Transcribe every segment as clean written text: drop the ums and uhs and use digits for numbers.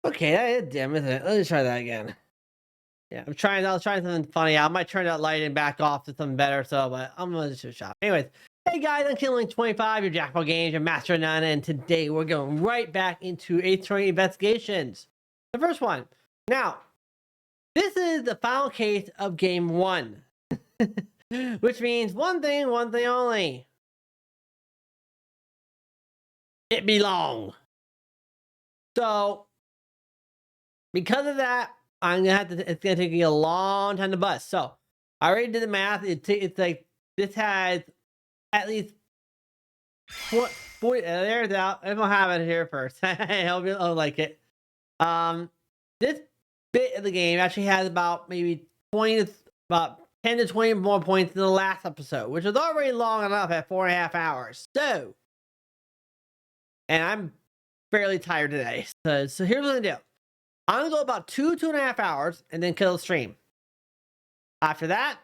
Okay, that is dim, isn't it? Let's try that again. Yeah, I was trying something funny. I might turn that light and back off to something better, so, but I'm gonna just shop. Anyways, hey guys, I'm Killing25, your Jackpot Games, your Master of None, and today we're going right back into aceattorneyinvestigations. Investigations. The first one. Now, this is the final case of game 1. Which means one thing only. It belongs. So, because of that, it's gonna take me a long time to bust. So I already did the math. It's like this has at least 40. There's out. I'm gonna have it here first. I hope you'll like it. This bit of the game actually has about maybe 10 to 20 more points than the last episode, which is already long enough at 4.5 hours. So, and I'm fairly tired today. So here's what I'm gonna do. I'm gonna go about 2.5 hours and then kill the stream. After that,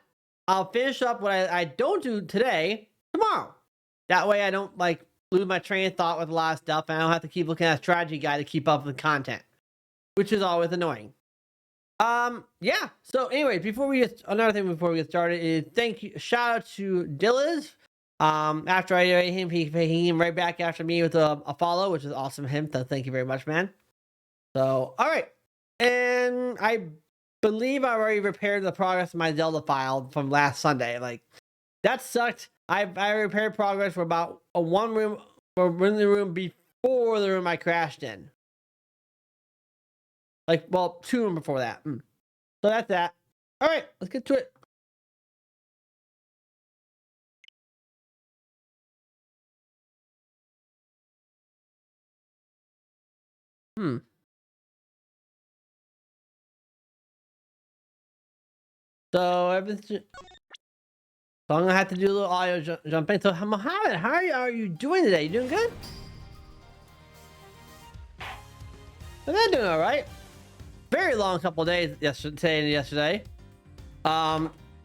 I'll finish up what I don't do today tomorrow. That way I don't like lose my train of thought with a lot of stuff, and I don't have to keep looking at a strategy guide to keep up with the content, which is always annoying. Yeah. So anyway, before we get started is shout out to Dilliz. After I did him, he came right back after me with a follow, which is awesome of him. So thank you very much, man. So, all right. And I believe I already repaired the progress of my Zelda file from last Sunday. Like, that sucked. I repaired progress for about one room in the room before the room I crashed in. Like, well, 2 rooms before that. So that's that. All right, let's get to it. So everything. So I'm gonna have to do a little audio jumping. So Mohammed, how are you doing today? You doing good? I'm doing all right. Very long couple of days yesterday.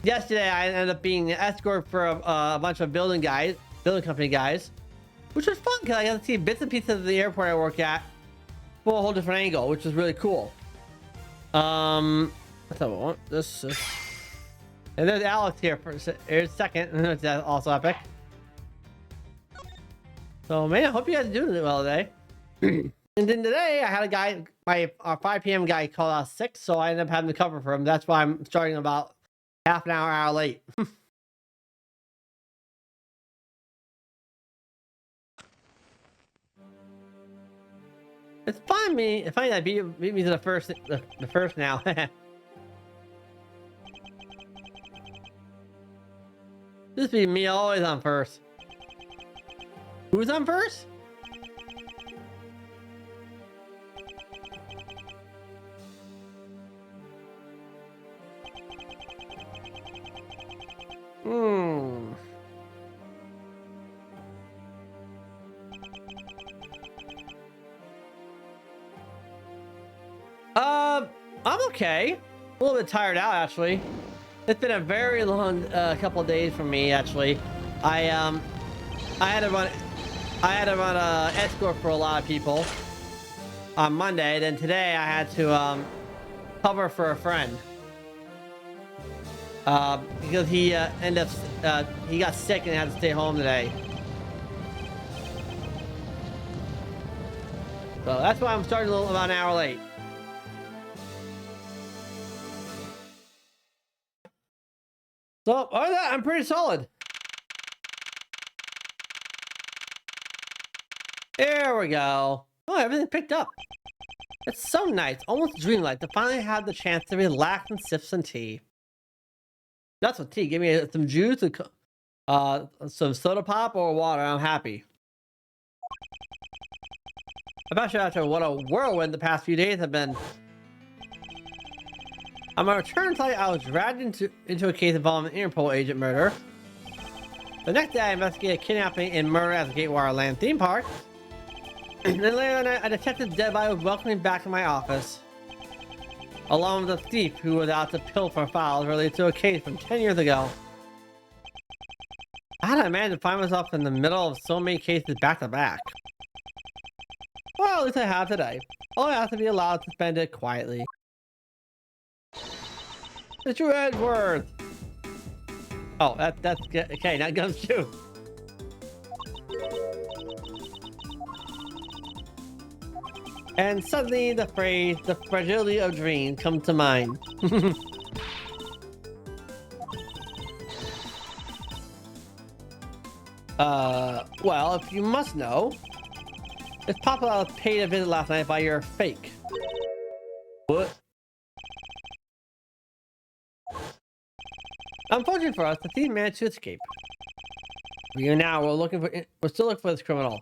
Yesterday I ended up being an escort for a bunch of building company guys, which was fun because I got to see bits and pieces of the airport I work at from a whole different angle, which was really cool. Let's have one. This. And there's Alex here for a second. That's also epic. So man, I hope you guys are doing well today. And then today I had a guy, my 5 p.m. guy called out sick, so I ended up having to cover for him. That's why I'm starting about half an hour late. It's fine that I beat me to the first now. This be me always on first. Who's on first? I'm okay. A little bit tired out actually. It's been a very long couple of days for me actually. I had to run escort for a lot of people on Monday. Then today I had to cover for a friend because he he got sick and had to stay home today. So that's why I'm starting about an hour late. So, other than that, I'm pretty solid. There we go. Oh, everything picked up. It's so nice, almost dreamlike to finally have the chance to relax and sip some tea. That's what tea. Give me some juice, some soda pop or water. I'm happy. I'm not sure after what a whirlwind the past few days have been. On my return flight, I was dragged into a case involving Interpol agent murder. The next day, I investigated kidnapping and murder at the Gatewire Land theme park. And then later that night, a detective's dead body was welcomed me back to my office, along with a thief who was out to pilfer files related to a case from 10 years ago. How did I manage to find myself in the middle of so many cases back to back? Well, at least I have today. Only have to be allowed to spend it quietly. Mr. Edward! Oh, that's okay, now comes you. And suddenly the phrase, the fragility of dreams, comes to mind. Well, if you must know, it's Papa paid a visit last night by your fake. What? Unfortunately for us, the thief managed to escape. We're still looking for this criminal.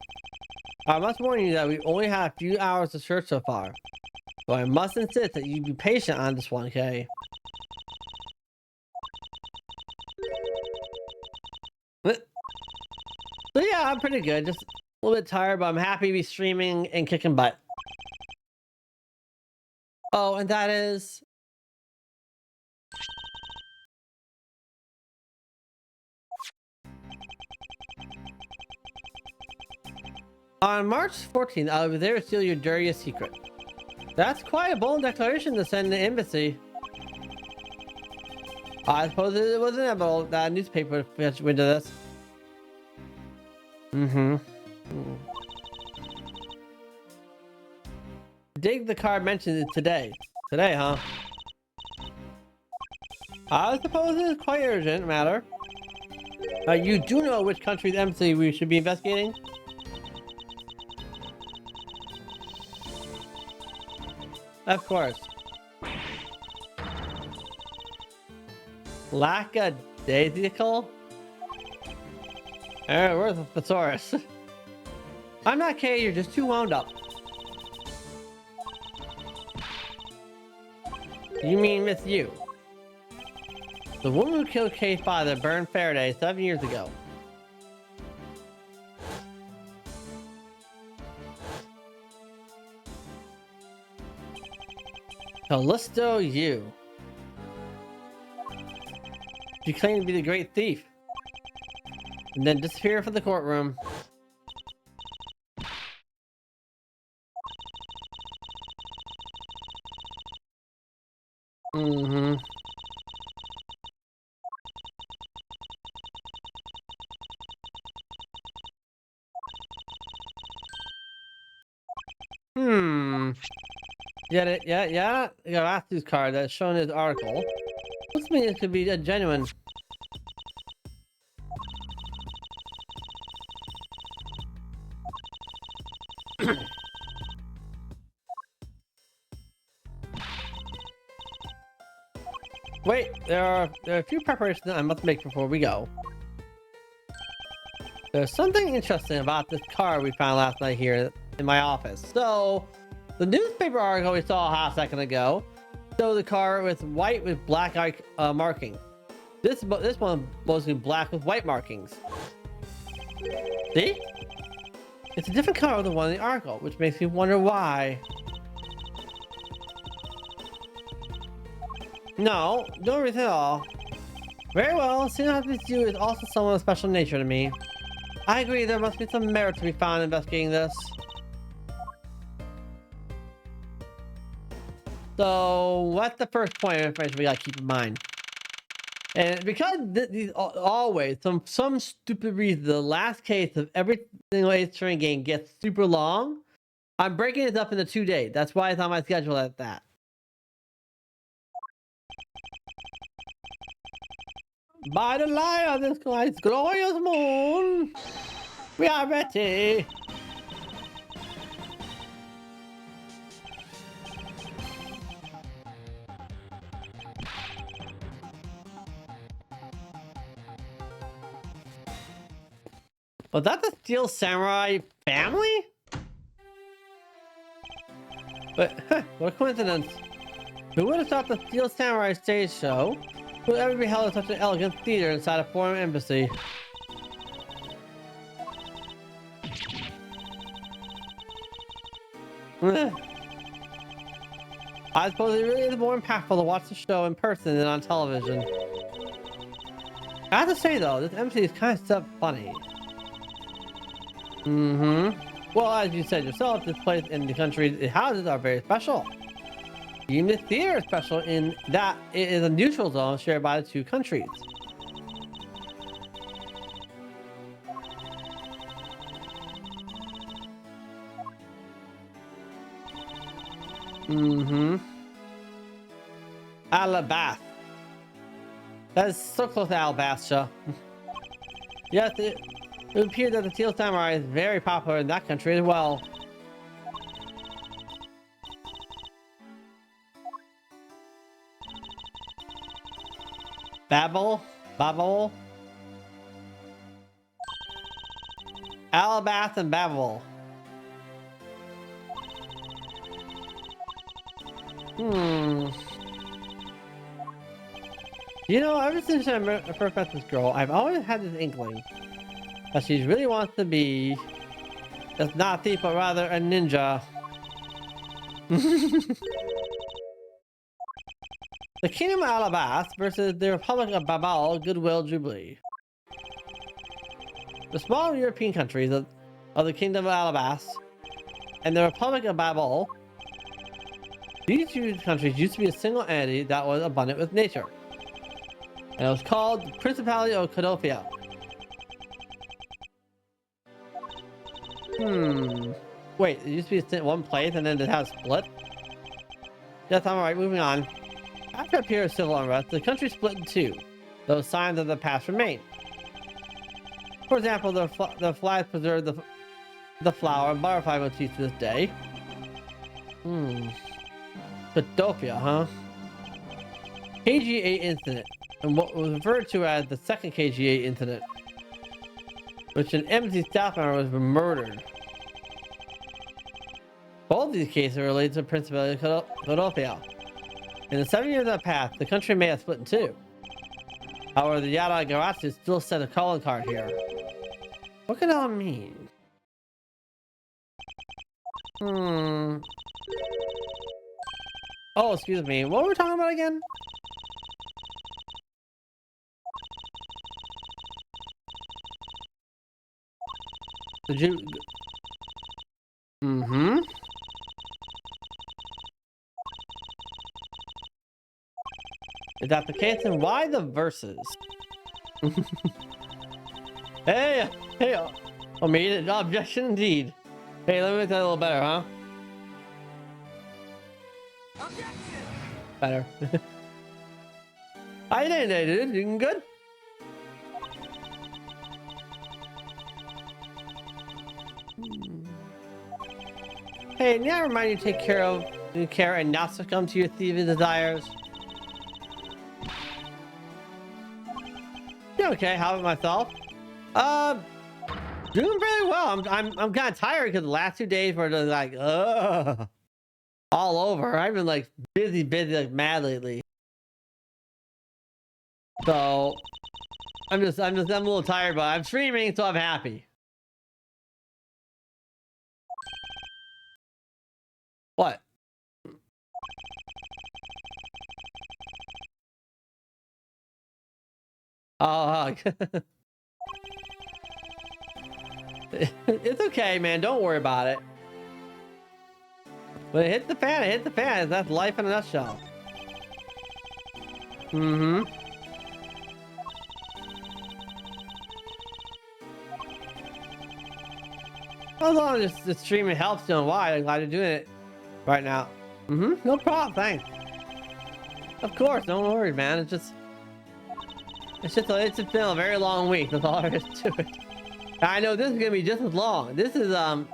I must warn you that we only have a few hours to search so far. So I must insist that you be patient on this one, okay? So yeah, I'm pretty good. Just a little bit tired, but I'm happy to be streaming and kicking butt. Oh, and that is... On March 14th, I'll be there to steal your dirtiest secret. That's quite a bold declaration to send to the embassy. I suppose it was inevitable that a newspaper fetched into this. Dig the card mentioned it today. Today, huh? I suppose it is quite urgent matter. You do know which country's embassy we should be investigating? Of course. Lackadaisical? Where's the thesaurus? I'm not kidding, you're just too wound up. You mean Miss You? The woman who killed Kay's father burned Faraday 7 years ago. Callisto Yu. She claimed to be the great thief. And then disappeared from the courtroom. Yeah. Yatagarasu card that's shown in his article. This means it could be a genuine. Wait, there are a few preparations I must make before we go. There's something interesting about this card we found last night here in my office. So, the newspaper article we saw a half second ago showed the card with white with black marking. This one mostly black with white markings. See? It's a different color than the one in the article, which makes me wonder why. No, no reason at all. Very well, seeing how this you is also somewhat of special nature to me. I agree, there must be some merit to be found in investigating this. So, what's the first point of information we gotta keep in mind? And because these always, some stupid reason, the last case of every single Ace Attorney game gets super long, I'm breaking it up into 2 days. That's why it's on my schedule at that. By the light of this glorious moon, we are ready. Was that the Steel Samurai family? But, what a coincidence. Who would have thought the Steel Samurai stage show would ever be held in such an elegant theater inside a foreign embassy? I suppose it really is more impactful to watch the show in person than on television. I have to say though, this embassy is kind of stuff funny. Well, as you said yourself, this place and the country it houses are very special. Even the theater is special in that it is a neutral zone shared by the two countries. Alabasta. That is so close to Alabasta. Yes, it appears that the Teal Samurai is very popular in that country as well. Babel? Alabasta and Babel. You know, ever since I first met this girl, I've always had this inkling that she really wants to be just not a thief, but rather a ninja. The Kingdom of Alabasta versus the Republic of Babel Goodwill Jubilee. The small European countries of the Kingdom of Alabasta and the Republic of Babel. These two countries used to be a single entity that was abundant with nature. And it was called the Principality of Cadofia. Wait, it used to be one place and then it has split? Yes, I'm alright, moving on. After a period of civil unrest, the country split in two, though signs of the past remain. For example, the flags preserve the flower and butterfly motif to this day. Cadofia, huh? KG8 incident, and what was referred to as the second KG8 incident, which an embassy staff member was murdered. Both these cases are related to the Principality of Cadofia. In the 7 years that passed, the country may have split in two. However, the Yatagarasu still set a calling card here. What could that all mean? Oh, excuse me. What were we talking about again? Did you... Is that the case? And why the verses? Hey! Oh, made it. Objection indeed. Hey, let me make that a little better, huh? Objection! Better. How you doing today, dude? You doing good? Hey, now remind you to take care and not succumb to your thieving desires. Doing okay. How about myself? Doing very well. I'm kind of tired because the last 2 days were just like all over. I've been like busy like mad lately. So I'm a little tired, but I'm streaming, so I'm happy. What? Oh, it's okay, man. Don't worry about it. When it hits the fan, it hits the fan. That's life in a nutshell. As long as the streaming helps you and why, I'm glad you're doing it right now. No problem, thanks. Of course, don't worry, man. It's been a very long week. That's all there is to it. I know this is gonna be just as long. This is the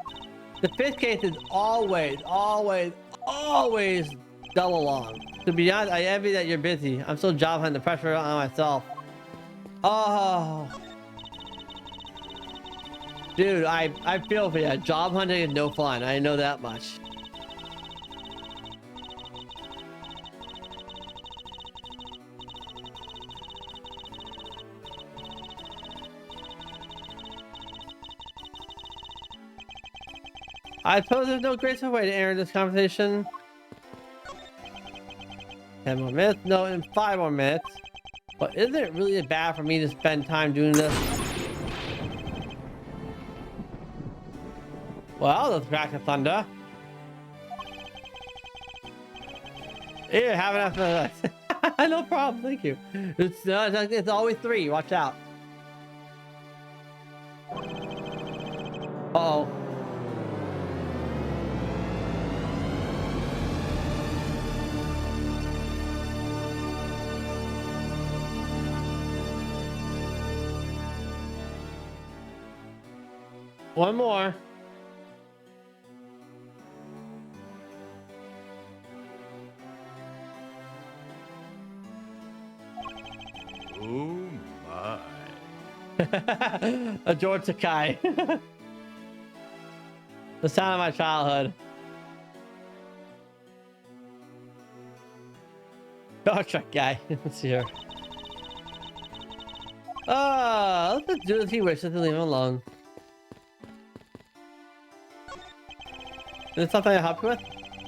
fifth case is always double long. To be honest, I envy that you're busy. I'm so job hunting, the pressure on myself. Oh, dude, I feel for you. Job hunting is no fun. I know that much. I suppose there's no graceful way to enter this conversation. 10 more minutes? No, in 5 more minutes. But isn't it really bad for me to spend time doing this? Well, let's back to thunder. Here, have enough of that. No problem, thank you. It's always 3. Watch out. Uh-oh. One more. Oh my. A George Takai. The sound of my childhood. Star Trek guy. Let's see here. Let's just do as he wishes and leave him alone. Is there something I help you with?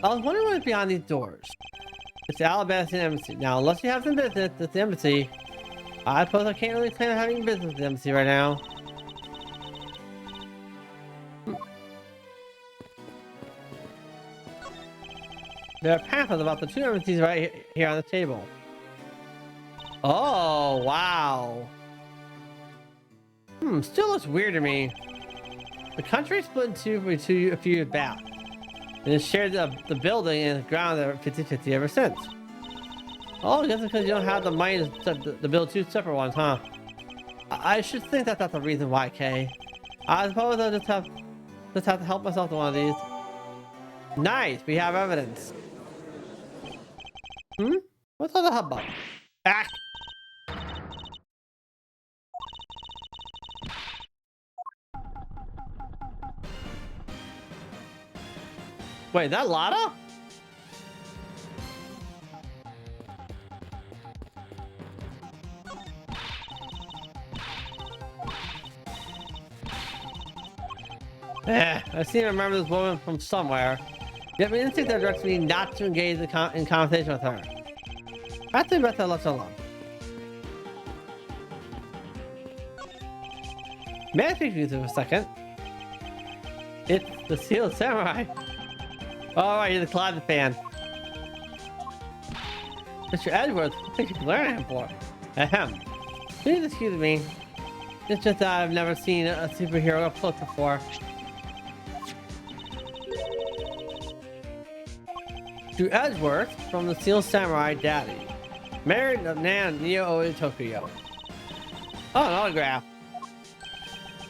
I was wondering what is behind these doors. It's the Alabama Embassy. Now, unless you have some business at the embassy, I suppose I can't really claim having business at the embassy right now. There are pamphlets about the 2 embassies right here on the table. Oh, wow. Still looks weird to me. The country split in two a few years back. And it shared the building and the ground that 50-50 ever since. Oh, I guess because you don't have the money to build 2 separate ones, huh? I should think that that's the reason why, Kay. I suppose I'll just have to help myself to one of these. Nice, we have evidence. What's all the hubbub? Ah! Wait, is that Lada? I seem to remember this woman from somewhere. Yet my instinct directs me not to engage in conversation with her. I think better left her alone. May I speak to you for a second? It's the Sealed Samurai. Alright, you're the Cloud fan. Mr. Edwards, what did you learn him for? Ahem. Please excuse me. It's just that I've never seen a superhero up close before. To Edgeworth from the Steel Samurai Daddy. Married Nan Neo Oi Tokyo. Oh, an autograph.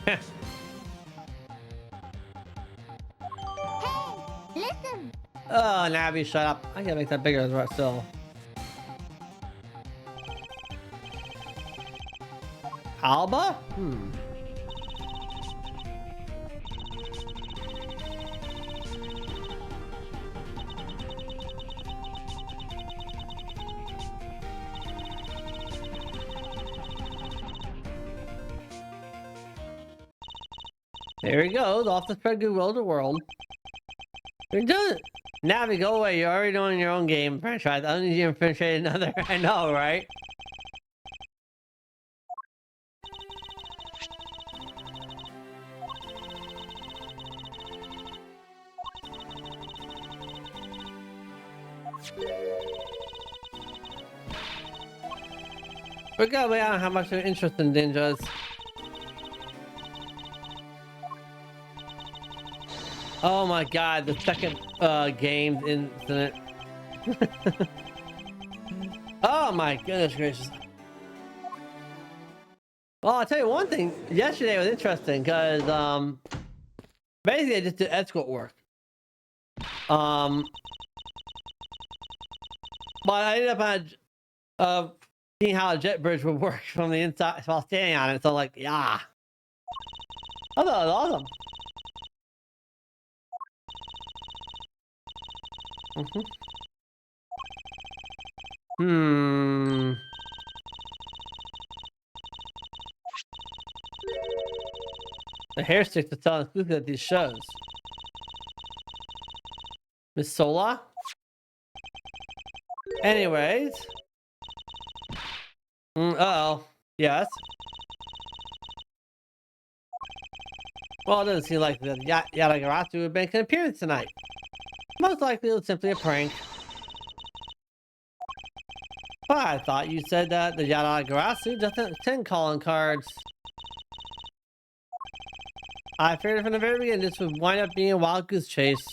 Hey, listen. Oh, Navi, shut up. I gotta make that bigger as well still. Alba? There he goes, off to spread goodwill to the world. You're doing it. Navi, go away. You're already doing your own game franchise. I don't need you to finish another. I know, right? Regardless, I don't have much of an interest in ninjas. Oh my god, the second game incident. Oh my goodness gracious. Well, I'll tell you one thing. Yesterday was interesting because basically I just did escort work. But I ended up on seeing how a jet bridge would work from the inside while standing on it. So like, yeah. I thought it was awesome. The hair sticks to tell exclusively at these shows. Miss Sola? Anyways. Uh-oh. Yes. Well, it doesn't seem like the Yatagarasu would make an appearance tonight. Most likely it was simply a prank. But I thought you said that the Yatagarasu doesn't send calling cards. I figured from the very beginning this would wind up being a wild goose chase.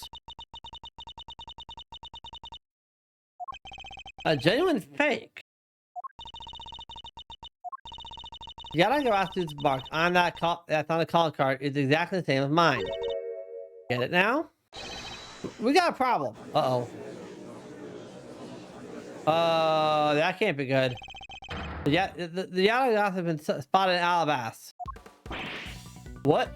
A genuine fake. Yatagarasu's mark on that's on the calling card is exactly the same as mine. Get it now? We got a problem. Uh-oh. That can't be good. The Yatagarasu has been spotted in Alabas. What?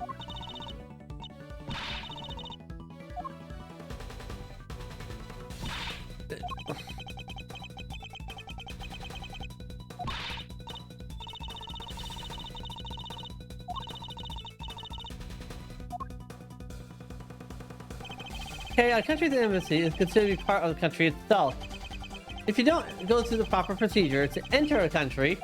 Okay, a country's embassy is considered to be part of the country itself. If you don't go through the proper procedure to enter a country,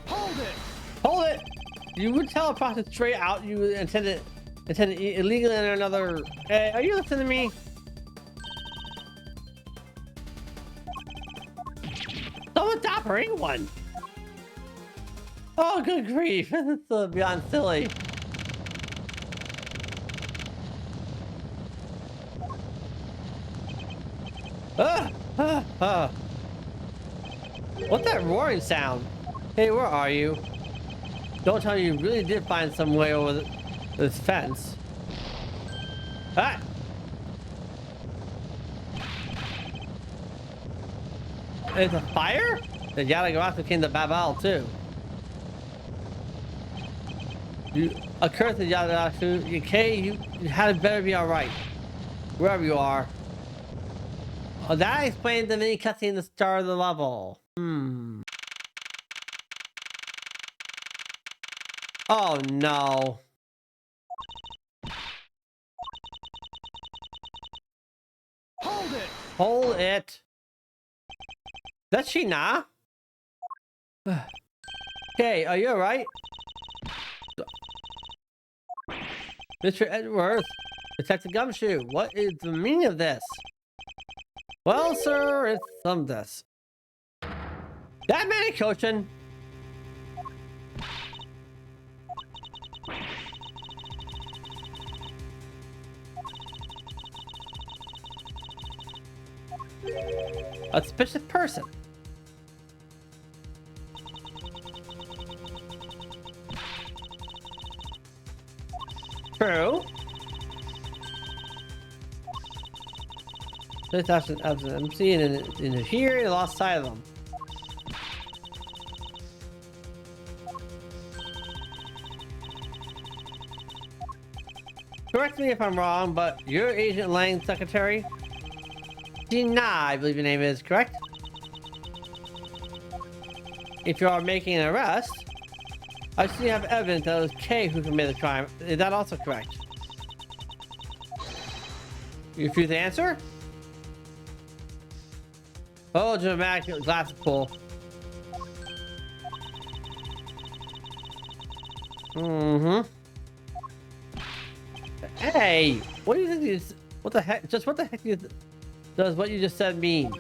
hold it! You would tell a process straight out you intended illegally enter another. Hey, are you listening to me? Someone stop or anyone! Oh, good grief! This is beyond silly. What's that roaring sound? Hey, where are you? Don't tell me you really did find some way over this fence. Ah! It's a fire? The Yatagarasu came to Babel too. You accursed Yatagarasu. Okay, you had better be alright. Wherever you are. Oh, that explains the mini cutscene at the start of the level. Oh no. Hold it! Hold it! That's she nah? Okay, are you alright? Mr. Edwards, Detective Gumshoe, what is the meaning of this? Well, sir, it's some this. That man coaching. A suspicious person. True. I'm seeing in here, I lost sight of them. Correct me if I'm wrong, but you're Agent Lang's secretary? Gina, I believe your name is, correct? If you are making an arrest, I see you have evidence that it was Kay who committed the crime. Is that also correct? You refuse to answer? Oh, dramatic glass pull. Hey, what do you think is? What the heck? Just what the heck does what you just said mean?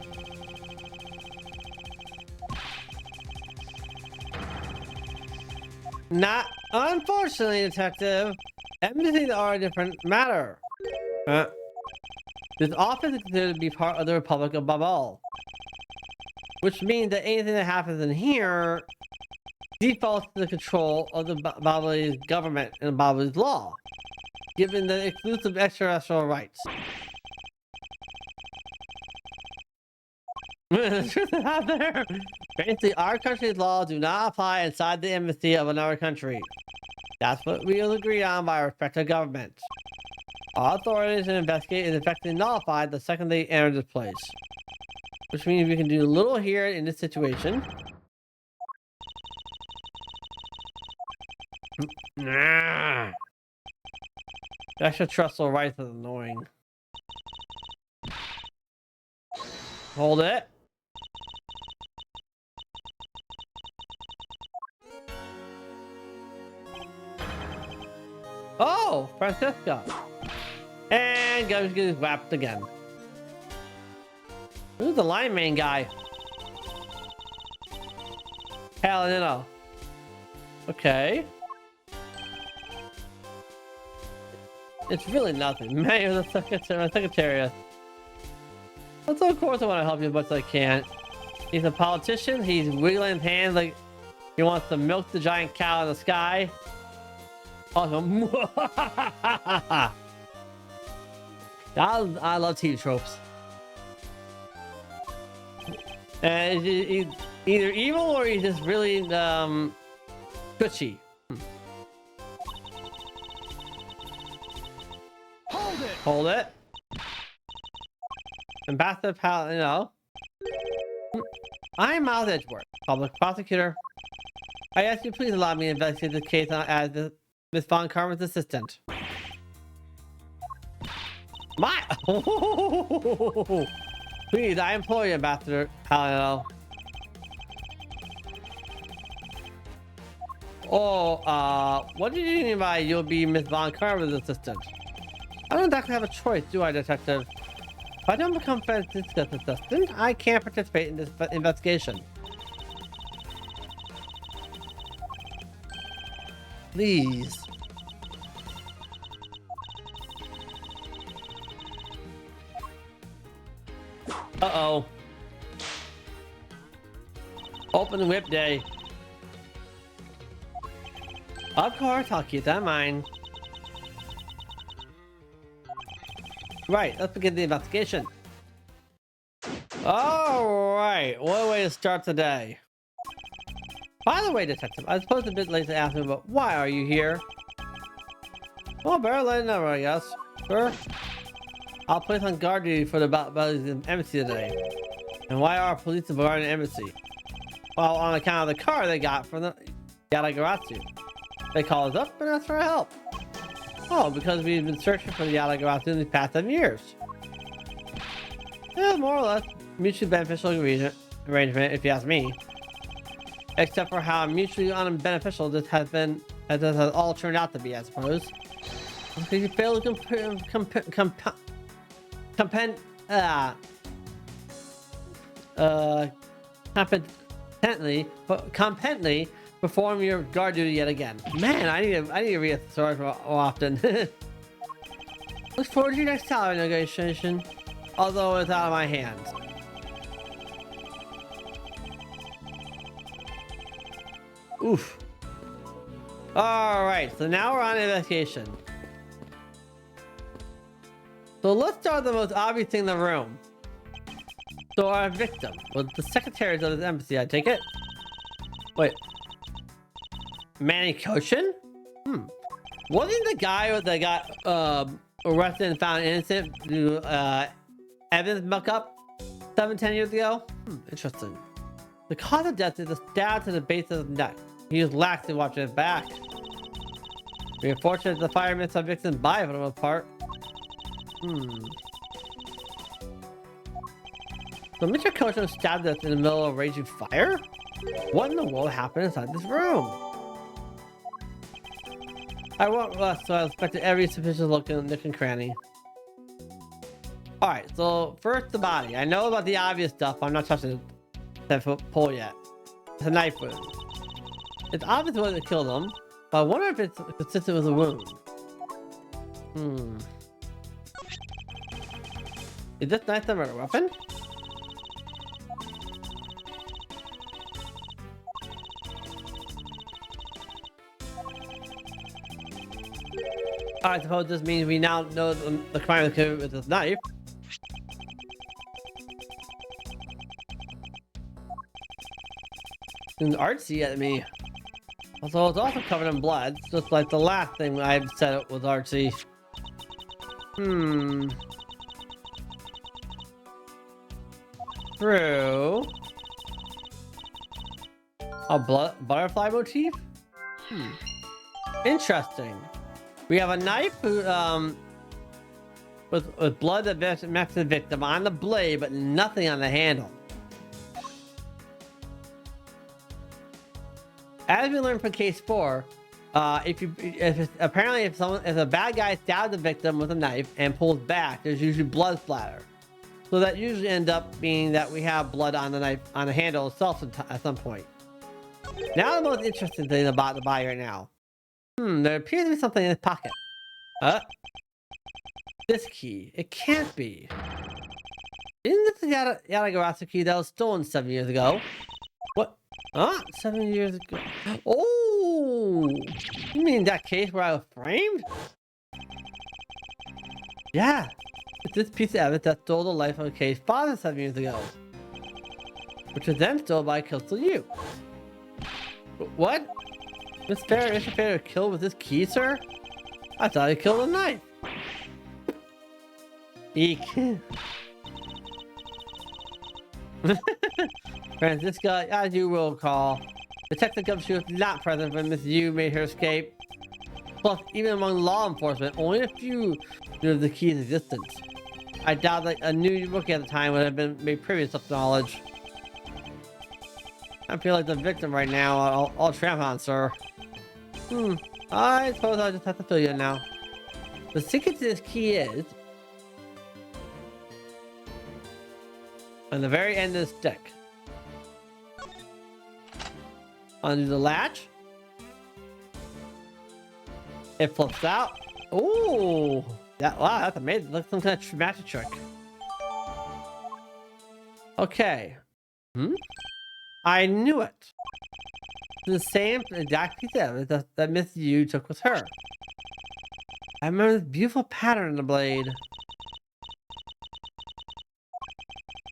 Not, unfortunately, detective. Embassies are a different matter. This office is considered to be part of the Republic of Babel, which means that anything that happens in here defaults to the control of the Babelese government and Babelese law, given the exclusive extraterrestrial rights. The truth is out there. Basically, our country's laws do not apply inside the embassy of another country. That's what we will agree on by our respective governments. Our authorities and investigate is effectively nullified the second they enter this place. Which means we can do little here in this situation. Nah. Extra trustful rights is annoying. Hold it. Oh, Francisco. And goes get whapped again. Who's the lineman guy? Hell no. Okay. It's really nothing. Mayor of the Secretariat. That's of course I want to help you as much as I can. He's a politician. He's wiggling his hands like he wants to milk the giant cow in the sky. Awesome. I love TV tropes. And he's either evil or he's just really twitchy. Hold it. Ambassador Paladino. I'm Miles Edgeworth, public prosecutor. I ask you please allow me to investigate the case as Miss Von Karma's assistant. My please, I implore you, Ambassador Paladino. Oh, what did you mean by you'll be Miss Von Karma's assistant? I don't exactly have a choice, do I, Detective? If I don't become Francisco's assistant, I can't participate in this investigation. Please. Uh-oh. Open whip day. Of course, I'll keep that in mind. Right, let's begin the investigation. Alright, what a way to start today. By the way, Detective, I suppose it's a bit late to ask me, but why are you here? Well, better let it know, I guess. Sure. I'll place on guard duty for the embassy today. And why are police guarding the embassy? Well, on account of the car they got from the Yatagarasu. They called us up and asked for help. Oh, because we've been searching for the Yatagarasu in the past 7 years. Yeah, more or less mutually beneficial arrangement, if you ask me. Except for how mutually unbeneficial this has all turned out to be, I suppose. Because you failed to competently perform your guard duty yet again. Man, I need to read the story more often. Look forward to your next salary negotiation, although it's out of my hands. Oof. Alright, so now we're on investigation. So let's start with the most obvious thing in the room. So our victim was the secretaries of this embassy, I take it? Wait. Manny Koshin? Wasn't the guy that got arrested and found innocent to evidence muck up 7-10 years ago? Interesting. The cause of death is a stab to the base of the neck. He was laxly watching his back. We are fortunate the fire missed our victim's body for the most part. So Mr. Koshin stabbed us in the middle of a raging fire? What in the world happened inside this room? I won't rest, so I inspected every suspicious looking nook and cranny. Alright, so first the body. I know about the obvious stuff, but I'm not touching the 10-foot pole yet. It's a knife wound. It's obvious what killed him, but I wonder if it's consistent with a wound. Is this knife a murder weapon? I suppose this means we now know the crime was committed with this knife. Seems artsy at me. Although it's also covered in blood, just like the last thing I said it was artsy. True. A butterfly motif? Interesting. We have a knife with blood that matches the victim on the blade, but nothing on the handle. As we learned from case 4, Apparently if a bad guy stabs the victim with a knife and pulls back, there's usually blood splatter. So that usually ends up being that we have blood on the knife on the handle itself at some point. Now the most interesting thing about the body right now. There appears to be something in his pocket. This key. It can't be. Isn't this the Yatagarasu key that was stolen 7 years ago? What? 7 years ago. Oh! You mean that case where I was framed? Yeah. It's this piece of evidence that stole the life of Kay's father 7 years ago. Which was then stolen by Coastal U. What? Mr. Fair killed with this key, sir? I thought he killed with a knife. Eek. Francisca, as you will recall, Detective Gumshoe was not present when Miss Yu made her escape. Plus, even among law enforcement, only a few knew of the key's existence. I doubt that a new rookie at the time would have been made privy to such knowledge. I feel like the victim right now. I'll tramp on, sir. I suppose I'll just have to fill you in now. The secret to this key is on the very end of the stick. Undo the latch. It flips out. Ooh, wow, that's amazing. Looks like some kind of magic trick. Okay. I knew it. The same exact piece of evidence that Miss Yu took with her. I remember this beautiful pattern in the blade.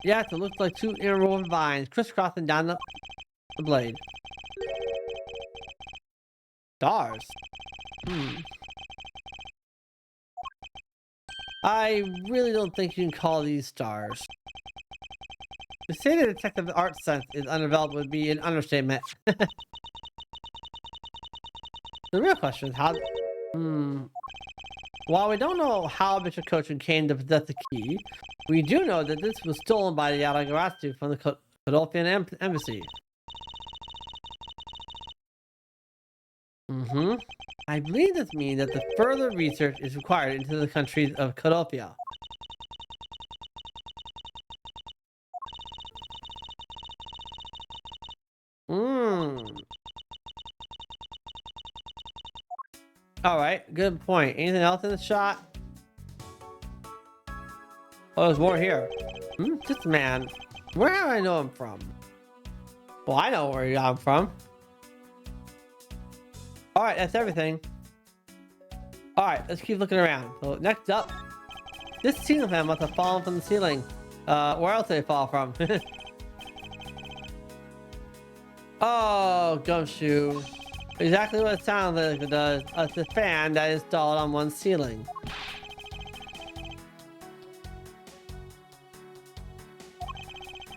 Yes, it looks like two interwoven vines crisscrossing down the blade. Stars. I really don't think you can call these stars. To say the detective art sense is undeveloped would be an understatement. The real question is how... While we don't know how Bishop Kochin came to possess the key, we do know that this was stolen by the Yatagarasu from the Kodolphian embassy. I believe this means that the further research is required into the countries of Kodolphia. Alright, good point. Anything else in the shot? Oh, there's more here. This man. Where do I know him from? Well, I know where I'm from. Alright, that's everything. Alright, let's keep looking around. So next up, this ceiling fan must have fallen from the ceiling. Where else did it fall from? Oh, Gumshoe. Exactly what it sounds like it does. It's a fan that is installed on one ceiling.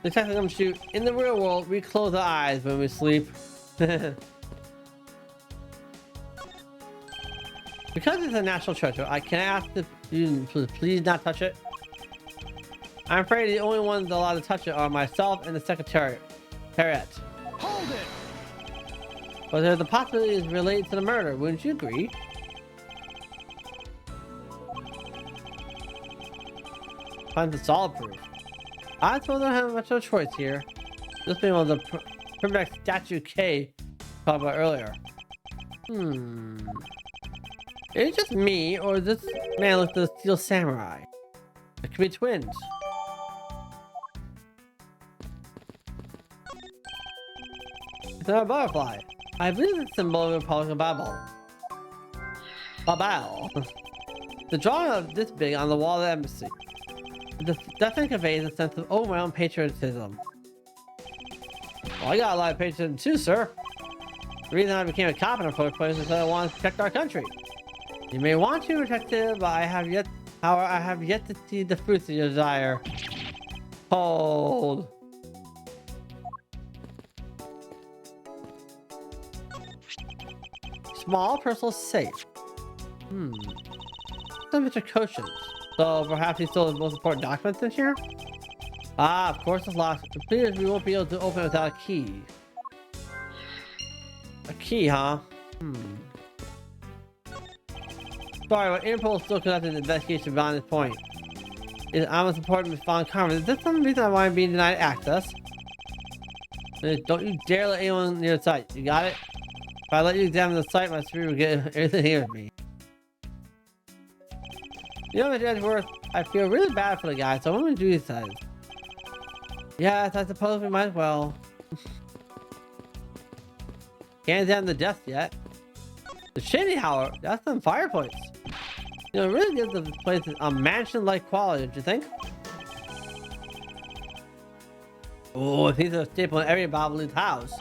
Detective Gumshoe, in the real world, we close our eyes when we sleep. Because it's a national treasure, can I ask if you please not touch it? I'm afraid the only ones allowed to touch it are myself and the secretariat. Hold it! But there's the possibility is related to the murder, wouldn't you agree? Find the solid proof. I suppose I don't have much of a choice here. This being one of the primitive statue K talked about earlier. Is it just me, or does this man look like the Steel Samurai? It could be twins. It's not a butterfly. I believe it's a symbol of the Republic of Babel. The drawing of this big on the wall of the embassy. It definitely conveys a sense of overwhelming patriotism. Well, I got a lot of patriotism too, sir. The reason I became a cop in the first place is because I wanted to protect our country. You may want to protect it, but I have yet to see the fruits of your desire. Hold. Small personal safe. Mr. Kochin. So perhaps he stole the most important documents in here? Of course it's locked. Please, we won't be able to open it without a key. A key, huh? Sorry, but Interpol still conducting an investigation beyond this point. It's almost important to find confidence. Is this some reason I want to be denied access? Don't you dare let anyone near the site. You got it? If I let you examine the site, my spirit will get everything here with me. You know, Mr. Edgeworth, I feel really bad for the guy, so I'm going to do this. Yes, I suppose we might as well. Can't examine the desk yet. The chimney, however, that's some fireplace. You know, it really gives the place a mansion-like quality, don't you think? Oh, these are a staple in every Babalu's house.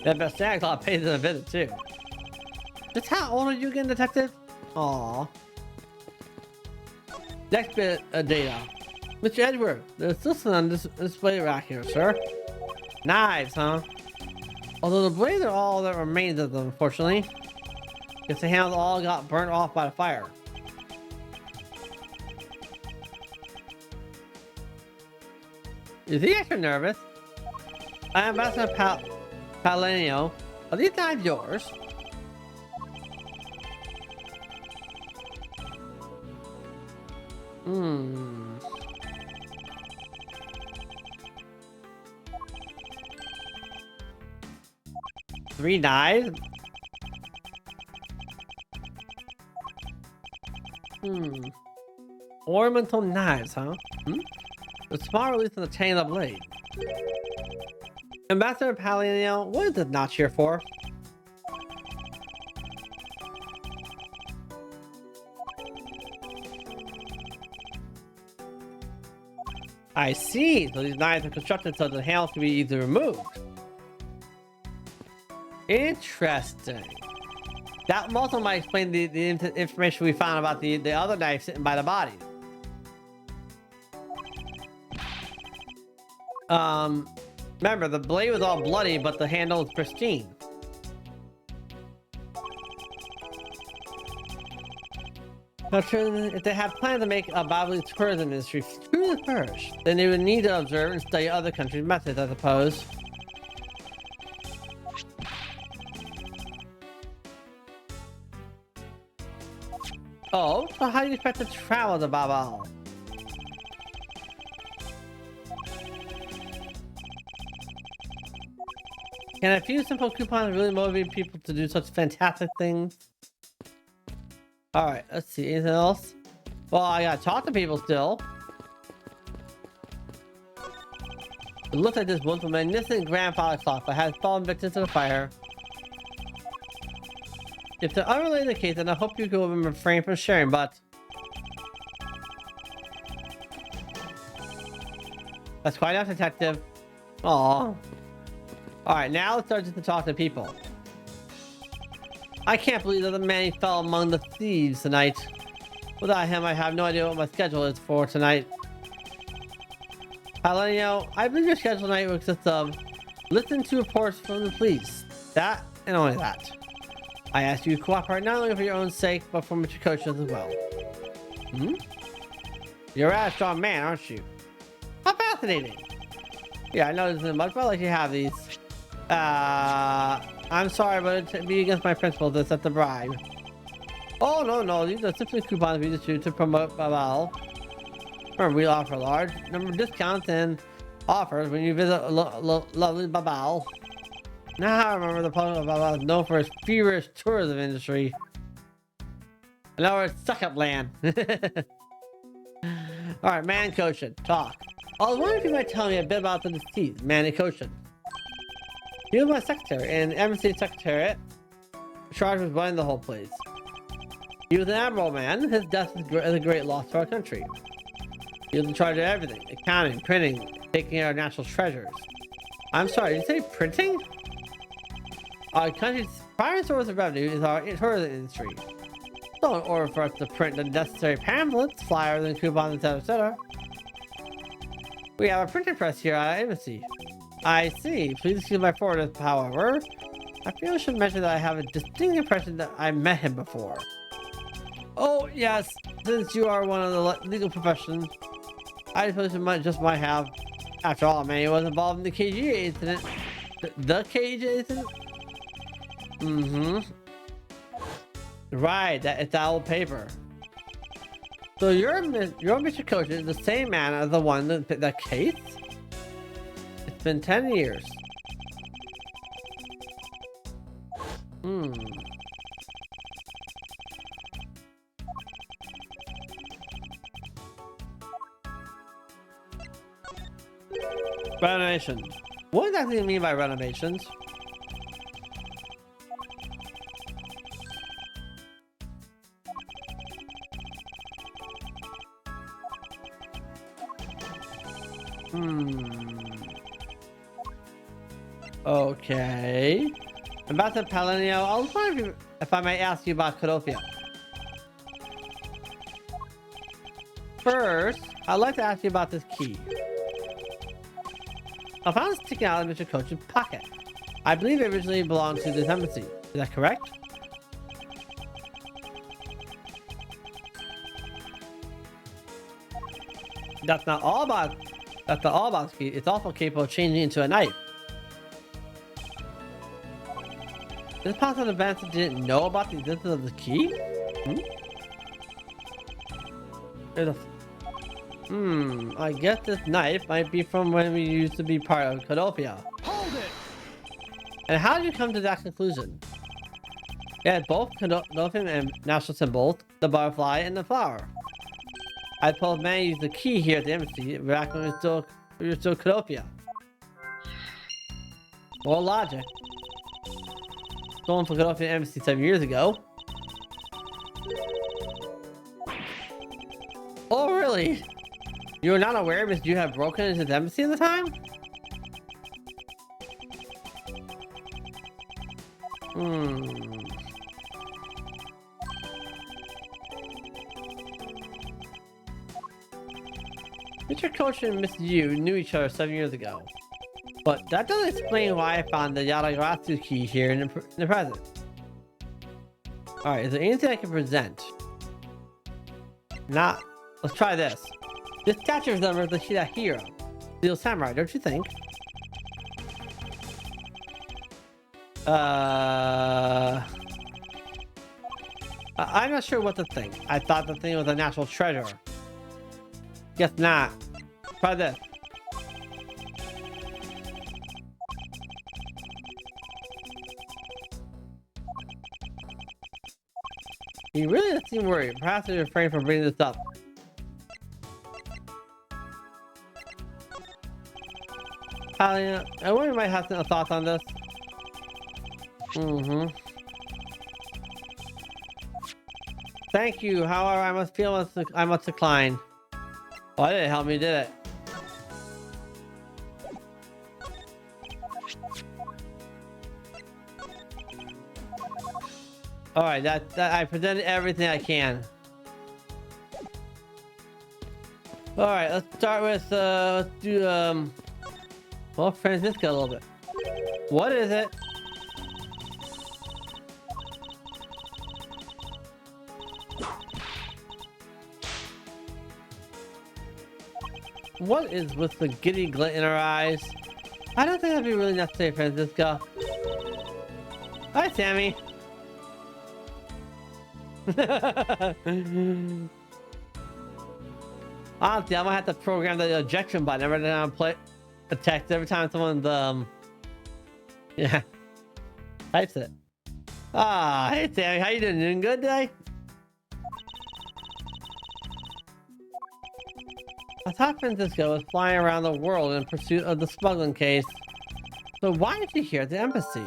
That best Santa Claus pays in a visit too. Just how old are you again, detective? Aww. Next bit of data. Mr. Edward, there's something on this display rack here, sir. Knives, huh? Although the blades are all that remains of them, unfortunately. Guess the handles all got burnt off by the fire. Is he extra nervous? I am Ambassador Palenio. Are these knives yours? Hmm. Three knives? Ornamental knives, huh? The small release in the chain of the blade. Ambassador Palenio, what is this notch here for? I see. So these knives are constructed so the handles can be easily removed. Interesting. That also might explain the information we found about the other knife sitting by the body. Remember, the blade was all bloody, but the handle is pristine. Now, if they have planned to make a Babalu tourism industry truly flourish, then they would need to observe and study other countries' methods, I suppose. Oh, so how do you expect to travel to Babal? Can a few simple coupons really motivate people to do such fantastic things? Alright, let's see. Anything else? Well, I gotta talk to people still. It looks like this was a magnificent grandfather clock that has fallen victim to the fire. If they're unrelated case, then I hope you will refrain from sharing, but... That's quite enough, detective. Aww. Alright, now let's start to talk to people. I can't believe that the man fell among the thieves tonight. Without him, I have no idea what my schedule is for tonight. Palenio, I believe your schedule tonight will consist of listen to reports from the police. That and only that. I ask you to cooperate not only for your own sake, but for Mr. Coach's as well. You're a rather strong man, aren't you? How fascinating. Yeah, I know this isn't much, but I'd like to have these. I'm sorry, but it'd be against my principles to accept the bribe. Oh, no, these are simply coupons we distribute to promote Babal. Remember, we offer a large number of discounts and offers when you visit lovely Babal. Now I remember the public of Babal is known for its feverish tourism industry. In other words, suck up land. Alright, Man Koshin, talk. I was wondering if you might tell me a bit about the deceased, Manny Koshin. He was my secretary and embassy secretariat, charged with running the whole place. He was an admirable man. His death is a great loss to our country. He was in charge of everything: accounting, printing, taking care of national treasures. I'm sorry, did you say printing? Our country's primary source of revenue is our tourism industry. So in order for us to print the necessary pamphlets, flyers, and coupons, etc., we have a printing press here at our embassy. I see. Please excuse my forwardness, however. I feel I should mention that I have a distinct impression that I met him before. Oh, yes. Since you are one of the legal professions, I suppose you might have. After all, man, he was involved in the KG incident. The KG incident? Right, it's that old paper. So your Mr. Coach is the same man as the one that case? It's been 10 years. Hmm. Renovation. What exactly do you mean by renovations? Okay. Ambassador Palinio, I was wondering if I might ask you about Codofia. First, I'd like to ask you about this key. I found it sticking out of Mr. Coach's pocket. I believe it originally belonged to this embassy. Is that correct? That's not all about the key. It's also capable of changing into a knife. This possible advancer didn't know about the existence of the key? I guess this knife might be from when we used to be part of Codofia. Hold it! And how did you come to that conclusion? Yeah, both Codofian and national symbols, the butterfly and the flower. I suppose man used the key here at the embassy back when we were still Codofia. More logic. Going for Codofia embassy 7 years ago. Oh really? You were not aware Miss Yu had broken into the embassy at the time? Mr. Coach and Miss Yu knew each other 7 years ago. But that doesn't explain why I found the Yatagarasu key here in the present. Alright, is there anything I can present? Not. Let's try this. This statue resembles the Shida hero, Steel Samurai, don't you think? I'm not sure what to think. I thought the thing was a national treasure. Guess not. Try this. He really doesn't seem worried. Perhaps he's refrained from bringing this up. I wonder if you might have some thoughts on this. Thank you. However, I must decline. Oh, that didn't help me, did it? All right, that I presented everything I can. All right, let's start with let's do well, Francisco a little bit. What is it? What is with the giddy glint in her eyes? I don't think that'd be really necessary, Francisco. Hi, Sammy. Honestly, I'm gonna have to program the ejection button every time I play a text. Every time someone's types it. Hey Sammy, how you doing? Doing good today? I thought Francisco was flying around the world in pursuit of the smuggling case. So why is he here at the embassy?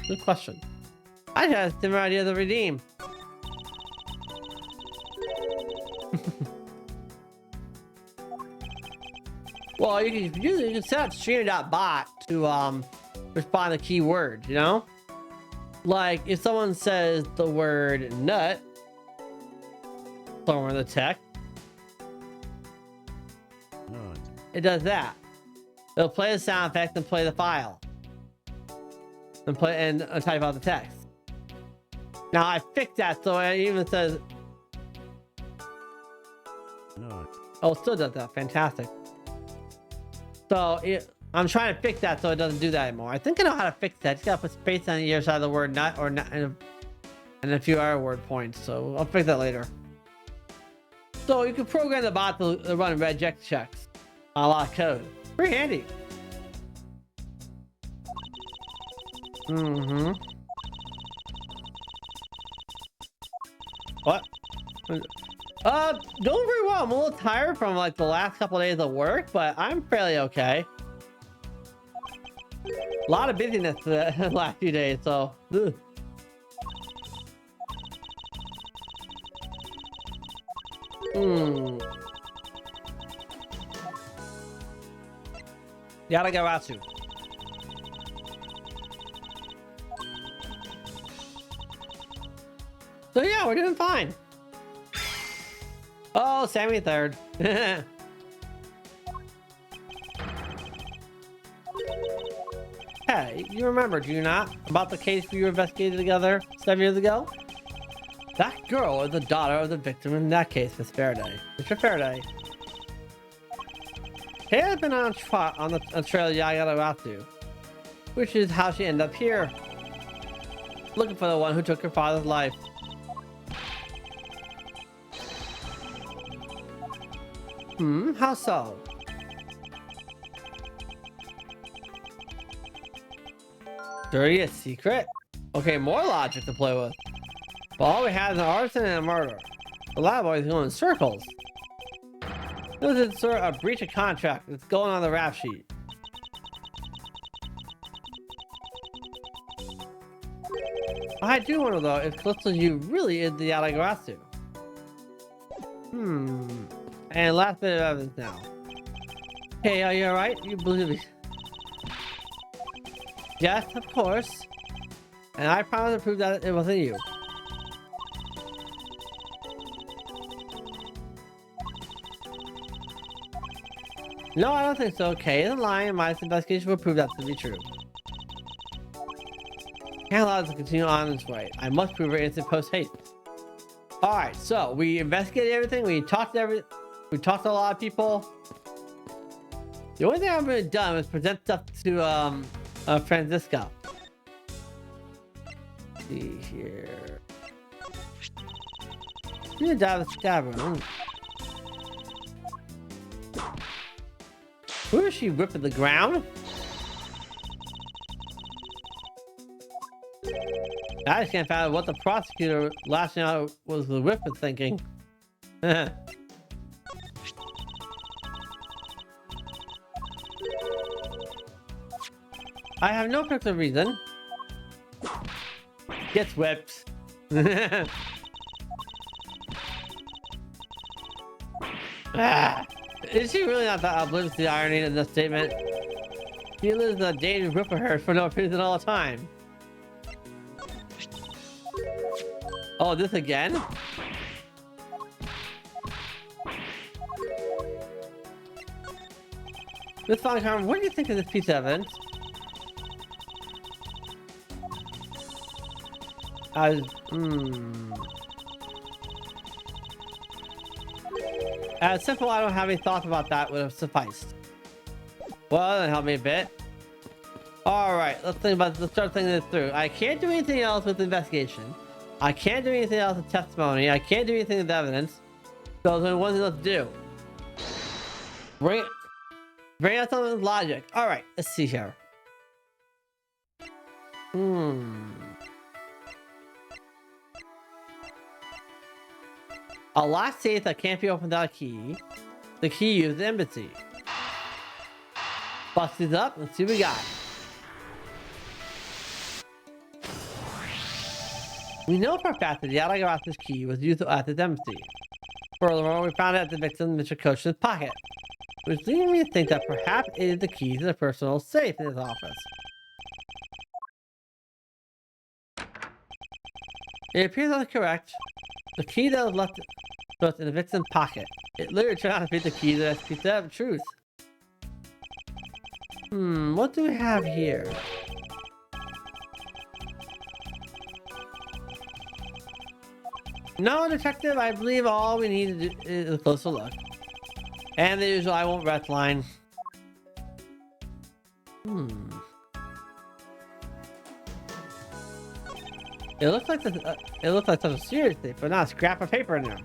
Good question. I had a similar idea to redeem. Well, you can set up streamer.bot to respond to keywords, you know? Like if someone says the word nut somewhere in the text, it does that. It'll play the sound effect and play the file. And type out the text. Now I fixed that so it even says oh, it still does that. Fantastic. So I'm trying to fix that so it doesn't do that anymore. I think I know how to fix that. Just gotta put space on the other side of the word nut or nut. and a few other word points, so I'll fix that later. So you can program the bot to run regex checks on a lot of code. Pretty handy. What? Doing very well. I'm a little tired from like the last couple of days of work, but I'm fairly okay. A lot of busyness the last few days, so. Ugh. Yatagarasu. So yeah, we're doing fine. Oh, Sammy third. Hey, you remember, do you not, about the case we investigated together 7 years ago? That girl is the daughter of the victim in that case, Miss Faraday. Mr. Faraday. Kay has been on the trail of Yatagarasu, which is how she ended up here. Looking for the one who took her father's life. How so? Dirty a secret? Okay, more logic to play with. But all we have is an arson and a murder. The lab boy is going in circles. This is sort of a breach of contract that's going on the rap sheet. I do wonder though if Calypso you really is the Yatagarasu. And last bit of evidence now. Hey, are you alright? You believe me? Yes, of course. And I promise to prove that it wasn't you. No, I don't think so. Kay isn't lying. My investigation will prove that to be true. Can't allow us to continue on this way. I must prove it instant post haste. Alright, so we investigated everything. We talked to a lot of people. The only thing I've really done was present stuff to Francisco. Let's see here. You can dive the stabber. Who is she ripping the ground? I just can't find out what the prosecutor lashing out was the whip was thinking. I have no particular reason. Gets whipped. Is she really not that oblivious to the irony in this statement? She lives a dangerous whip of hers for no reason all the time. Oh, this again? Miss Von Carmen, what do you think of this piece of evidence? As simple, I don't have any thoughts about that would have sufficed. Well, that helped me a bit. Alright, let's start thinking this through. I can't do anything else with the investigation. I can't do anything else with testimony. I can't do anything with evidence. So there's only one thing left to do. Bring out some logic. Alright, let's see here. A locked safe that can't be opened without a key. The key used the embassy. Bust these up and see what we got. We know for a fact that the Yatagarasu's key was used at the embassy. Furthermore, we found it at the victim Mr. Koshina's pocket, which leads me to think that perhaps it is the key to the personal safe in his office. It appears that's correct. The key that was left in the victim's pocket. It literally turned out to be the key to the piece of truth. What do we have here? No, detective, I believe all we need to do is a closer look. And the usual I won't rest line. It looks like it looks like such a serious thing, but not a scrap of paper in there.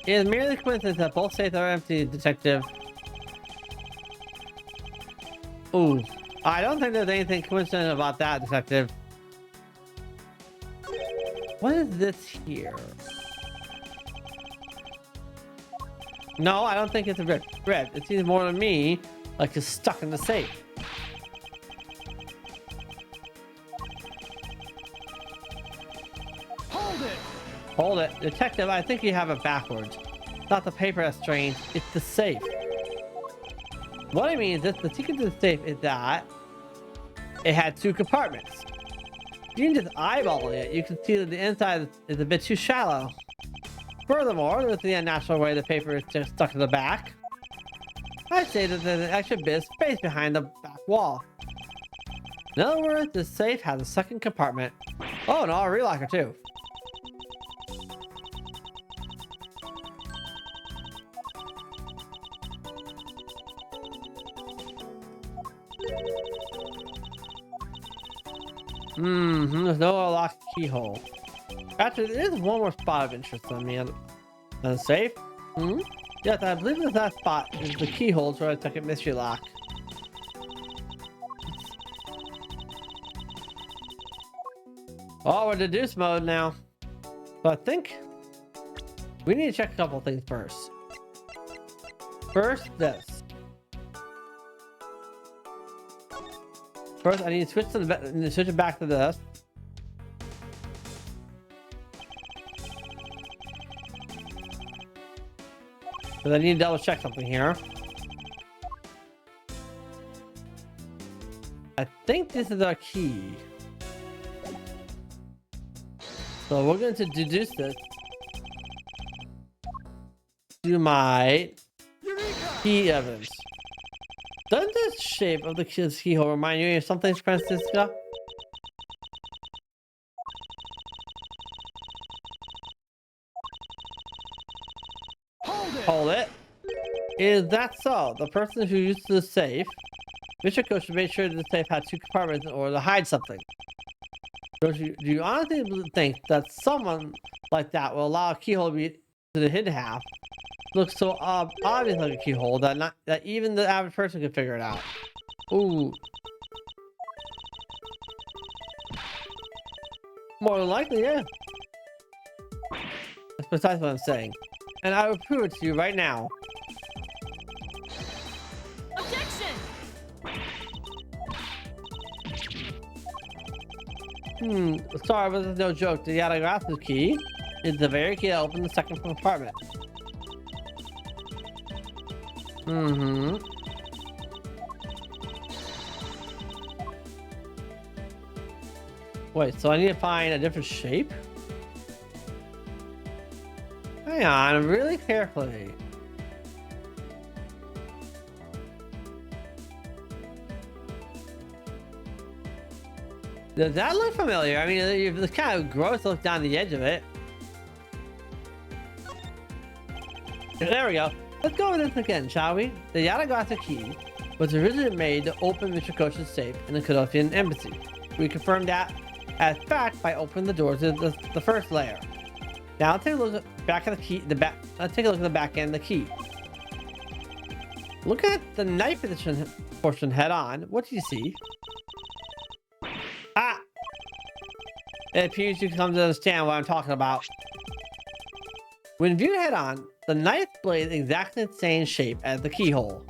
It is merely coincidence that both safes are empty, Detective. Ooh, I don't think there's anything coincidental about that, Detective. What is this here? No, I don't think it's a red. It seems more to me like it's stuck in the safe. Hold it! Hold it. Detective, I think you have it backwards. Not the paper that's strange, it's the safe. What I mean is that the secret to the safe is that it had two compartments. You can just eyeball it. You can see that the inside is a bit too shallow. Furthermore, there's the unnatural way the paper is just stuck to the back. I'd say that there's an extra bit of space behind the back wall. In other words, the safe has a second compartment. Oh, and a relocker too. There's no locked keyhole. Actually, there is one more spot of interest on me on the safe. Yes, I believe that spot is the keyhole to our second mystery lock. Oh, we're deduce mode now. So I think we need to check a couple things first. First, this. First, I need to switch to switch it back to this. But I need to double check something here. I think this is our key. So we're going to deduce this to my key evidence. Doesn't the shape of the keyhole remind you of something, Francisca? Hold it. Is that so? The person who used the safe, Mr. Coach, made sure that the safe had two compartments in order to hide something. Do you honestly think that someone like that will allow a keyhole to be to the hidden half? Looks so obvious like a keyhole that even the average person could figure it out. Ooh. More than likely, yeah. That's precisely what I'm saying. And I will prove it to you right now. Objection! Sorry, but there's no joke. The Yatagarasu key is the very key that opens the second compartment. Wait, so I need to find a different shape? Hang on, really carefully. Does that look familiar? I mean, it's kind of gross to look down the edge of it. There we go. Let's go over this again, shall we? The Yatagarasu key was originally made to open Mr. Koch's safe in the Kadofian embassy. We confirmed that as fact by opening the doors to the first layer. Now let's take a look at the back of the key. Let's take a look at the back end of the key. Look at the knife portion head on. What do you see? Ah! It appears you come to understand what I'm talking about. When viewed head on, the knife blade is exactly the same shape as the keyhole.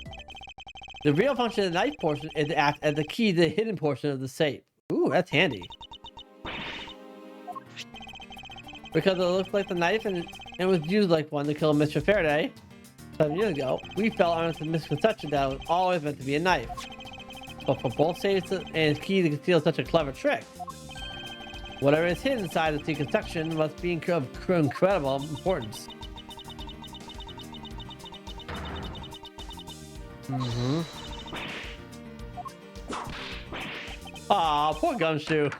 The real function of the knife portion is to act as the key to the hidden portion of the safe. Ooh, that's handy. Because it looks like the knife and it was used like one to kill Mr. Faraday 7 years ago, we fell under the misconception that it was always meant to be a knife. But for both safes and key to conceal such a clever trick, whatever is hidden inside the secret section must be of incredible importance. Aw, poor Gumshoe.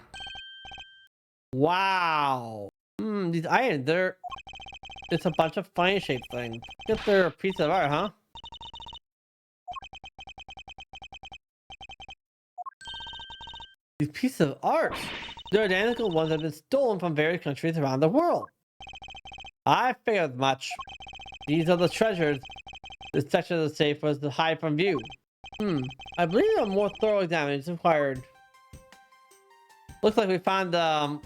Wow. These irons, it's a bunch of funny shaped things. Guess they're a piece of art, huh? These pieces of art. They're identical ones that have been stolen from various countries around the world. I figured much. These are the treasures. This section of the safe was to hide from view. I believe a more thorough examination is required. Looks like we found some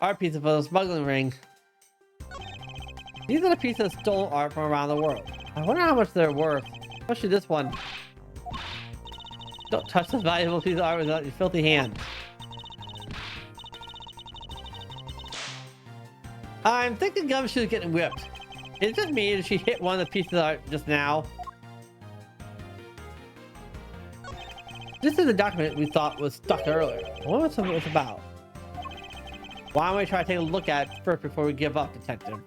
art pieces for the smuggling ring. These are the pieces of stolen art from around the world. I wonder how much they're worth, especially this one. Don't touch this valuable piece of art without your filthy hands. I'm thinking Gumshoe is getting whipped. Is it just me or did she hit one of the pieces of art just now? This is the document we thought was stuck earlier. I wonder what it's about. Why don't we try to take a look at it first before we give up, detective?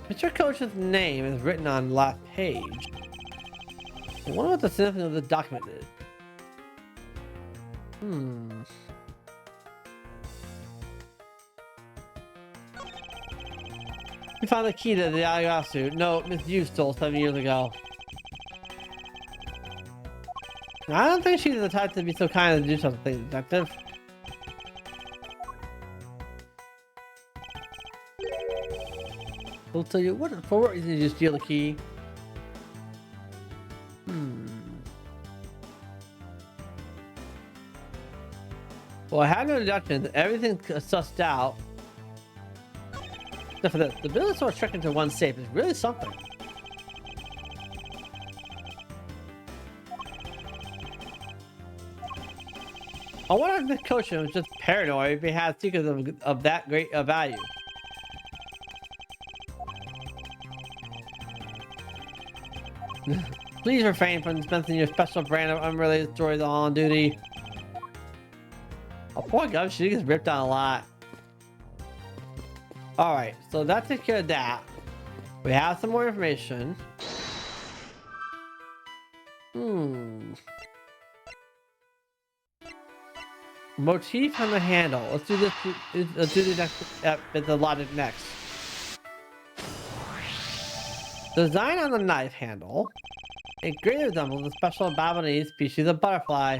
Mr. Coach's name is written on the last page. I wonder what the significance of the document is. We found the key to the Yatagarasu. No, Miss Yu stole 7 years ago. I don't think she's the type to be so kind to do something, detective. We'll tell you what for what reason did you steal the key? Well, I had no deductions. Everything's sussed out. Except for this. The building store trick into one safe is really something. I wonder if the coach was just paranoid if he had secrets of that great value. Please refrain from dispensing your special brand of unrelated stories on duty. Oh, poor Gov, she gets ripped on a lot. Alright, so that takes care of that. We have some more information. Motif on the handle. Let's do this. Let's do the next bit of logic next. Design on the knife handle. It greatly resembles a special Balinese species of butterfly.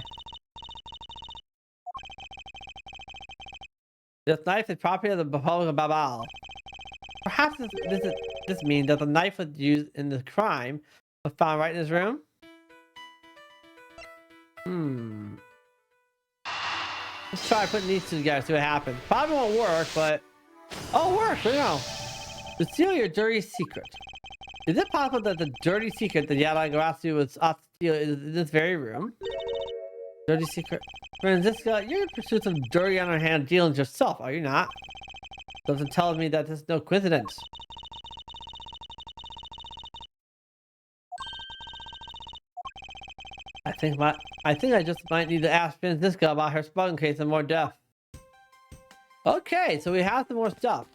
This knife is property of the Republic of Babal. Perhaps this means that the knife was used in the crime was found right in his room? Let's try putting these two together, see what happens. Probably won't work, but... Oh, it works! Right now. Conceal your dirty secret. Is it possible that the dirty secret that Yatagarasu was off to steal is in this very room? Dirty secret? Franziska, you're in pursuit of dirty underhand dealings yourself, are you not? Doesn't tell me that this is no coincidence. I think I just might need to ask Franziska about her smuggling case in more depth. Okay, so we have some more stuff.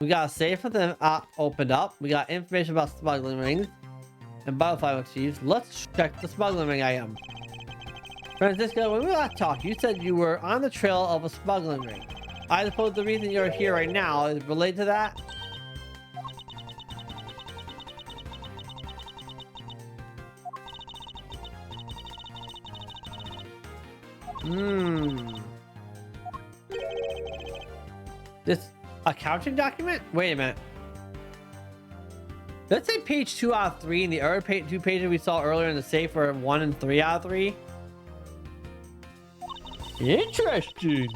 We got a safe with them opened up. We got information about smuggling rings and butterfly motifs. Let's check the smuggling ring item. Franziska, when we last talked, you said you were on the trail of a smuggling ring. I suppose the reason you're here right now is related to that? This accounting document? Wait a minute. Let's say page 2 out of 3 and the other two pages we saw earlier in the safe were 1 and 3 out of 3. Interesting.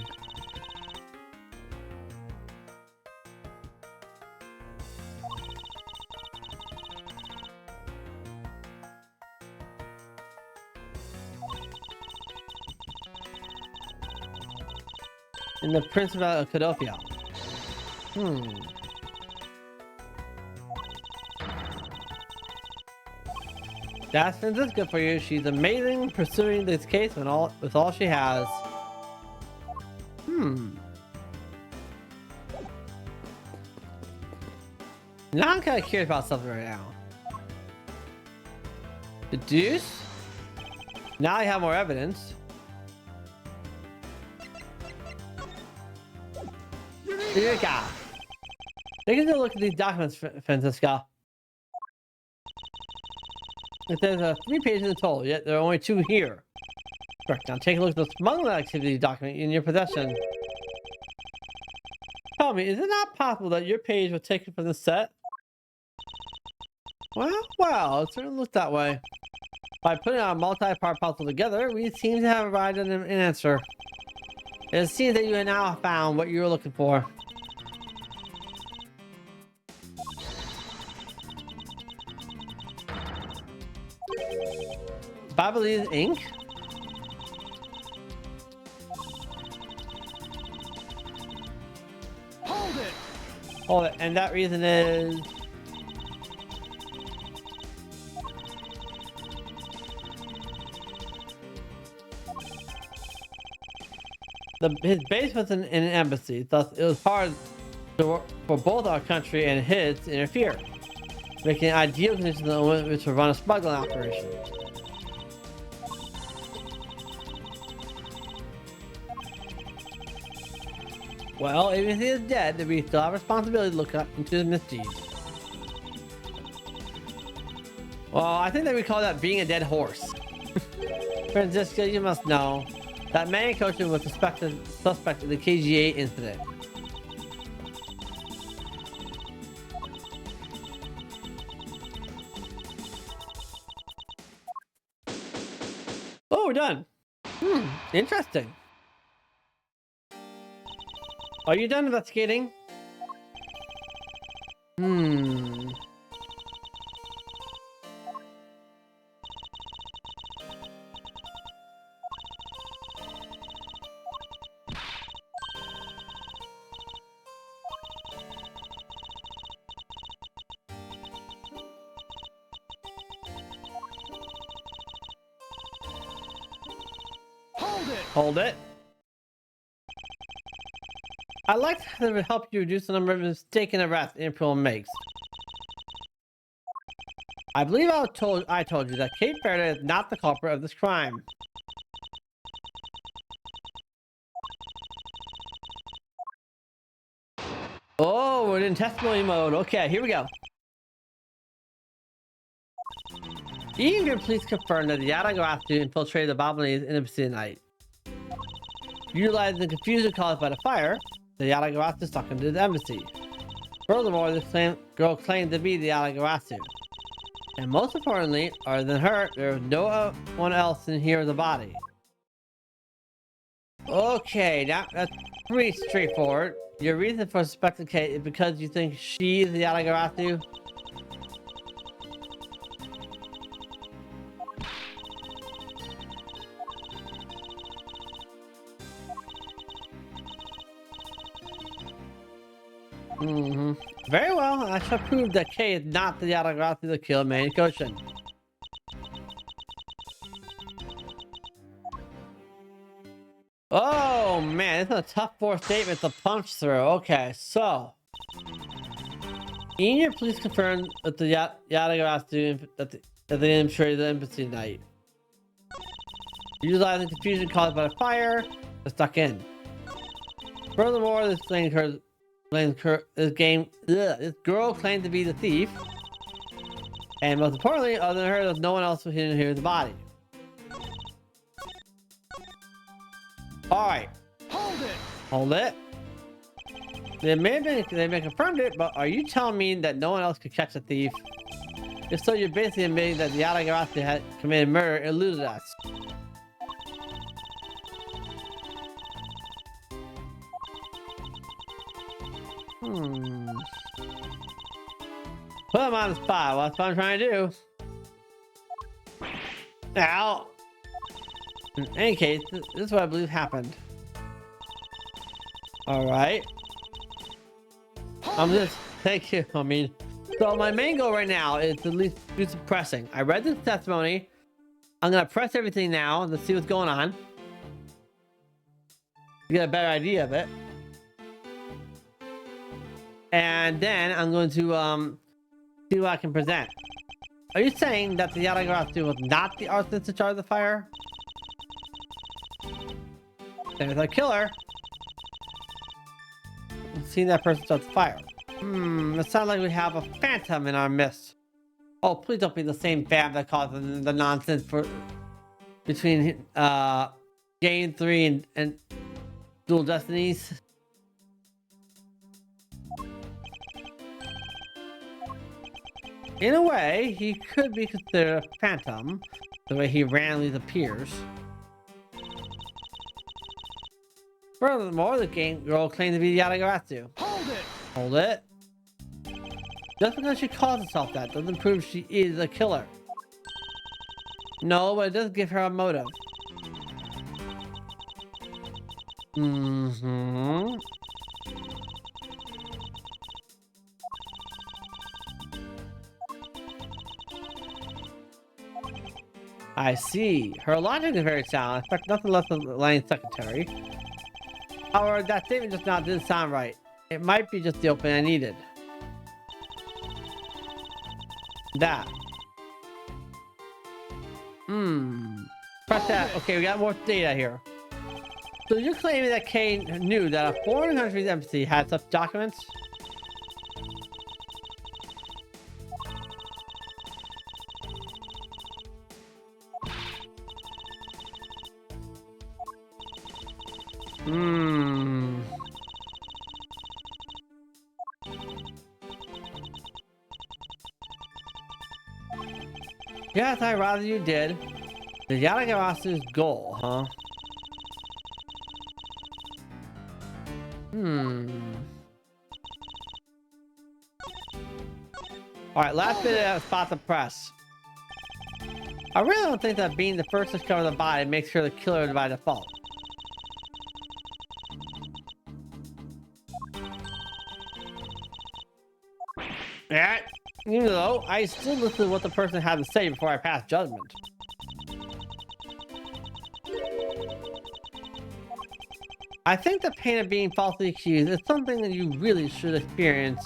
In the Principal of Cadofia. That's Franziska for you. She's amazing pursuing this case with all she has. Now I'm kind of curious about something right now. The deuce? Now I have more evidence. Eureka! Take a look at these documents, Franziska. If there's 3 pages in total, yet there are only 2 here. Correct. Now take a look at the smuggling activity document in your possession. Tell me, is it not possible that your page was taken from the set? Well, it certainly looks that way. By putting our multi-part puzzle together, we seem to have arrived at an answer. It seems that you have now found what you were looking for. Babyliss ink? Hold it, and that reason is... his base was in an embassy, thus it was hard for both our country and his to interfere, making it ideal conditions in which to run a smuggling operation. Well, even if he is dead, then we still have responsibility to look into his misdeeds. Well, I think that we call that being a dead horse. Francisca, you must know that Manny Koshin was suspect in the KGA incident. Oh, we're done. Interesting. Are you done investigating? Hold it. I'd like to help you reduce the number of mistaken arrests Imperial makes. I believe I told you that Cape Verde is not the culprit of this crime. Oh, we're in testimony mode. Okay, here we go. Even police confirmed that the Yatagarasu infiltrated the Babyliss embassy tonight. Utilizing the confusion caused by the fire, the Yatagarasu stuck into the embassy. Furthermore, this girl claimed to be the Yatagarasu. And most importantly, other than her, there was no one else in here with a body. Okay, now that's pretty straightforward. Your reason for suspecting Kate is because you think she is the Yatagarasu? Very well, I shall prove that Kay is not the Yatagarasu that killed Manny Koshin. Oh man, this is a tough 4 statement to punch through. Okay, so Senior police confirmed that the Yatagarasu that they infiltrated the embassy tonight. Utilizing confusion caused by the fire, they're stuck in. Furthermore, this girl claimed to be the thief, and most importantly, other than her, there's no one else within here with the body. All right, hold it. They may have confirmed it, but are you telling me that no one else could catch the thief? If so, you're basically admitting that the Yatagarasu had committed murder and eluded us. Put him on the spot. Well, that's what I'm trying to do. Now, in any case, this is what I believe happened. All right. Thank you. I mean, so my main goal right now is to at least do some pressing. I read this testimony. I'm gonna press everything now to see what's going on. To get a better idea of it. And then I'm going to see what I can present. Are you saying that the Yatagarasu was not the arsonist in charge of the fire? There's a killer. I've seen that person start the fire. It sounds like we have a phantom in our midst. Oh, please don't be the same fam that caused the nonsense for between Game 3 and Dual Destinies. In a way, he could be considered a phantom, the way he randomly appears. Furthermore, the game girl claimed to be Yatagarasu. Hold it! Hold it. Just because she calls herself that doesn't prove she is a killer. No, but it does give her a motive. Mm-hmm. I see. Her logic is very sound. I expect nothing less than the Lane's secretary. However, that statement just now didn't sound right. It might be just the opening I needed. That. Press that. Okay, we got more data here. So you're claiming that Kane knew that a foreign country's embassy had such documents? Yes, I'd rather you did. The Yatagarasu's goal, huh? Alright, last bit of spot to press. I really don't think that being the first to discover the body makes her the killer by default. Yeah, even though I still listen to what the person had to say before I pass judgment. I think the pain of being falsely accused is something that you really should experience.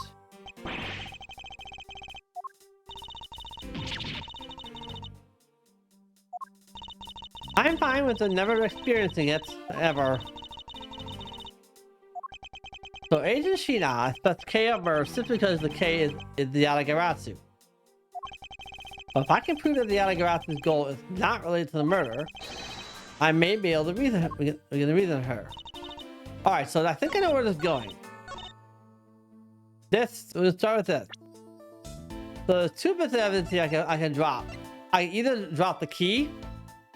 I'm fine with never experiencing it, ever. So Agent Shina expects K of murder simply because the K is the Yatagarasu. But if I can prove that the Yatagarasu's goal is not related to the murder, I may be able to reason her. Alright, so I think I know where this is going. We'll start with this. So there's two bits of evidence here I can drop. I can either drop the key,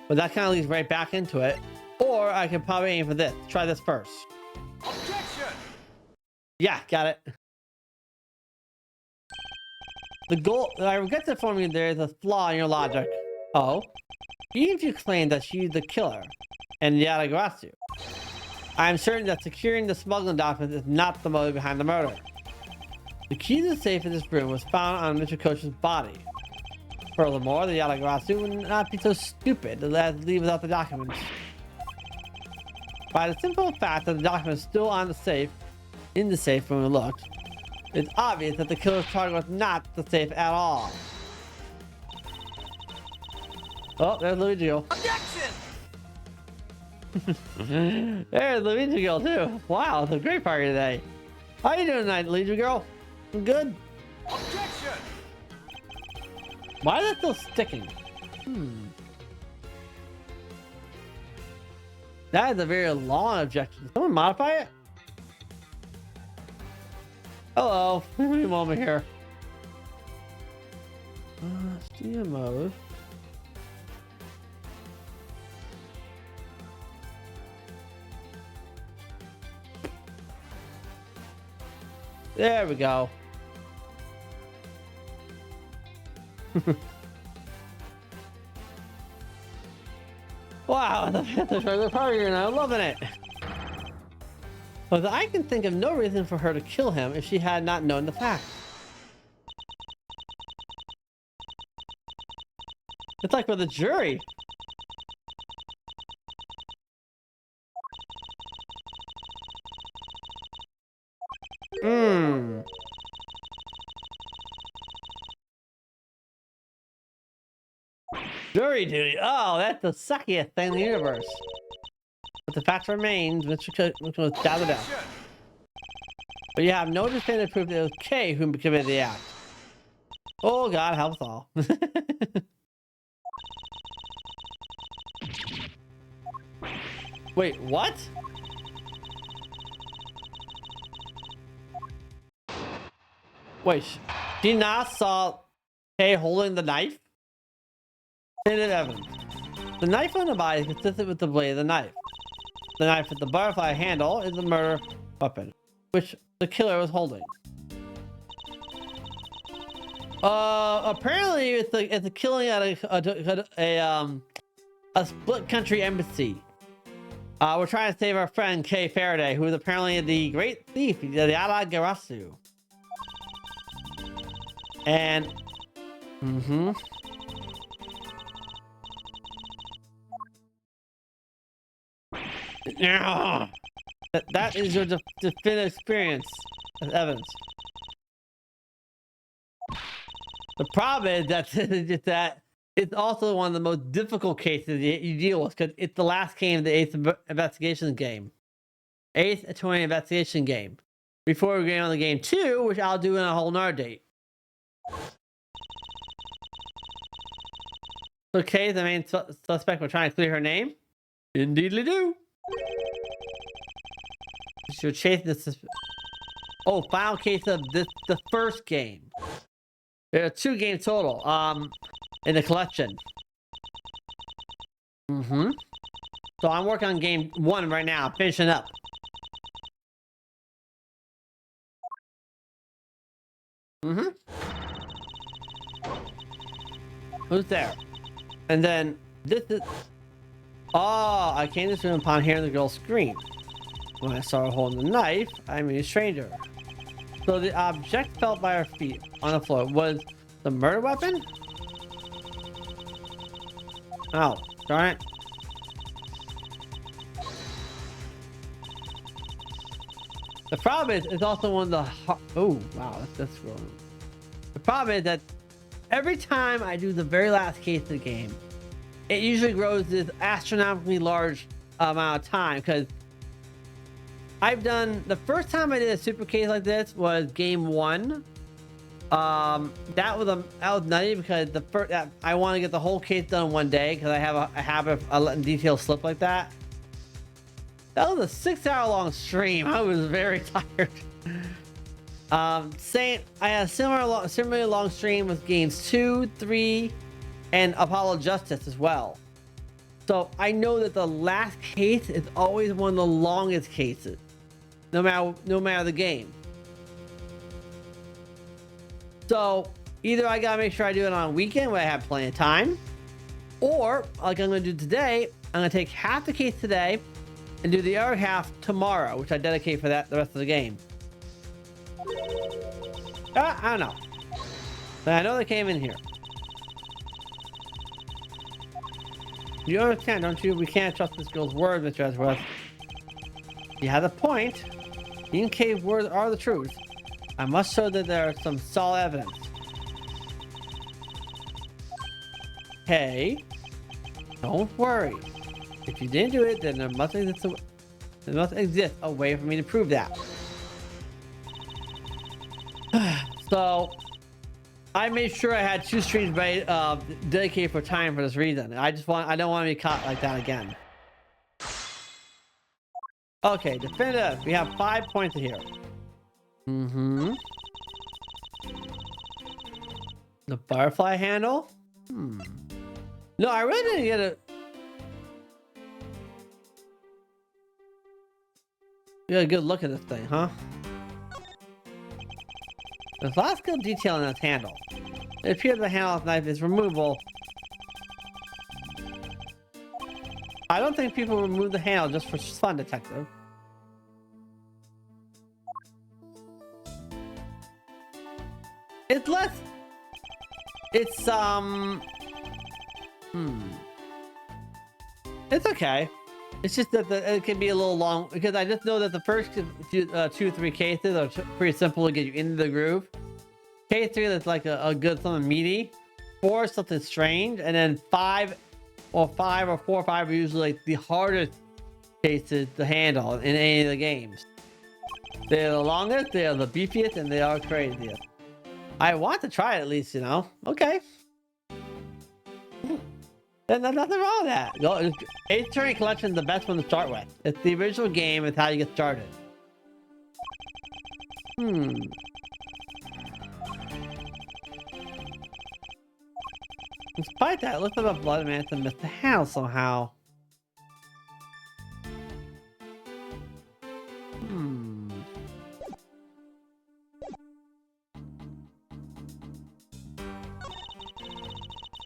but that kind of leads right back into it, or I can probably aim for this. Try this first. Objection! Yeah, got it. The goal, I regret to inform you there is a flaw in your logic. Oh? Even if you claim that she's the killer and Yatagarasu, I am certain that securing the smuggling documents is not the motive behind the murder. The key to the safe in this room was found on Mr. Koch's body. Furthermore, the Yatagarasu would not be so stupid as to leave without the documents. By the simple fact that the document is still on the safe, in the safe when we looked, it's obvious that the killer's target was not the safe at all. Oh, there's Luigi Girl. Objection! There's Luigi Girl too. Wow, it's a great party today. How you doing tonight, Luigi Girl? I'm good. Objection! Why is that still sticking? That is a very long objection. Did someone modify it? Hello, give me a moment here. Studio mode. There we go. Wow, the party here now, loving it. But I can think of no reason for her to kill him if she had not known the fact. It's like with the jury. Jury duty. Oh, that's the suckiest thing in the universe. But the fact remains, Mr. Cook was gathered out. But you have no definitive proof that it was Kay who committed the act. Oh God, help us all. Wait, what? Wait, she not saw Kay holding the knife? Stated evidence. The knife on the body is consistent with the blade of the knife. The knife with the butterfly handle is the murder weapon, which the killer was holding. Apparently it's a killing at a split country embassy. We're trying to save our friend Kay Faraday, who is apparently the great thief, the Yatagarasu. And that is your definitive experience as evidence. The problem is that it's also one of the most difficult cases you deal with because it's the last game of the Ace Investigation game. Ace Attorney Investigation game. Before we get on the game 2, which I'll do in a whole nother date. Okay, the main suspect, we're trying to clear her name. Indeedly do. She'll chase this. Oh, final case of the first game. There are 2 games total. In the collection. So I'm working on game 1 right now, finishing up. Who's there? And then this is. Oh, I came to this room upon hearing the girl scream. When I saw her holding the knife, I mean a stranger. So the object felt by her feet on the floor was the murder weapon? Oh, darn it. The problem is, it's also one of the... Oh, wow, that's wrong. The problem is that every time I do the very last case of the game, it usually grows this astronomically large amount of time because I've done... The first time I did a super case like this was game 1. That was nutty because the first I want to get the whole case done one day because I have a habit of letting details slip like that. That was a 6-hour long stream. I was very tired. Saying I had a similarly long stream with games 2, 3, and Apollo Justice as well. So I know that the last case is always one of the longest cases, no matter the game. So either I gotta make sure I do it on a weekend where I have plenty of time, or like I'm gonna do today, I'm gonna take half the case today and do the other half tomorrow, which I dedicate for the rest of the game. I don't know. But I know they came in here. You understand, don't you? We can't trust this girl's word, Mr. Ezworth. You have a point. Ian Cave's words are the truth. I must show that there are some solid evidence. Okay. Don't worry. If you didn't do it, then there must exist a way for me to prove that. So, I made sure I had 2 streams dedicated for time for this reason. I don't want to be caught like that again. Okay, definitive. We have 5 points here. The butterfly handle? No, I really didn't get it. You got a good look at this thing, huh? There's lots of good detail in this handle. It appears the handle of the knife is removable. I don't think people remove the handle just for fun, detective. It's less... It's, It's okay. It's just that it can be a little long, because I just know that the first 2, 3 cases are pretty simple to get you into the groove. Case 3, that's like a good something meaty. 4 is something strange, and then 5 or 4 or 5 are usually like the hardest cases to handle in any of the games. They're the longest, they are the beefiest, and they are craziest. I want to try it at least, you know. Okay. There's nothing wrong with that. Go, Ace Attorney Collection is the best one to start with. It's the original game. It's how you get started. Despite that, it looks like a Blood Man to miss the house somehow.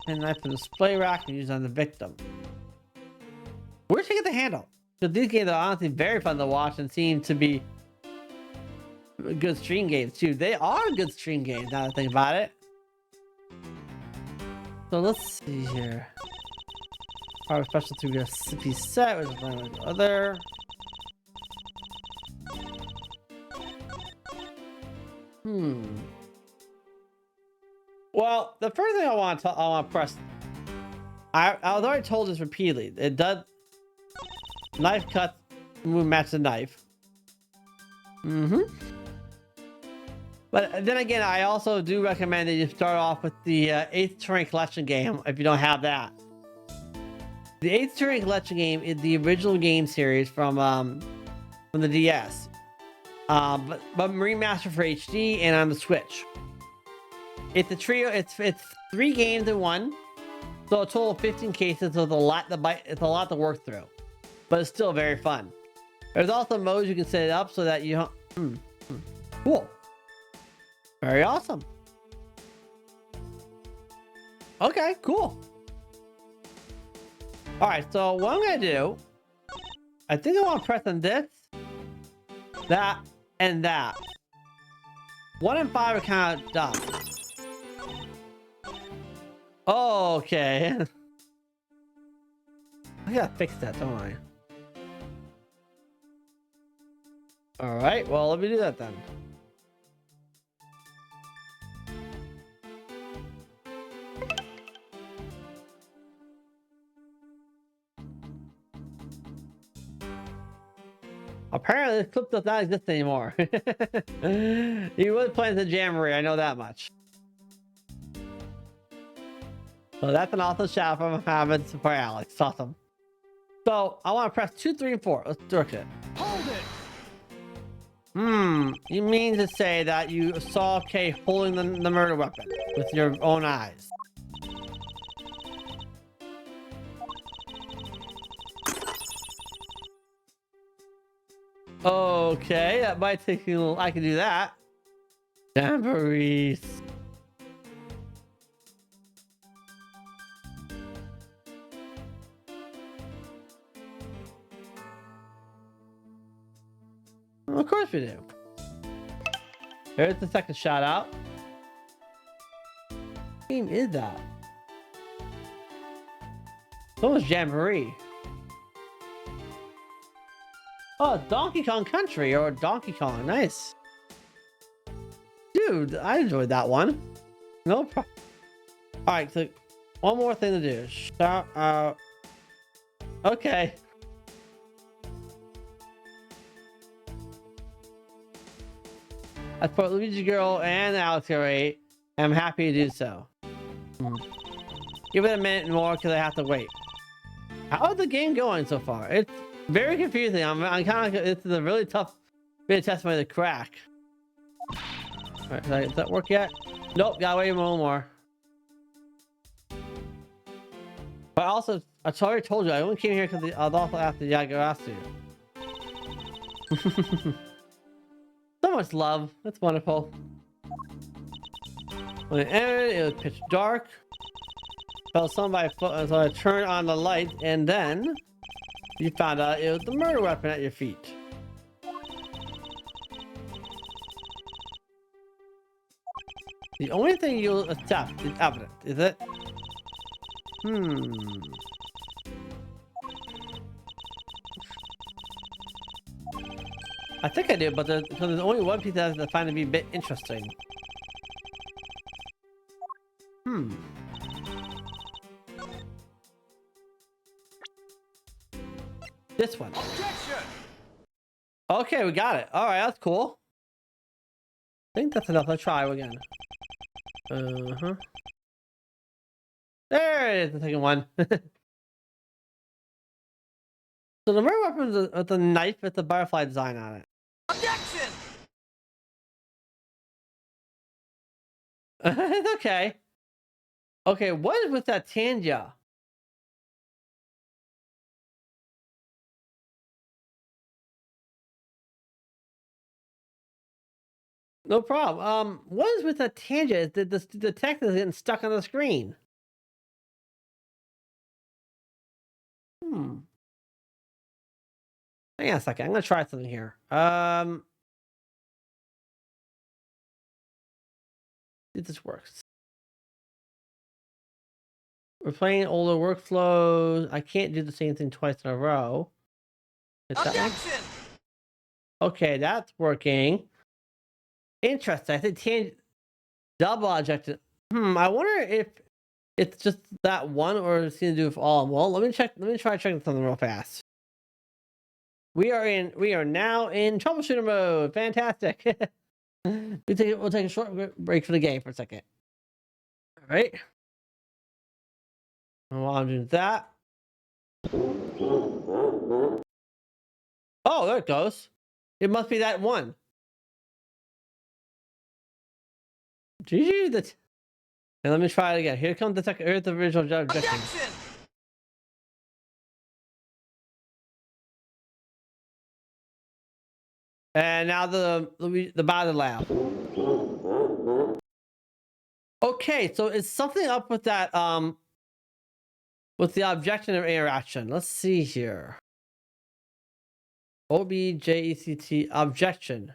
And knife for the display rack and use on the victim. Where'd she get the handle? Because these games are honestly very fun to watch and seem to be good stream games too. They are good stream games now that I think about it. So let's see here. Power special to recipe set, which is one like the other. Well, the first thing I want to press. I was already told this repeatedly. It does knife cut move match the knife. But then again, I also do recommend that you start off with the 8th Turing Collection game if you don't have that. The 8th Turing Collection game is the original game series from the DS, but remastered for HD and on the Switch. It's a trio. It's 3 games in one, so a total of 15 cases. So it's a lot to work through, but it's still very fun. There's also modes you can set it up so that you don't. Cool. Very awesome. Okay, cool. All right, so what I'm gonna do, I think I want to press on this, that, and that. 1 and 5 are kind of dumb. Okay. I gotta fix that, don't I? All right, well, let me do that then. Apparently, this clip does not exist anymore. He was playing the Jamboree, I know that much. So that's an awesome shout from Mohammed for Alex. Awesome. So I want to press 2, 3, and 4. Let's direct it. Hold it. You mean to say that you saw Kay holding the murder weapon with your own eyes? Okay, that might take you a little. I can do that. Jamborees. Of course we do. There's the second shout out. What game is that? So was Jamboree. Oh, Donkey Kong Country or Donkey Kong. Nice. Dude, I enjoyed that one. No problem. Alright, so one more thing to do. Shout out. Okay. I put Luigi Girl and Alex Girl 8. I'm happy to do so. Give it a minute more because I have to wait. How is the game going so far? It's very confusing. I'm kind of. It's a really tough bit of testimony to crack. All right, does that work yet? Nope. Gotta wait a little more. But also, I already told you I only came here because I was also after Yatagarasu. So much love. That's wonderful. When it ended, it was pitch dark. Felt somebody foot, so I turned on the light, and then you found out it was the murder weapon at your feet. The only thing you'll accept is evidence, is it? I think I do, but there's only one piece that I find to be a bit interesting. This one. Objection. Okay, we got it. All right, that's cool. I think that's enough. Let's try again. There it is, the second one. So the murder weapon is with a knife with the butterfly design on it. Objection! It's okay. Okay, what is with that Tanja? No problem. What is with that Tanja? The text is getting stuck on the screen. Hang on a second. I'm gonna try something here. If this works. We're playing older workflows. I can't do the same thing twice in a row. Hit that one. Objection! Okay, that's working. Interesting. I think double objective. I wonder if it's just that one or it's going to do with all of them. Well, let me try checking something real fast. We are now in troubleshooter mode. Fantastic. We'll take a short break for the game for a second. All right. And while I'm doing that. Oh, there it goes. It must be that one. GG. And let me try it again. Here comes the second. Here's the original objection. Objection! And now the body lab. Okay, so it's something up with that with the objection of interaction. Let's see here. OBJECT objection.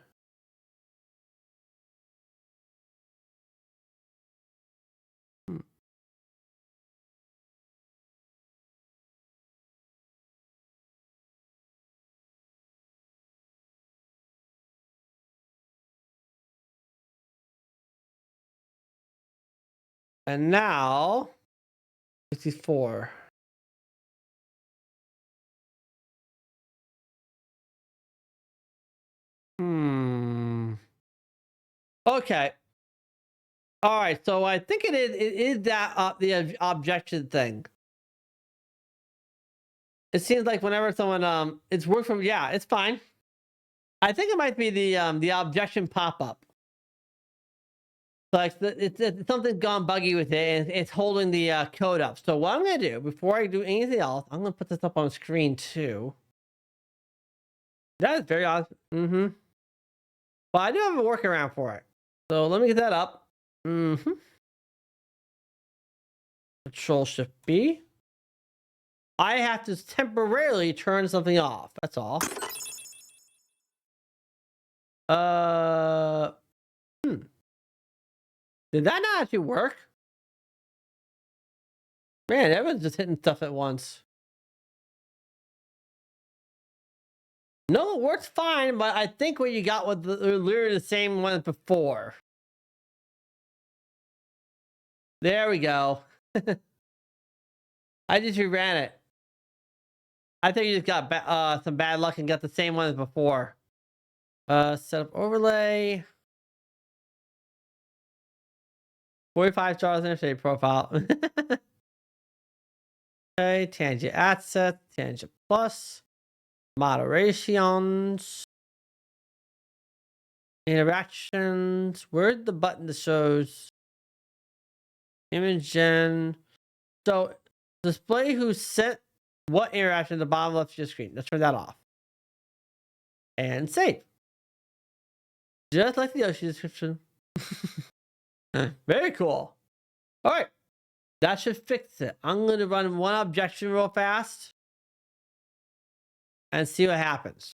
And now 64. Okay. All right. So I think it is that the objection thing. It seems like whenever someone it's worked from, yeah, it's fine. I think it might be the objection pop up. Like it's something's gone buggy with it, and it's holding the code up. So what I'm gonna do before I do anything else, I'm gonna put this up on the screen too. That is very awesome. But I do have a workaround for it. So let me get that up. Control Shift B. I have to temporarily turn something off. That's all. Did that not actually work? Man, everyone's just hitting stuff at once. No, it works fine, but I think what you got was literally the same one as before. There we go. I just reran it. I think you just got some bad luck and got the same one as before. Set up overlay. 45 stars interface profile. Okay, tangent asset, tangent plus, moderations, interactions. Where's the button that shows image gen? So display who sent what interaction at the bottom left of your screen. Let's turn that off. And save. Just like the Yoshi description. Very cool. All right. That should fix it. I'm going to run one objection real fast and see what happens.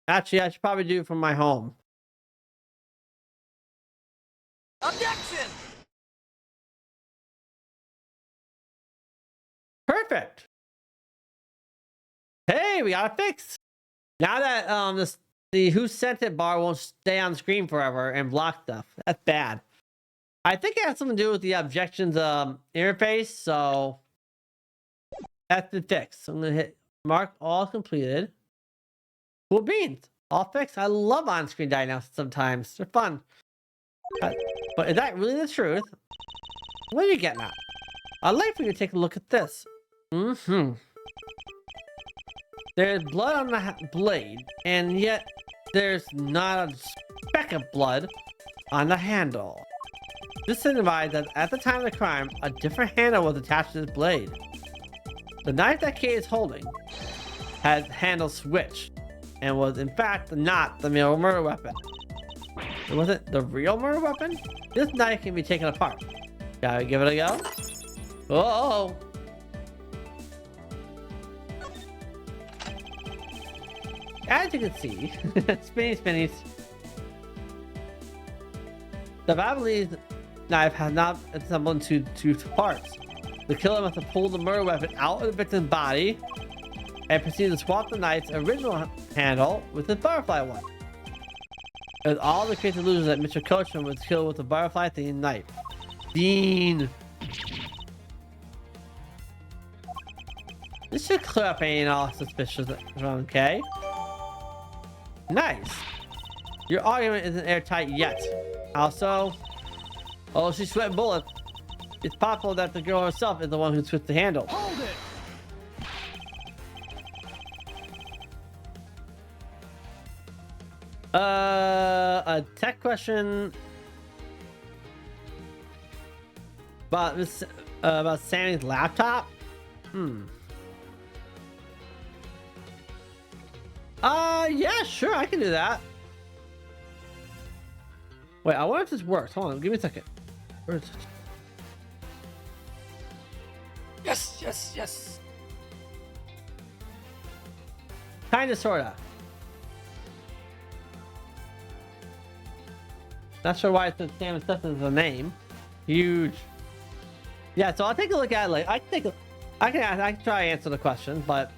Actually, I should probably do it from my home. Objection! Perfect. Hey, we got it fixed. Now that the who sent it bar won't stay on the screen forever and block stuff. That's bad. I think it has something to do with the objections interface, so that's been fixed. So I'm gonna hit mark all completed. Cool beans. All fixed. I love on-screen diagnostics sometimes. They're fun. But is that really the truth? What are you getting at? I'd like for you to take a look at this. Mm-hmm. There's blood on the blade, and yet there's not a speck of blood on the handle. This signifies that at the time of the crime, a different handle was attached to this blade. The knife that Kay is holding has handle switched, and was in fact not the real murder weapon. It wasn't the real murder weapon? This knife can be taken apart. Shall we give it a go? Oh! As you can see, spinnies. The Babalese knife has not assembled into two parts. The killer must have pulled the murder weapon out of the victim's body and proceeded to swap the knife's original handle with the butterfly one. It was all the create the illusion that Mr. Coachman was killed with a butterfly-themed knife. Dean. This should clear up any and all suspicions from Kay. Nice. Your argument isn't airtight yet. Also, oh, she's sweating bullets. It's possible that the girl herself is the one who switched the handle. Hold it! A tech question about this, about Sammy's laptop. Yeah, sure, I can do that. Wait, I wonder if this works. Hold on, give me a second. Where is it? Yes. Kinda, sorta. Not sure why it says Sam and Stefan is a name. Huge. Yeah, so I'll take a look at it later. I can try to answer the question, but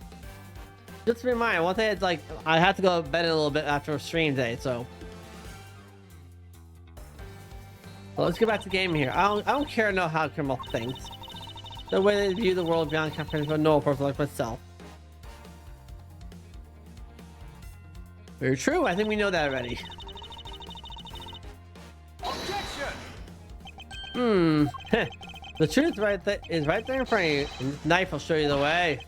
just a reminder, one thing is like I have to go to bed a little bit after a stream day, so. Well, let's get back to the game here. I don't care to know how a criminal thinks. The way they view the world beyond comprehension for a normal person like myself. Very true. I think we know that already. Objection! The truth is right there in front of you, and this knife will show you the way.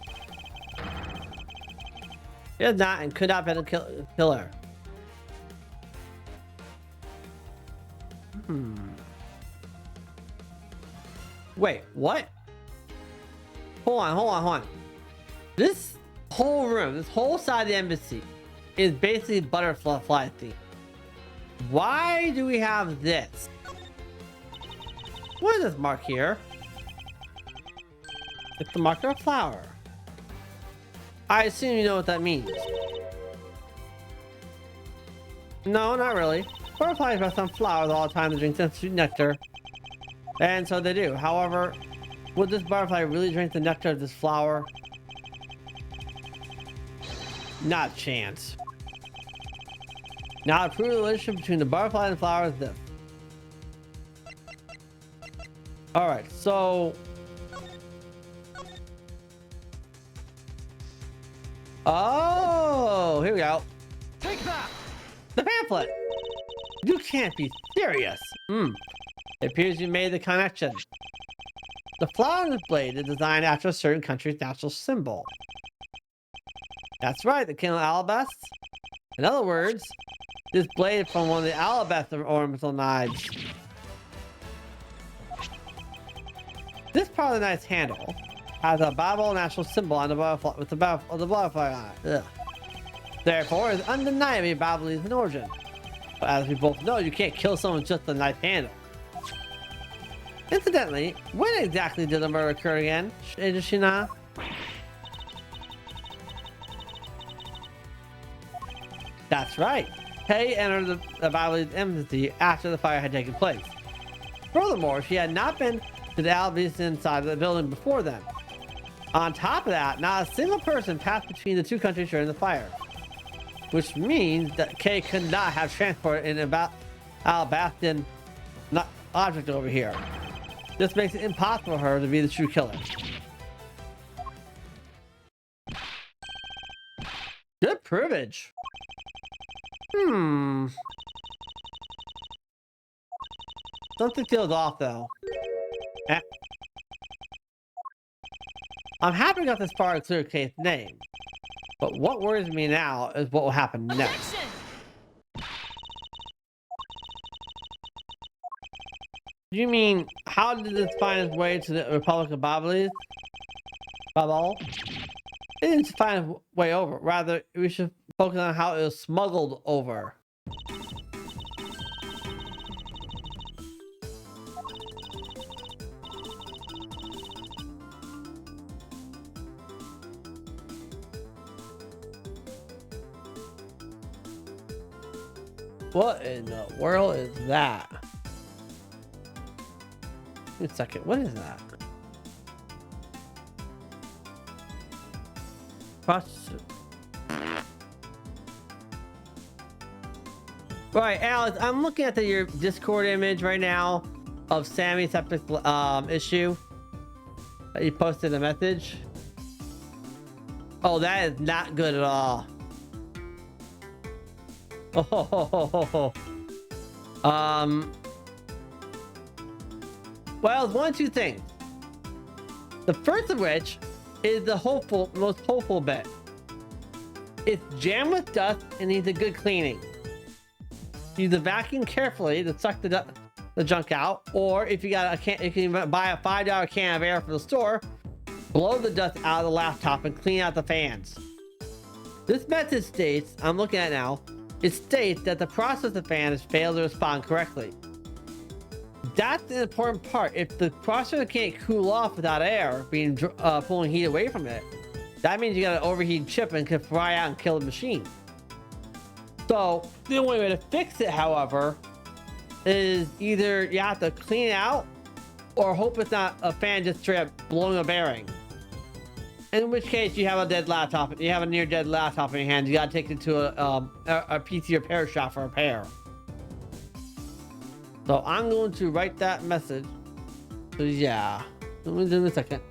It is not and could not be the killer. Wait, what? Hold on. This whole room, this whole side of the embassy is basically butterfly theme. Why do we have this? What is this mark here? It's the mark of a flower. I assume you know what that means. No, not really. Butterflies rest on flowers all the time to drink the sweet nectar. And so they do. However, would this butterfly really drink the nectar of this flower? Not a chance. Now, a proven relationship between the butterfly and the flower is this. Alright, so... Oh, here we go. Take that! The pamphlet! You can't be serious! It appears you made the connection. The flower on the blade is designed after a certain country's national symbol. That's right, the King of Alabast. In other words, this blade from one of the Alabast ornamental knives. This part of the knife's handle has a Bible national symbol on the butterfly with the butterfly on it. Ugh. Therefore, it's undeniably Babalese in origin. But as we both know, you can't kill someone with just the knife handle. Incidentally, when exactly did the murder occur again, Shina? That's right. Kay entered the Babalese embassy after the fire had taken place. Furthermore, she had not been to the Alabese inside of the building before then. On top of that, not a single person passed between the two countries during the fire. Which means that Kay could not have transported an Alabastan object over here. This makes it impossible for her to be the true killer. Good privilege. Something feels off though. I'm happy we got this far to clear case name. But what worries me now is what will happen next. Objection! You mean, how did this find its way to the Republic of Babali? Babal? It didn't find its way over. Rather, we should focus on how it was smuggled over. What in the world is that? Wait a second, what is that? Right, Alex, I'm looking at your Discord image right now of Sammy's epic issue that you posted a message. Oh, that is not good at all. Oh, well, it's one of two things. The first of which is the most hopeful bit. It's jammed with dust and needs a good cleaning. Use the vacuum carefully to suck the junk out, or if you got a can, you can buy a $5 can of air from the store. Blow the dust out of the laptop and clean out the fans. This method states, I'm looking at it now, it states that the processor fan has failed to respond correctly. That's an important part. If the processor can't cool off without air being pulling heat away from it, that means you got an overheated chip and can fry out and kill the machine. So the only way to fix it, however, is either you have to clean it out or hope it's not a fan just straight up blowing a bearing. In which case, you have a dead laptop. You have a near dead laptop in your hands. You gotta take it to a PC repair shop for repair. So I'm going to write that message. So yeah, let me do it in a second.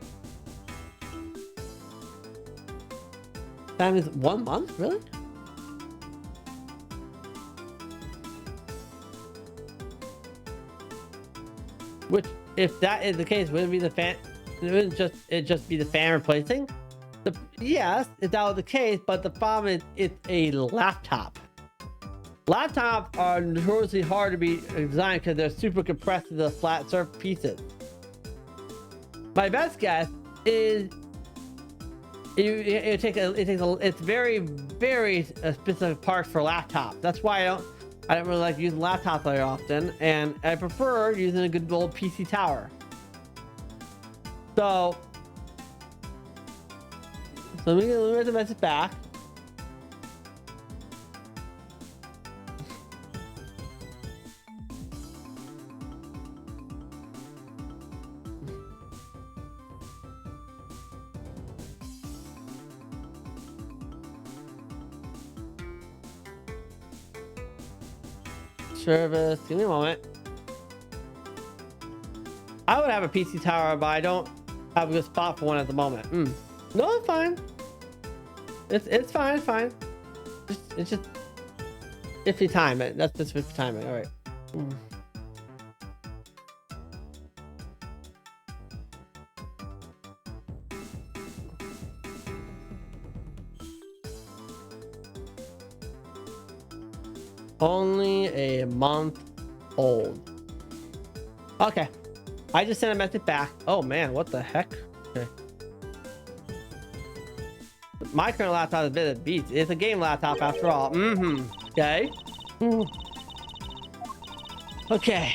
That is 1 month, really? Which, if that is the case, wouldn't be the fan? It wouldn't just be the fan replacing? Yes, if that was the case, but the problem is it's a laptop. Laptops are notoriously hard to be designed because they're super compressed to the flat surface pieces. My best guess is it's very specific parts for laptops. That's why I don't really like using laptops very often, and I prefer using a good old PC tower. So let me write the message back. Service, give me a moment. I would have a PC tower, but I don't have a good spot for one at the moment. No, it's fine. It's fine. It's fine. It's just iffy timing. That's just iffy timing. All right. Only a month old. Okay. I just sent a message back. Oh man, what the heck? Okay. My current laptop is a bit of beats. It's a game laptop after all. Okay. Okay.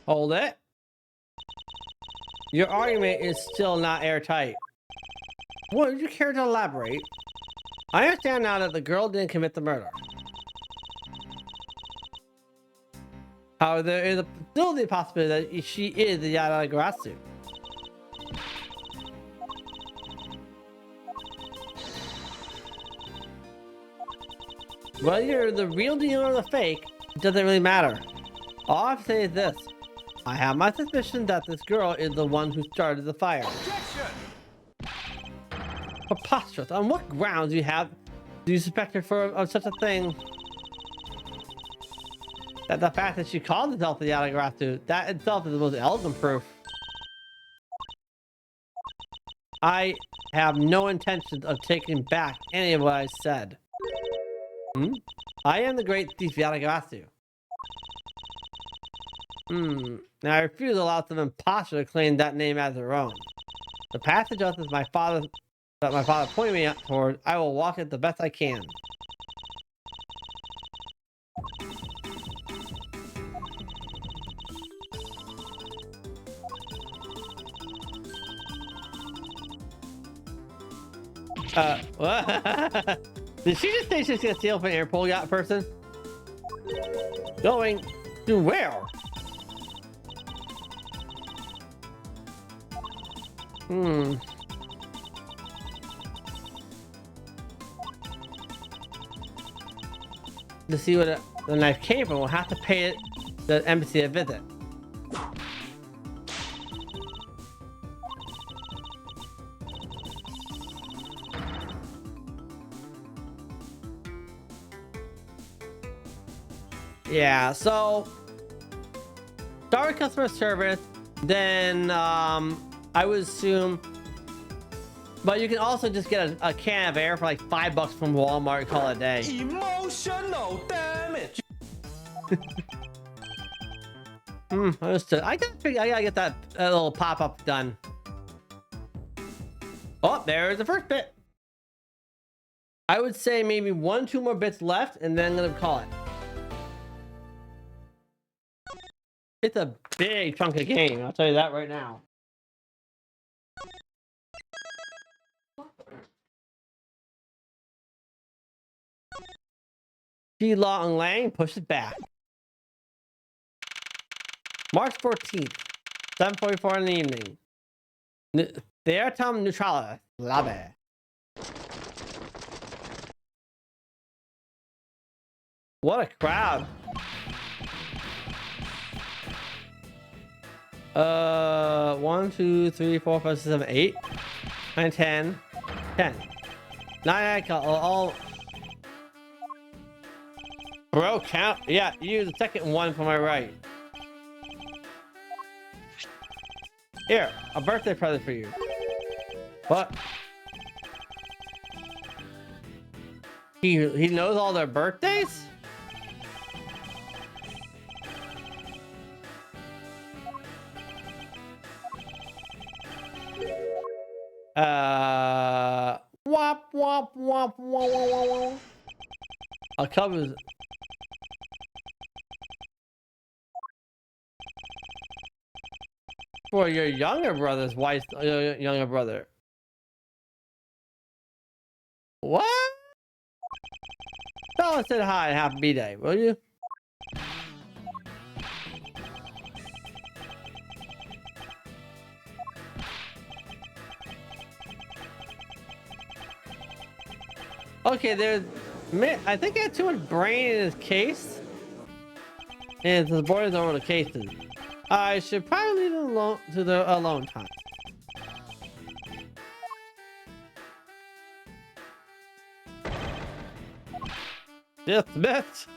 Hold it. Your argument is still not airtight. Would you care to elaborate? I understand now that the girl didn't commit the murder. However, there is still the possibility that she is the Yatagarasu. Whether you're the real deal or the fake, it doesn't really matter. All I have to say is this. I have my suspicion that this girl is the one who started the fire. Objection! Preposterous. On what grounds do you suspect her of such a thing? That the fact that she called herself the Yatagarasu, that itself is the most elegant proof. I have no intention of taking back any of what I said. I am the great thief Yatagarasu. Now I refuse to allow some imposter to claim that name as their own. The path to justice my father pointed me toward, I will walk it the best I can. What? Did she just say she's gonna steal from an airport yacht person? Going to where? To see where the knife came from, we'll have to pay it the embassy a visit. Yeah, so start with customer service, then I would assume, but you can also just get a can of air for like $5 from Walmart and call it a day. Emotional damage. Understood. I gotta get that little pop-up done. Oh, there's the first bit. I would say maybe 1-2 more bits left, and then I'm gonna call it. It's a big chunk of game, I'll tell you that right now. G Long Lang push it back. March 14th, 7:44 in the evening. The airtime neutrality. Love it. What a crowd. 1, 2, 3, 4, 5, 6, 7, 8, 9, 10, 10. 9, all. Bro, count. Yeah, use the second one for my right. Here, a birthday present for you. What? He knows all their birthdays? Wop wop wop wop wop wop. I'll cover. For your younger brother's wife's younger brother. What? Tell us said hi and happy B-Day, will you? Okay, I think he had too much brain in his case. And the borders over the cases. I should probably leave it alone to the alone time. Dismissed.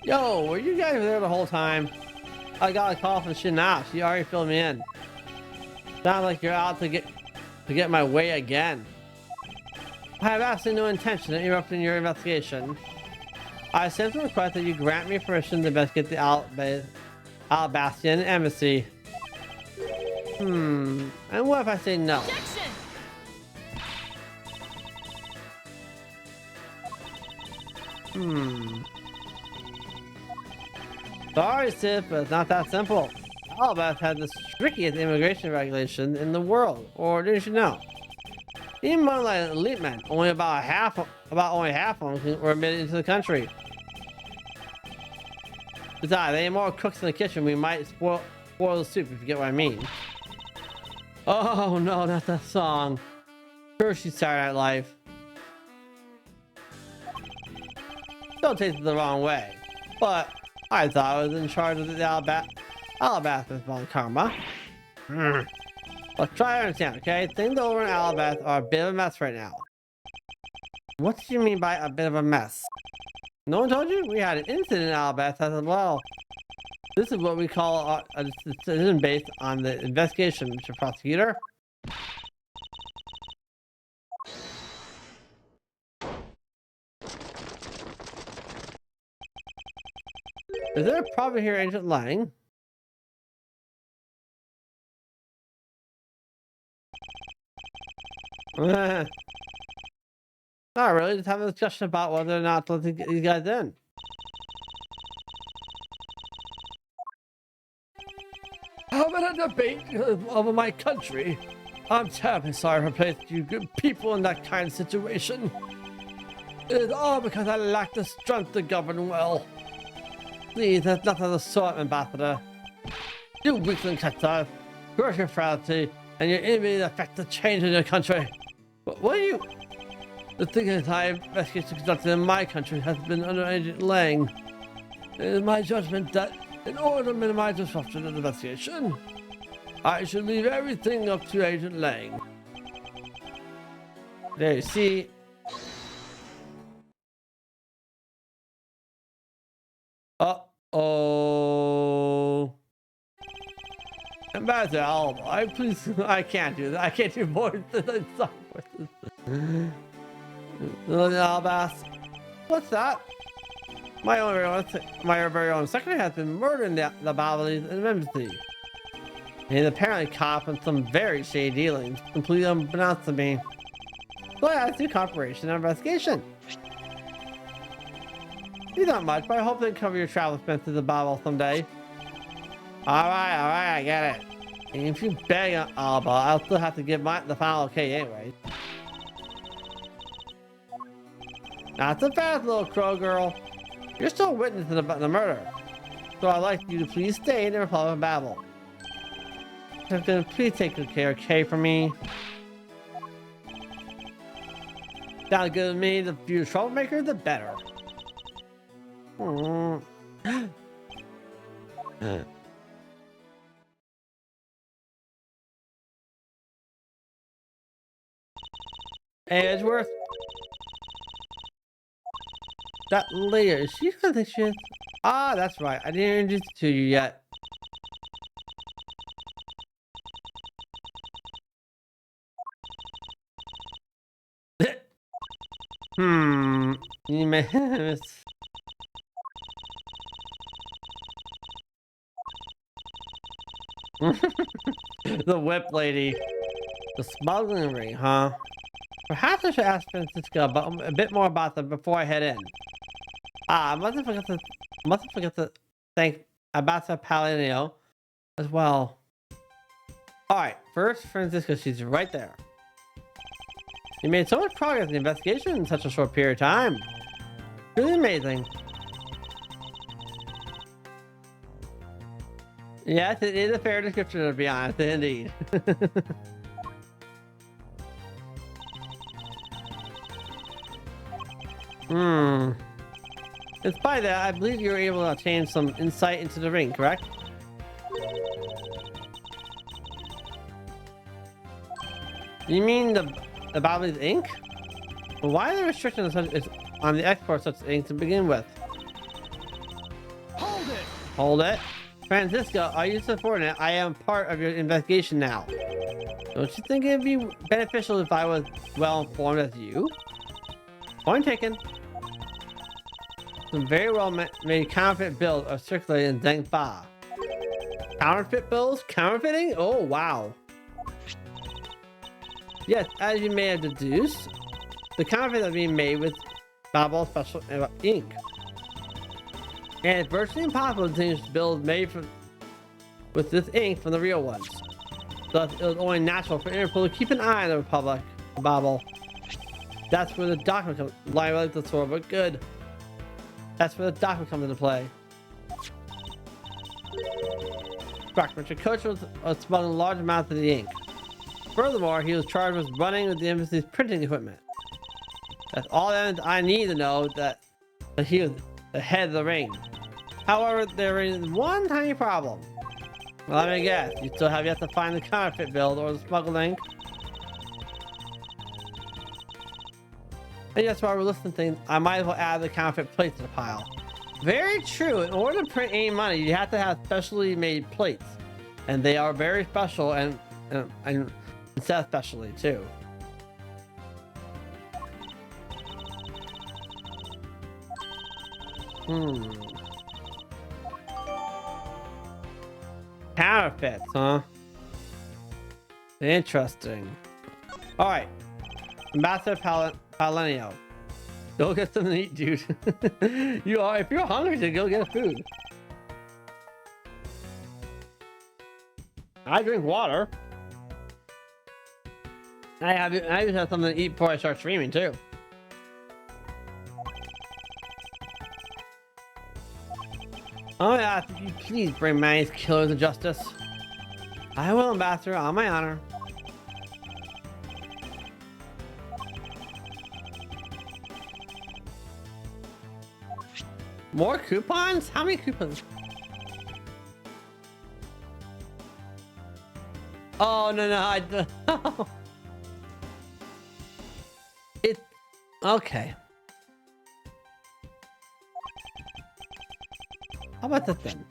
Yo, were you guys there the whole time? I got a call from Shina. She already filled me in. Sounds like you're out to get my way again. I have absolutely no intention of interrupting your investigation. I simply request that you grant me permission to investigate the Alabastian embassy. And what if I say no? Sorry, Sith, but it's not that simple. Alabast has the strictest immigration regulation in the world, or didn't you know? Even among like elite men, only half of them were admitted into the country. Besides, there ain't more cooks in the kitchen. We might spoil the soup, if you get what I mean. Oh no, not that song. Sure, she's Saturday Night Live. Don't take it the wrong way, but I thought I was in charge of the Alabaster Karma. Let's try to understand, okay? Things over in Alabama are a bit of a mess right now. What do you mean by a bit of a mess? No one told you? We had an incident in Alabama as well. This is what we call a decision based on the investigation, Mr. Prosecutor. Is there a problem here, Agent Lang? Not really. Just have a discussion about whether or not to let these guys in. How about a debate over my country? I'm terribly sorry for placing you good people in that kind of situation. It is all because I lack the strength to govern well. Please, that's not the sort, Ambassador. You weakling Qatar, gross your frailty, and your inability to affect the change in your country. But what are you? The thing is, investigation conducted in my country has been under Agent Lang. It is my judgment that, in order to minimize disruption of the investigation, I should leave everything up to Agent Lang. There you see. Uh-oh. Ambassador Alba, please, I can't do that. I can't do more than Albas. What's that? My very own secretary has been murdered in the Babalis embassy. He's apparently caught up in some very shady dealings, completely unbeknownst to me. But I do cooperation and investigation. He's not much, but I hope they cover your travel expenses to Babel someday. Alright, I get it. And if you beg Alba, I'll still have to give the final okay anyway. That's a fast little crow girl. You're still a witness to the murder. So I'd like you to please stay in the Republic of Babel. Please take good care, okay, for me? Sounds good to me. The fewer troublemaker, the better. Hey, Edgeworth. That Leah, is she gonna think she is? Ah, that's right. I didn't introduce it to you yet. You may miss. The whip lady. The smuggling ring, huh? Perhaps I should ask Francisco about a bit more about them before I head in. I must have forgot to thank Ambassador Paladino as well. Alright, first Francisco, she's right there. You made so much progress in the investigation in such a short period of time. Really amazing. Yes, it is a fair description, to be honest, indeed. Despite that, I believe you were able to obtain some insight into the ring, correct? You mean the Baba's ink? Well, why are there restrictions on the export of such ink to begin with? Hold it! Hold it. Francisco, are you subordinate? I am part of your investigation now. Don't you think it'd be beneficial if I was well informed as you? Point taken. Some very well made counterfeit bills are circulated in Zhengfa. Counterfeit bills? Counterfeiting? Oh, wow. Yes, as you may have deduced, the counterfeits are being made with Babel special ink. And it's virtually impossible to distinguish bills made with this ink from the real ones. Thus, it was only natural for Interpol to keep an eye on the Republic of Babel. That's where the document comes. Lying like the sword, but good. That's where the document comes into play. Richard Coach was smuggling large amounts of the ink. Furthermore, he was charged with running with the embassy's printing equipment. That's all the evidence I need to know that he was the head of the ring. However, there is one tiny problem. Well, let me guess. You still have yet to find the counterfeit build or the smuggled ink. And that's why we're listening to things. I might as well add the counterfeit plates to the pile. Very true. In order to print any money, you have to have specially made plates. And they are very special and set specially too. Counterfeits, huh? Interesting. All right, Ambassador Palenio, go get something to eat, dude. If you're hungry, then go get food. I drink water. I just have something to eat before I start streaming too. Oh yeah, if you please bring Manny's killers to justice. I will, Ambassador, on my honor. More coupons? How many coupons? Oh no, it's okay. How about this then?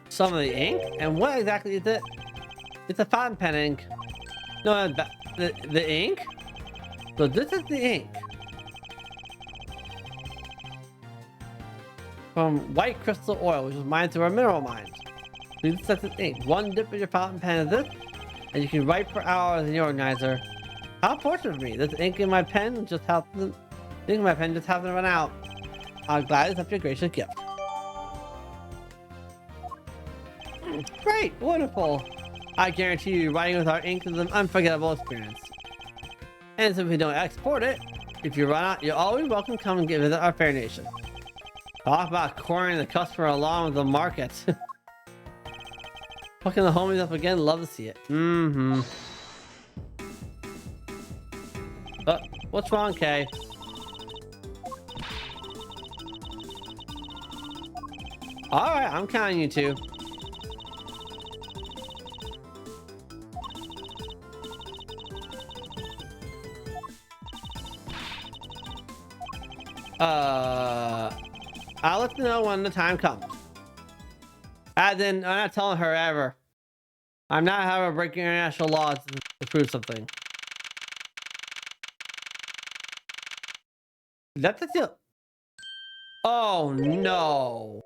Some of the ink? And what exactly is it? It's a fountain pen ink. No, the ink? So this is the ink. From white crystal oil, which is mined through our mineral mines. So this is ink. One dip in your fountain pen is this, and you can write for hours in your organizer. How fortunate of me. This ink in my pen just happened to run out. I'll gladly accept your gracious gift. Great, wonderful. I guarantee you, writing with our ink is an unforgettable experience. And since we don't export it, if you run out, you're always welcome to come and visit our fair nation. Talk about cornering the customer along with the market. Fucking the homies up again, love to see it. What's wrong, Kay? Alright, I'm counting you two. I'll let you know when the time comes. As in, I'm not telling her ever. I'm not having her break international laws to prove something. That's the deal. Oh no.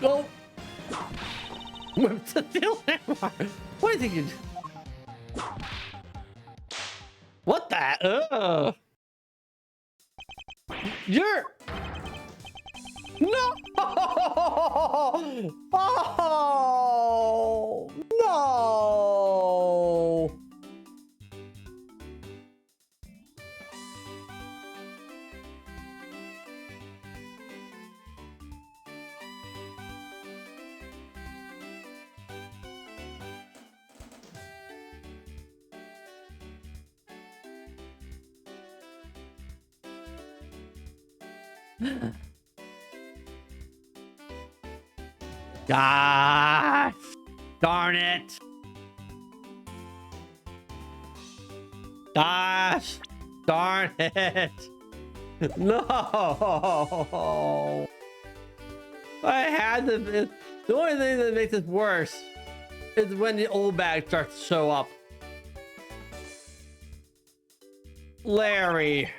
Go. What's the deal? What do you think you do? What the? You're no. Oh no. Gosh, darn it. Gosh, darn it. No. I had to. The only thing that makes this worse is when the old bag starts to show up. Larry.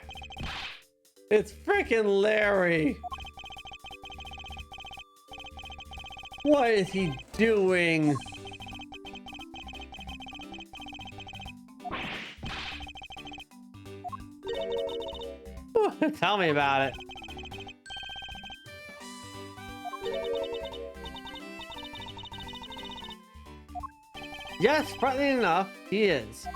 It's freaking Larry. What is he doing? Tell me about it. Yes, frightening enough, he is.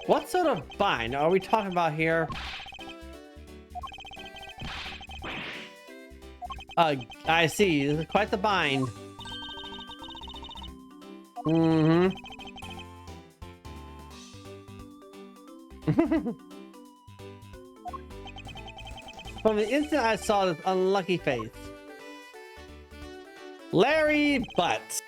What sort of bind are we talking about here? I see. This is quite the bind. from the instant I saw this unlucky face. Larry Butts.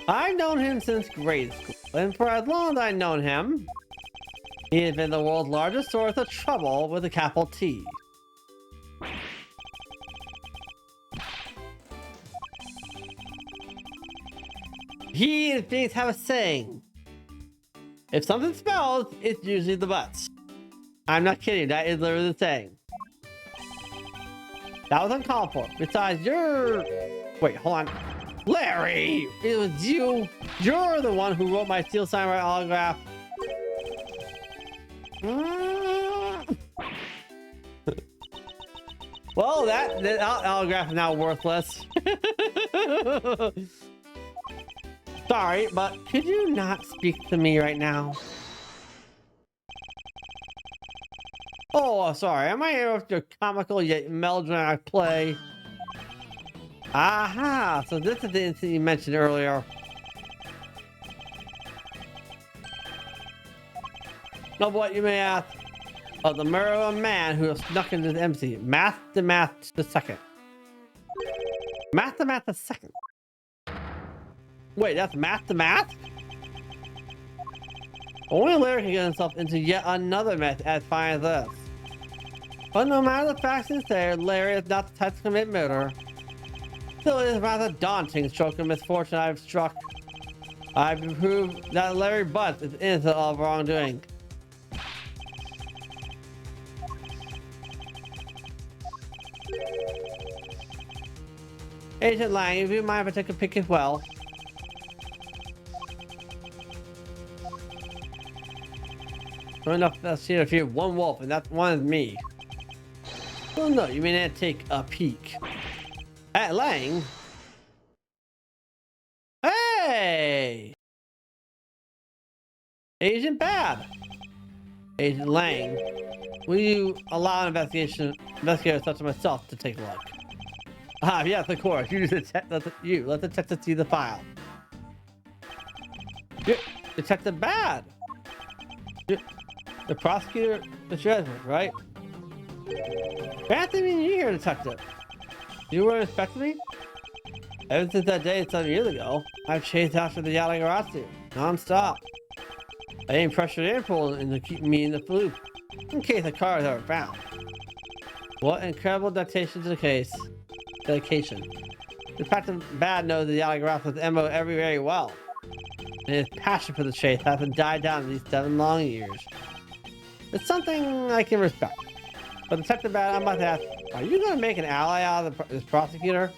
I've known him since grade school, and for as long as I've known him, he has been the world's largest source of trouble with a capital T. He and Phoenix have a saying. If something smells, it's usually the butts. I'm not kidding, that is literally the saying. That was uncalled for. Besides, you're... Wait, hold on. Larry! It was you. You're the one who wrote my Steel Samurai autograph. Well, that autograph is now worthless. Sorry, but could you not speak to me right now? Oh, sorry. Am I here with your comical yet melodramatic play? Aha! So this is the incident you mentioned earlier. Now what you may ask? Of the murder of a man who has snuck into the embassy. Math the second. Math the second. Wait, that's math? Only Larry can get himself into yet another mess as fine as this. But no matter the facts and say, Larry is not the type to commit murder. Still, it is a rather daunting stroke of misfortune I've struck. I've proved that Larry Butts is innocent of wrongdoing. Agent Lang, if you mind if I take a pic as well. Sure enough, that's here if you're one wolf, and that one is me. Well, no, you may not take a peek. At Lang? Hey! Agent Bab! Agent Lang, will you allow an investigator such as myself to take a look? Ah, yes, of course. Let the detective see the file. Detective Bad! The prosecutor, the judgment, right? Fancy meeting you here, detective. You were inspecting me? Ever since that day 7 years ago, I've chased after the Yatagarasu non-stop. I ain't pressured and pulled in to keep me in the loop, in case a car is ever found. What incredible dedication to the case. Dedication. Detective Bad knows the Yatagarasu MO very well. And his passion for the chase hasn't died down in these 7 long years. It's something I can respect. But Detective Bad, I'm about to ask, are you going to make an ally out of this prosecutor?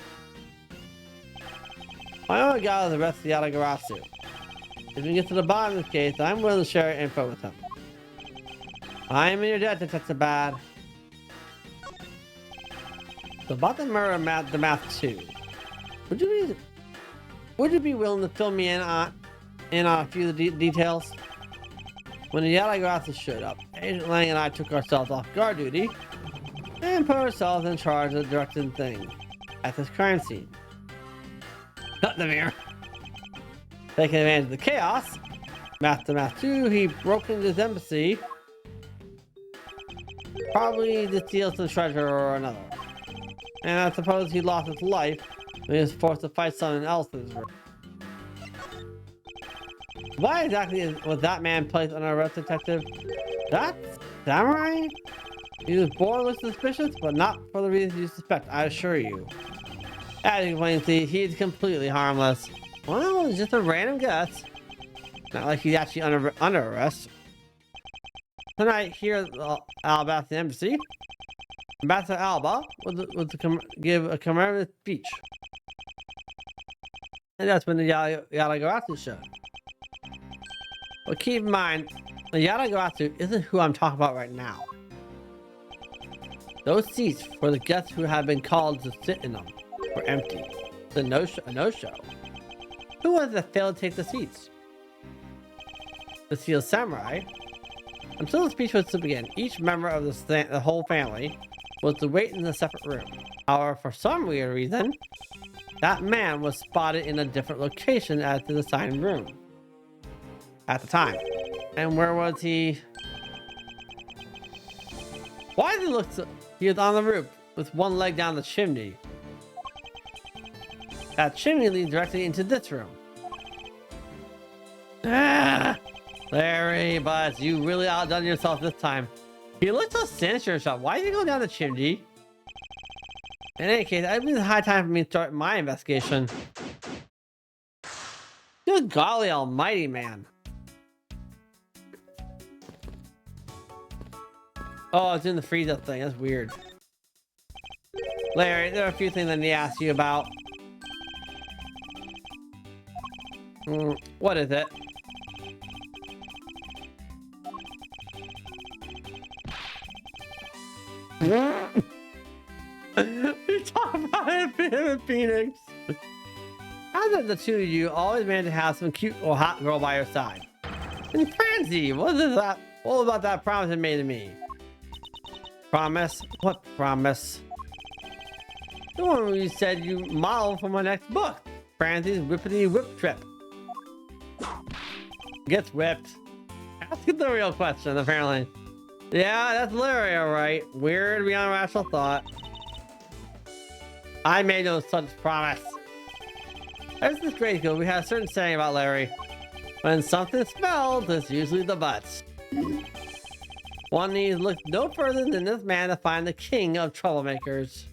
My only guy is the rest of the Yatagarasu. If we get to the bottom of this case, I'm willing to share info with him. I am in your debt, Detective Bad. So about the murder of the Math 2, would you be willing to fill me in on a few of the details? When the Yatagarasu showed up, Agent Lang and I took ourselves off guard duty and put ourselves in charge of directing things at this crime scene. Cut the mirror. Taking advantage of the chaos, Math 2, he broke into his embassy, probably to steal some treasure or another. And I suppose he lost his life when he was forced to fight someone else's. Why exactly was that man placed under arrest, detective? That samurai? He was born with suspicious, but not for the reasons you suspect, I assure you. As you can see, he is completely harmless. Well, it's just a random guess. Not like he's actually under arrest. Tonight, here at Alba's embassy, Ambassador Alba was to give a commemorative speech. And that's when the Yatagarasu showed. But keep in mind, the Yatagarasu isn't who I'm talking about right now. Those seats for the guests who had been called to sit in them were empty. It's a no-show. Who was it that failed to take the seats? The Steel Samurai. Until the speech was to begin, each member of the whole family was to wait in a separate room. However, for some weird reason, that man was spotted in a different location as the assigned room at the time. And where was he? Why does it look so... He was on the roof with one leg down the chimney. That chimney leads directly into this room. Ah! Larry, but you really outdone yourself this time. You look so sinister, shot. Why did you go down the chimney? In any case, I believe it's high time for me to start my investigation. Good golly almighty, man. Oh, it's in the freeze up thing. That's weird. Larry, there are a few things I need to ask you about. What is it? You talk about it in Phoenix. How did the two of you always manage to have some cute or hot girl by your side? And Francie, what is that? What about that promise you made to me? Promise? What promise? The one where you said you modeled for my next book, Francie's Whippity Whip Trip. Gets whipped. Ask the real question, apparently. Yeah, that's Larry, alright. Weird beyond rational thought. I made no such promise. Ever since grade school, we had a certain saying about Larry. When something smells, it's usually the butts. One needs look no further than this man to find the king of troublemakers.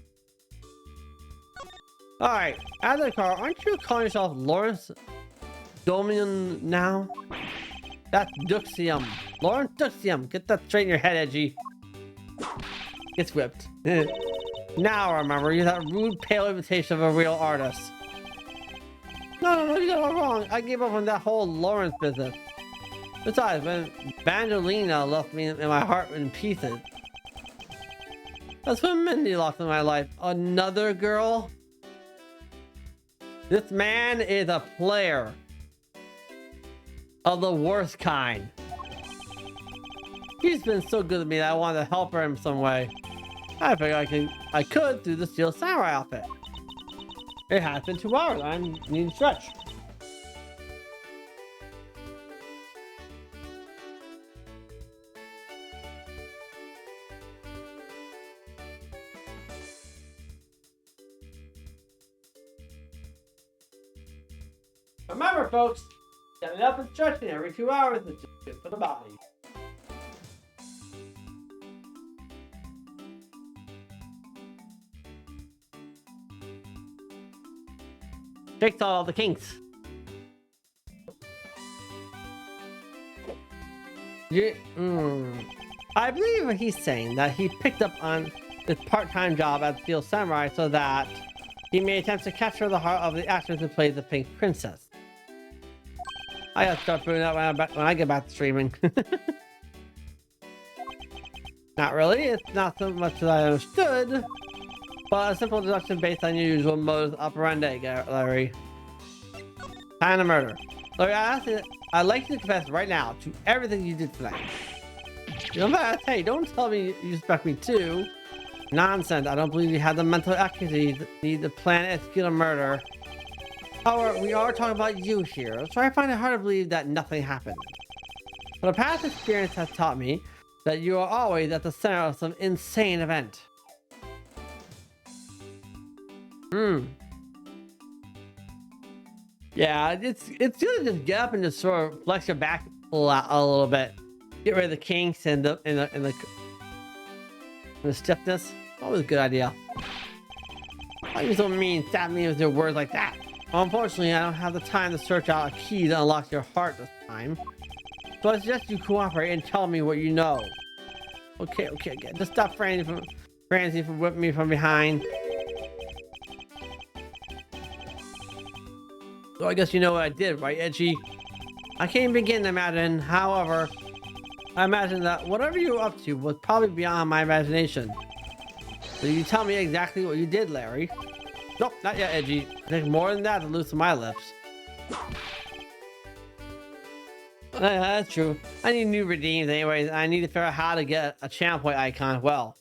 Alright, as a car, aren't you calling yourself Lawrence Dominion now? That's Duxium. Lawrence Duxium. Get that straight in your head, Edgy. Gets whipped. Now I remember, you're that rude, pale imitation of a real artist. No, you got it all wrong. I gave up on that whole Lawrence business. Besides, when Banjolina left me in my heart in pieces. That's when Mindy lost in my life. Another girl? This man is a player. Of the worst kind. She's been so good to me that I wanted to help her in some way. I figured I could through the Steel Samurai outfit. It has been 2 hours. I need to stretch. Remember, folks, getting up and stretching every 2 hours is just good for the body. Takes all the kinks. I believe he's saying that he picked up on this part-time job at Steel Samurai so that he may attempt to capture the heart of the actress who plays the Pink Princess. I gotta start putting that when I get back to streaming. Not really, it's not so much as I understood, but a simple deduction based on your usual modus operandi, Larry. Kind of murder. Larry, I'd like you to confess right now to everything you did tonight. You know, hey, don't tell me you expect me to. Nonsense, I don't believe you have the mental acuity to plan and execute a murder. However, we are talking about you here, so I find it hard to believe that nothing happened. But a past experience has taught me that you are always at the center of some insane event. Yeah, it's good to just get up and just sort of flex your back a little bit. Get rid of the kinks and the stiffness. Always a good idea. Why are you so mean? Stab me with your words like that. Well, unfortunately, I don't have the time to search out a key to unlock your heart this time. So I suggest you cooperate and tell me what you know. Okay, just stop Francie from whipping me from behind. So I guess you know what I did, right, Edgy? I can't begin to imagine. However, I imagine that whatever you were up to was probably beyond my imagination. So you tell me exactly what you did, Larry. Nope, not yet, Edgy. I think more than that to loosen my lips. That's true. I need new redeems anyways. I need to figure out how to get a channel point icon as well.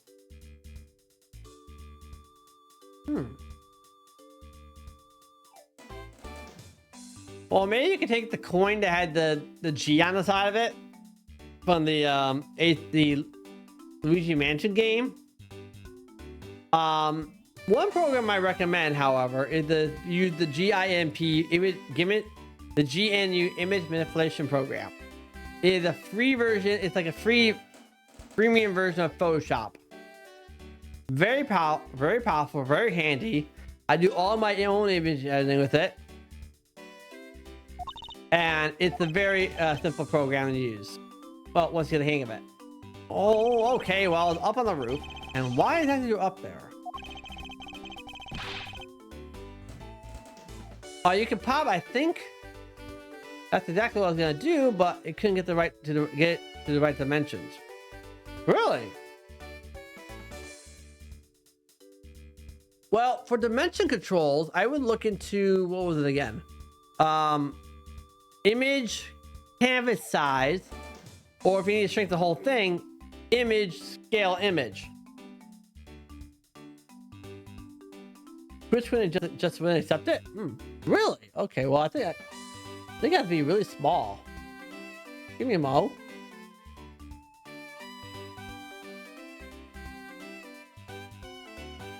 Well, maybe you can take the coin that had the G on the side of it from the Luigi Mansion game. One program I recommend, however, is use the GIMP the GNU image manipulation program. It is a free version. It's like a free premium version of Photoshop. Very powerful, very handy. I do all my own image editing with it, and it's a very simple program to use. Well, once you get the hang of it. Oh, okay. Well, it's up on the roof, and why is that you up there? Oh, you can pop. I think that's exactly what I was gonna do, but it couldn't get the right dimensions. Really? Well, for dimension controls, I would look into, what was it again? Image canvas size, or if you need to shrink the whole thing, image scale image. Which one just wouldn't accept it? Really? Okay, well I think I have to be really small. Give me a mo.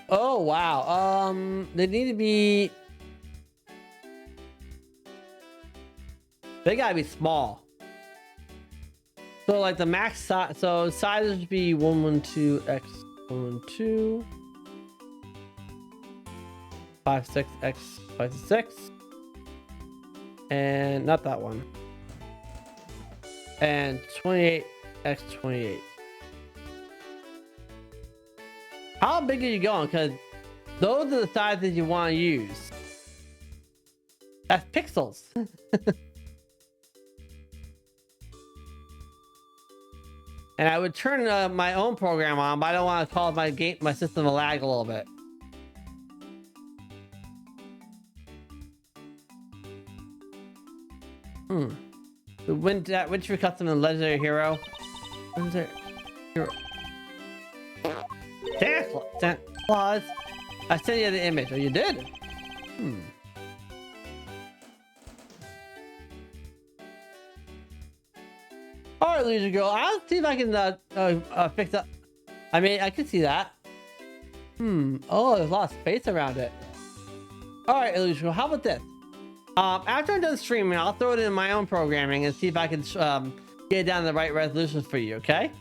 Oh wow. They need to be. They gotta be small. So like the max size. So sizes would be 112 x 112. 56 x 56. And not that one. And 28 x 28. How big are you going? Because those are the sizes you want to use. That's pixels. And I would turn my own program on, but I don't want to cause my system to lag a little bit. The Wintry Custom and Legendary Hero. Legendary Hero. Santa Claus. I sent you the image. Oh, you did? All right, Loser Girl. I'll see if I can fix that. I mean, I can see that. Oh, there's a lot of space around it. All right, Loser Girl. How about this? After I'm done streaming, I'll throw it in my own programming and see if I can get it down to the right resolutions for you. Okay?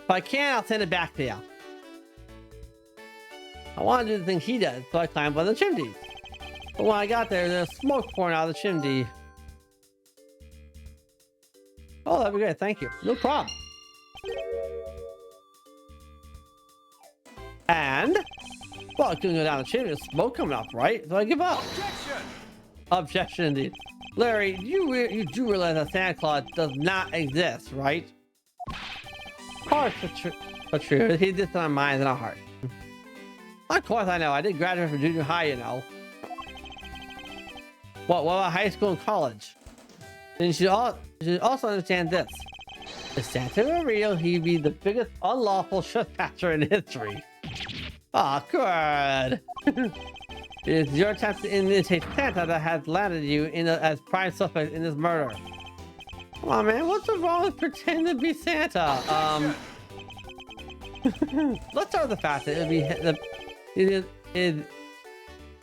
If I can, I'll send it back to you. I want to do the thing he does, so I climbed on the chimney. But when I got there, there's smoke pouring out of the chimney. Oh, that'd be great. Thank you. No problem. And, well, I couldn't go down the chimney. There's smoke coming up, right? So I give up. Objection! Objection, indeed. Larry, you do realize that Santa Claus does not exist, right? Of course, but true. He did on mind and not heart. Of course I know. I did graduate from junior high, you know. What about high school and college? And you should also understand this. If Santa were real, he'd be the biggest unlawful trespasser in history. Oh, good. It's your chance to imitate Santa that has landed you as prime suspect in this murder. Come on, man. What's wrong with pretending to be Santa? Let's start with the fact that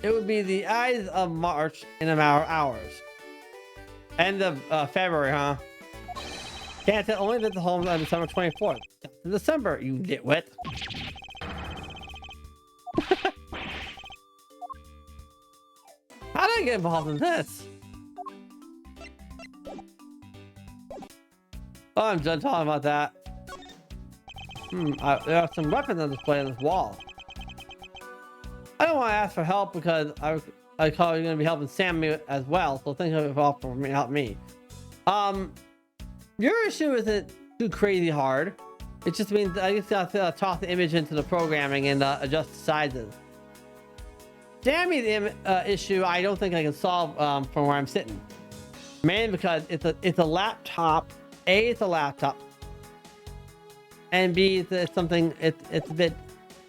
it would be the Ides of March in a matter of hours. End of February, huh? Santa only did the home on December 24th. That's in December, you nitwit. How did I get involved in this? Oh, I'm done talking about that. There are some weapons on display on this wall. I don't want to ask for help because I call you going to be helping Sammy as well, so think of it all for me, help me. Your issue isn't too crazy hard. It just means I just got to toss the image into the programming and adjust the sizes. Sammy's issue, I don't think I can solve from where I'm sitting. Mainly because it's a laptop. A, it's a laptop, and B, it's something. It's a bit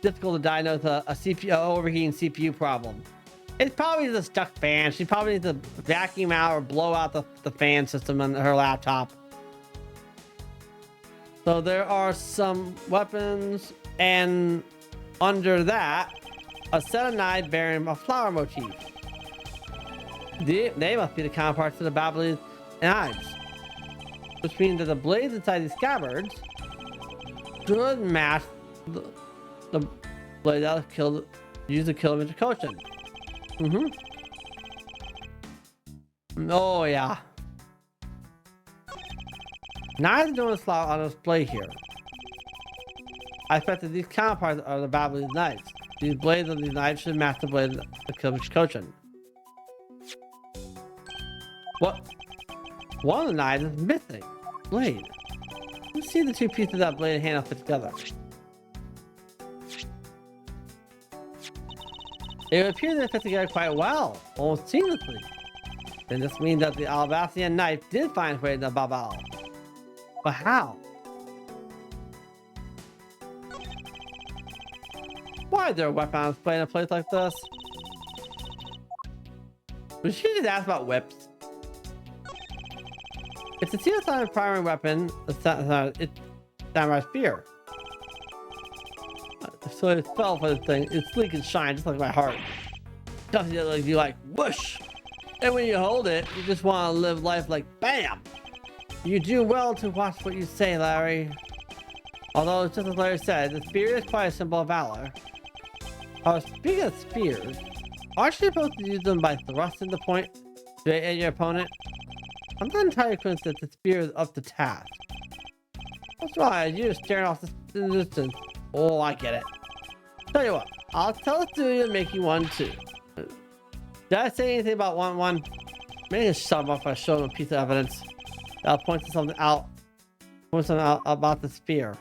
difficult to diagnose a CPU overheating CPU problem. It's probably the stuck fan. She probably needs to vacuum out or blow out the fan system on her laptop. So there are some weapons, and under that, a set of knives bearing a flower motif. They must be the counterparts of the Babylonia knives, which means that the blades inside these scabbards should match the blade that was used to kill Mr. Koshin. Oh yeah. Knives are doing a slot on display here. I expect that these counterparts are the Babylonia knives. These blades of these knives should match the blade that killed Mr. Koshin. What? One of the knives is missing. Blade. Let's see the two pieces of that blade and handle fit together. It would appear they fit together quite well, almost seamlessly. Then this means that the Alabastian knife did find its way to the Babal. But how? Why is there a weapon on display in a place like this? We should just ask about whips. It's a single-sided primary weapon. It's samurai spear. So it fell for the thing. It's sleek and shine, just like my heart. You like whoosh, and when you hold it, you just want to live life like bam. You do well to watch what you say, Larry. Although, just as Larry said, the spear is quite a symbol of valor. Speaking of spears, aren't you supposed to use them by thrusting the point straight at your opponent? I'm not entirely convinced that the spear is up to task. That's right, you're staring off the distance. Oh, I get it. Tell you what, I'll tell the studio to make you one too. Did I say anything about one? Maybe just shut him off by showing a piece of evidence. I'll point something out about the spear.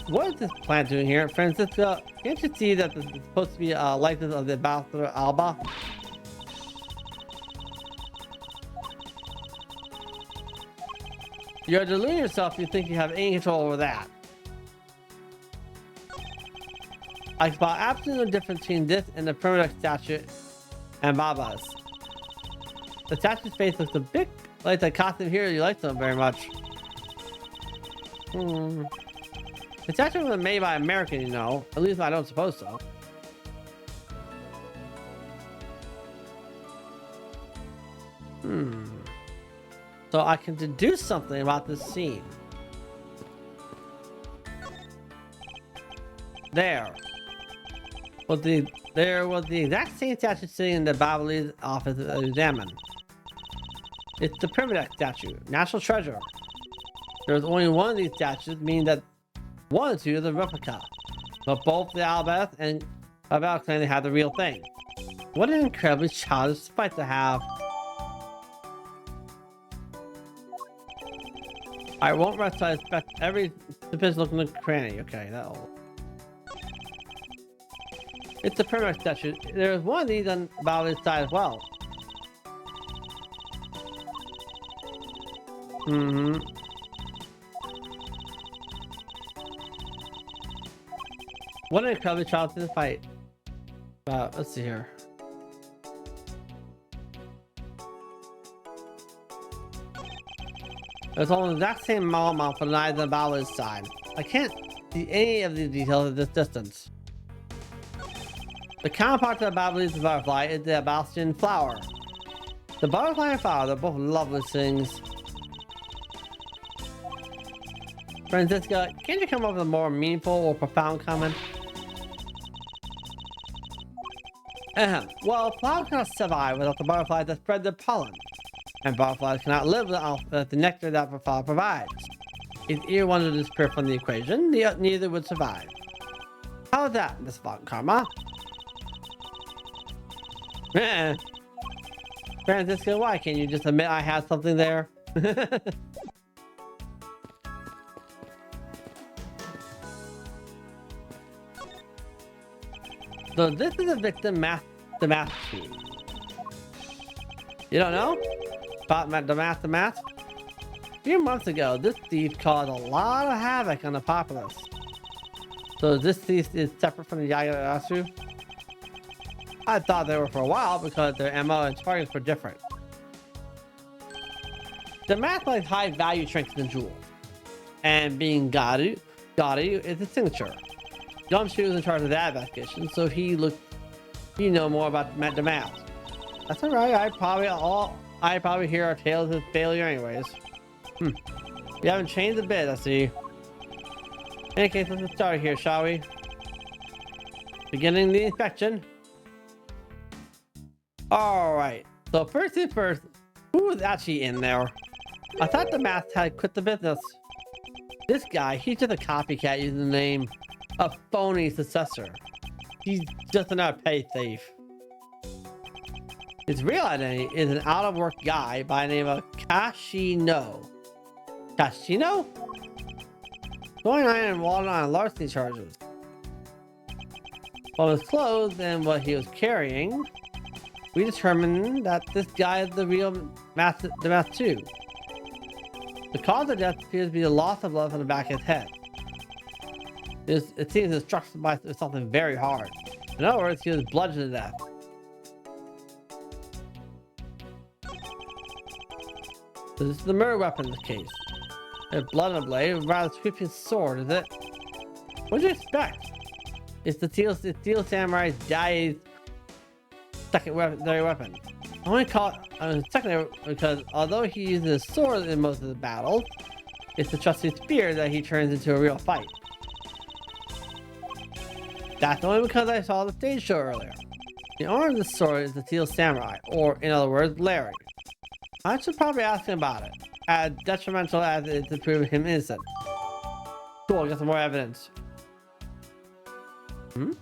What is this plant doing here, Francisco? Can't you see that this is supposed to be a likeness of the Ambassador Alba? You're deluding yourself if you think you have any control over that. I spot absolutely no difference between this and the primitive statue and Baba's. The statue's face looks a bit like the costume here. You like them very much. The statue was made by an American, you know. At least I don't suppose so. So I can deduce something about this scene. There was the exact same statue sitting in the Babylonia office to examine. It's the primitive statue, national treasure. There's only one of these statues, meaning that one or two is a replica. But both the Albeth and Babel claim they have the real thing. What an incredibly childish fight to have. I won't rest till I inspect every stupid looking cranny. Okay, that'll. It's a primitive statue. There's one of these on Babel's side as well. What an incredibly childish fight. Let's see here. There's almost the exact same amount for the knives on Balor's side. I can't see any of these details at this distance. The counterpart to the Babylon's butterfly is the Bastian flower. The butterfly and flower, they're both lovely things. Francisca, can't you come up with a more meaningful or profound comment? Well, flowers cannot survive without the butterflies that spread their pollen. And butterflies cannot live without the nectar that the flower provides. If either one to disappear from the equation, neither would survive. How is that, Miss Von Karma? Francisco, why can't you just admit I had something there? So this is a victim the math team. You don't know about the math? A few months ago, this thief caused a lot of havoc on the populace. So this thief is separate from the Yatagarasu? I thought they were for a while because their MO and targets were different. The mask likes high value trinkets and jewels. And being gaudy is his signature. Gumshoe is in charge of that investigation, so he know more about the mask. That's alright, I probably hear our tales of failure anyways. We haven't changed a bit, I see. In any case, let's get started here, shall we? Beginning the inspection. Alright, so first things first, who was actually in there? I thought the mask had quit the business. This guy, he's just a copycat using the name of phony successor. He's just another petty thief. His real identity is an out-of-work guy by the name of Kashino. Kashino? Going on and walking on larceny charges. From his clothes and what he was carrying, we determined that this guy is the real mask too. The cause of death appears to be the loss of blood from the back of his head. It seems it's struck by something very hard. In other words, he was bludgeoned to death. So this is the murder weapon in this case. A blood on a blade, a rather sweeping sword, is it? What did you expect? It's the Steel Samurai's daddy's secondary weapon. I only call it secondary because although he uses his sword in most of the battles, it's the trusty spear that he turns into a real fight. That's only because I saw the stage show earlier. The owner of the sword is the Steel Samurai, or in other words, Larry. I should probably ask him about it, as detrimental as it is to prove him innocent. Cool, get some more evidence.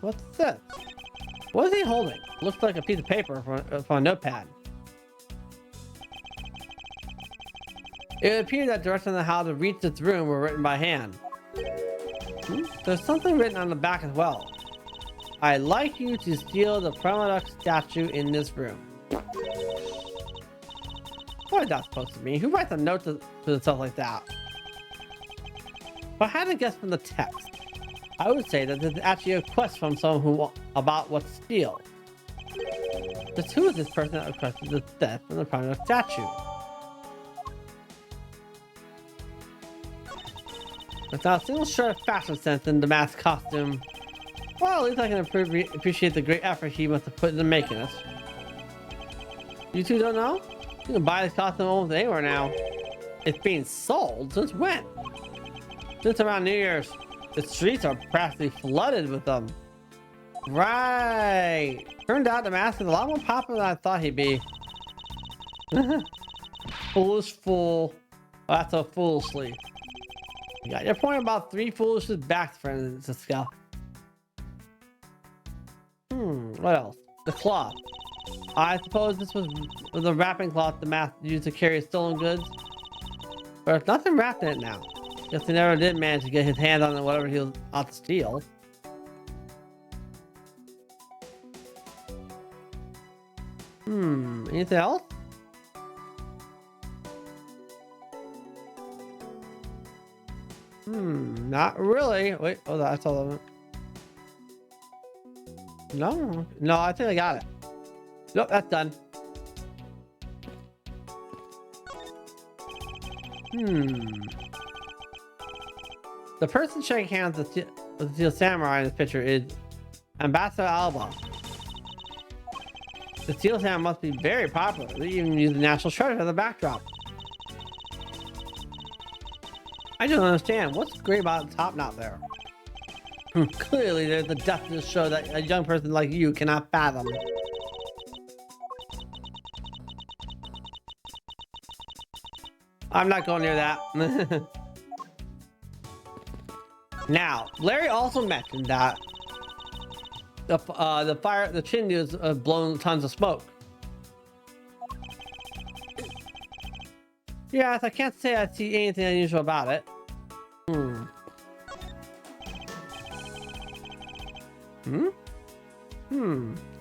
What's this? What is he holding? Looks like a piece of paper from a notepad. It appeared that directions on how to reach this room were written by hand. There's something written on the back as well. I'd like you to steal the Prima statue in this room. What is that supposed to mean? Who writes a note to themselves like that? If I had to guess from the text, I would say that there's actually a quest from someone about what to steal. Just who is this person that requested the death from the Prima statue? Without a single shred of fashion sense in the mask costume, well, at least I can appreciate the great effort he must have put into making it. You two don't know? You can buy this costume almost anywhere now. It's being sold since when? Since around New Year's. The streets are practically flooded with them. Right. Turned out the mask is a lot more popular than I thought he'd be. Foolish fool. Oh, that's so foolishly. You got your point about three foolish back, Francisco. What else? The cloth. I suppose this was the wrapping cloth the mask used to carry stolen goods. But there's nothing wrapped in it now. Guess he never did manage to get his hands on whatever he was out to steal. Anything else? Not really. Wait, oh, I saw that. No, I think I got it. Nope, that's done. The person shaking hands with the Steel Samurai in this picture is Ambassador Alba. The Steel Samurai must be very popular. They even use the National Treasure as a backdrop. I don't understand. What's great about the top knot there? Clearly, there's a depth to the show that a young person like you cannot fathom. I'm not going near that. Now, Larry also mentioned that the chimney was blowing tons of smoke. Yes, I can't say I see anything unusual about it.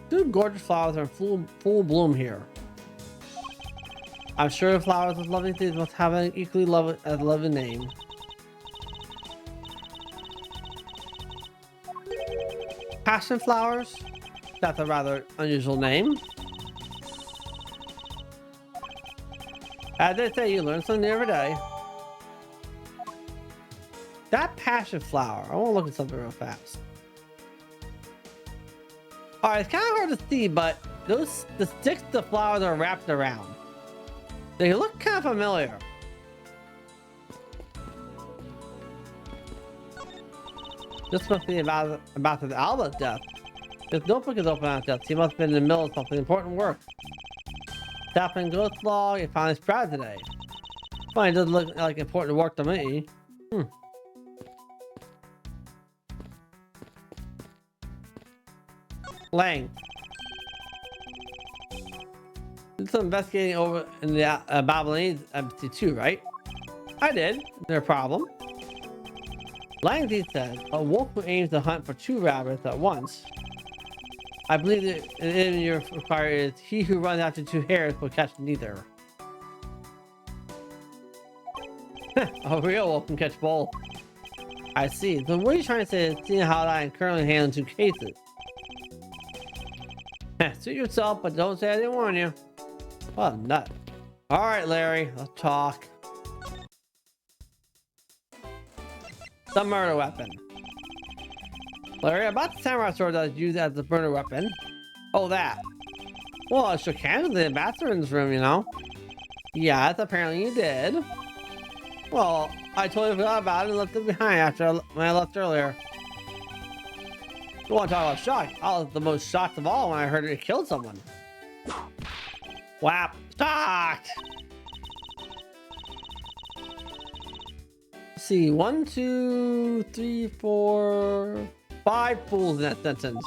Two gorgeous flowers are in full bloom here. I'm sure the flowers with lovely things must have an equally lovely name. Passion flowers? That's a rather unusual name. As they say, you learn something new every day. That passion flower. I want to look at something real fast. All right, it's kind of hard to see, but the sticks the flowers are wrapped around. They look kind of familiar. This must be about the Alba's death. This notebook is open on death. He must have been in the middle of something important work. Stopping ghost log and finally sprout today. Fine, it doesn't look like important work to me. Lang. Did some investigating over in the Babylonian embassy too, right? I did. No problem. Langzy said, a wolf who aims to hunt for 2 rabbits at once. I believe that in your require is he who runs after 2 hares will catch neither. A real wolf can catch both. I see. So what are you trying to say is seeing how I am currently handling 2 cases? Suit yourself, but don't say I didn't warn you. What a nut. Alright, Larry, let's talk. The murder weapon. Larry, about the samurai sword that was used as the murder weapon. Oh, that. Well, I shook hands with the ambassador in this room, you know. Yes, apparently you did. Well, I totally forgot about it and left it behind when I left earlier. You want to talk about shock? I was the most shocked of all when I heard it killed someone. Whap! Shocked! Let's see, 1, 2, 3, 4, 5 fools in that sentence.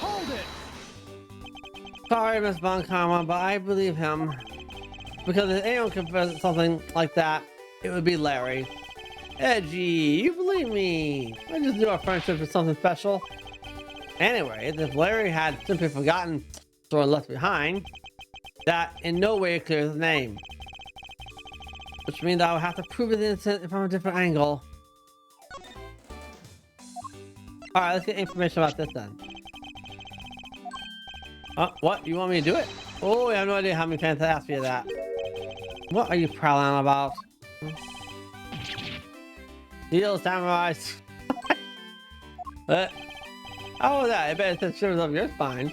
Hold it! Sorry, Miss Bonkama, but I believe him. Because if anyone confesses something like that, it would be Larry. Edgy, you believe me. I just knew our friendship was something special. Anyway, if Larry had simply forgotten or left behind, that in no way clears his name. Which means I would have to prove his innocence from a different angle. Alright, let's get information about this then. What? You want me to do it? Oh, I have no idea how many fans asked me that. What are you prowling about? Deal samurais. How was that? I bet it says shivers up your spine.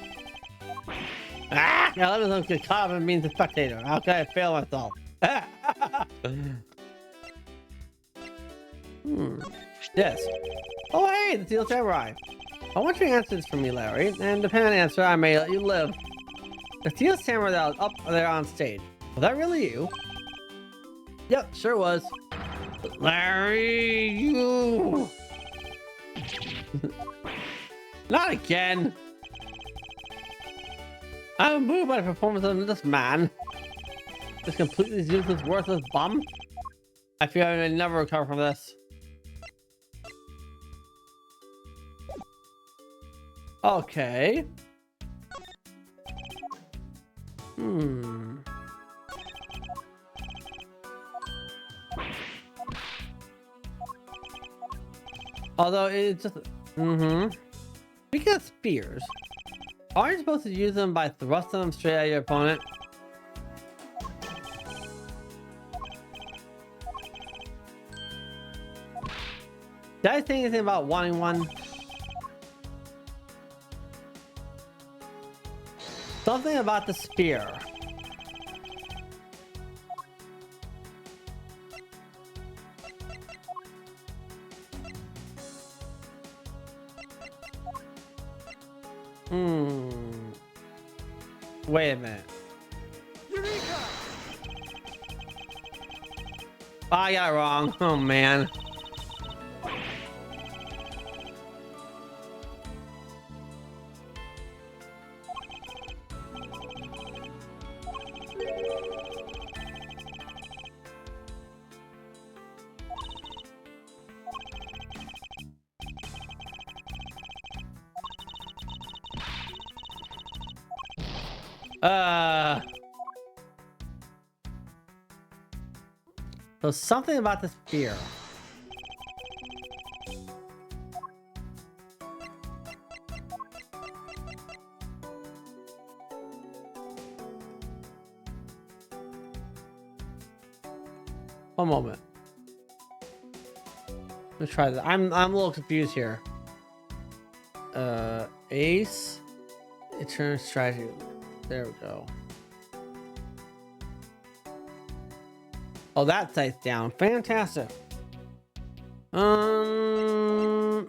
Ah! Yeah, let me look at caught up and means a spectator. How can I fail myself? Yes. Oh, hey, the Steel Samurai. I want you to answer this for me, Larry, and depending on the answer, I may let you live. The Steel Samurai that was up there on stage. Was that really you? Yep, sure was. Larry, you. Not again. I'm moved by the performance of this man. This completely useless, worthless bum. I feel I may never recover from this. Okay. Although it's just Speaking of spears, aren't you supposed to use them by thrusting them straight at your opponent? Did I say anything about wanting one? Something about the spear. Wait a minute. Eureka! Oh, I got it wrong. Oh man. So something about the spear. One moment. Let's try this. I'm a little confused here. Ace. It turns strategy. There we go. Oh, that sight's down. Fantastic. Eureka!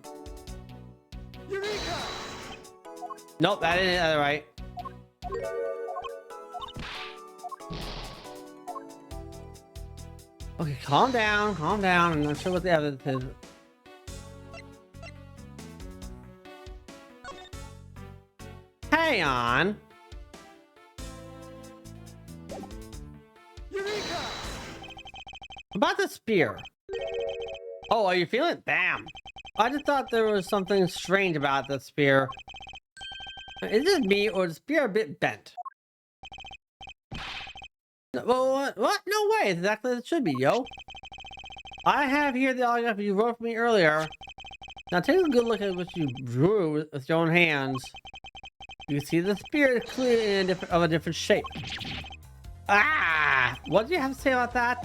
Nope, that isn't right. Okay, calm down, calm down. I'm not sure what the evidence is. Hang on. Eureka! About the spear. Oh, are you feeling it? Bam. I just thought there was something strange about the spear. Is it me or the spear a bit bent? Well, what? No way. It's exactly as it should be, yo. I have here the autograph you wrote for me earlier. Now take a good look at what you drew with your own hands. You can see the spear is clearly of a different shape. Ah! What do you have to say about that?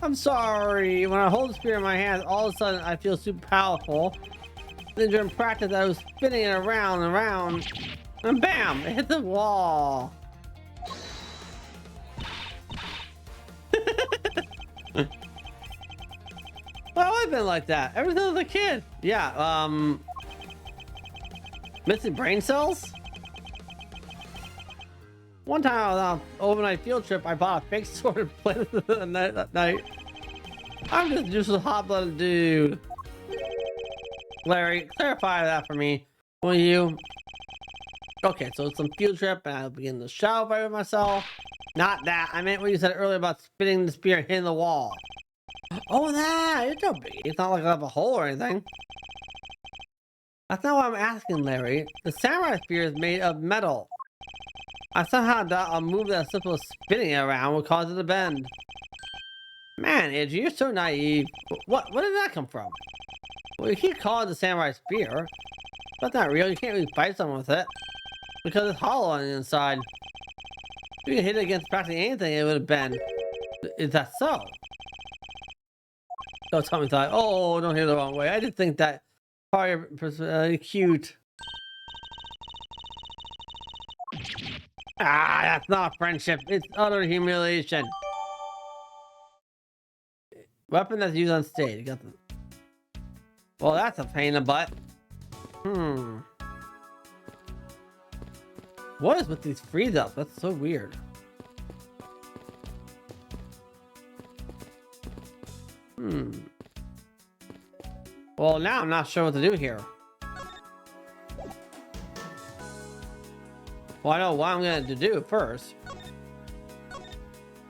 I'm sorry. When I hold the spear in my hand, all of a sudden I feel super powerful. Then during practice, I was spinning it around and around, and bam! It hit the wall. Well, I've been like that ever since I was a kid. Yeah. Missing brain cells. One time I was on an overnight field trip, I bought a fake sword and played it that night. I'm just a hot-blooded dude. Larry, clarify that for me, will you? Okay, so it's some field trip and I'll begin to shower by myself. Not that. I meant what you said earlier about spinning the spear and hitting the wall. Oh, that! It's no biggie. It's not like I have a hole or anything. That's not what I'm asking, Larry. The samurai spear is made of metal. I somehow doubt a move that simple as spinning it around would cause it to bend. Man, Edge, you're so naive. What did that come from? Well, you keep calling it the samurai spear. That's not real. You can't really fight someone with it. Because it's hollow on the inside. If you can hit it against practically anything, it would have been. Is that so? Don't tell me that. Oh, don't hit it the wrong way. I did think that part cute. Ah, that's not friendship. It's utter humiliation. Weapon that's used on stage. Got the... Well, that's a pain in the butt. What is with these freeze ups? That's so weird. Well, now I'm not sure what to do here. Well, I know what I'm going to do first.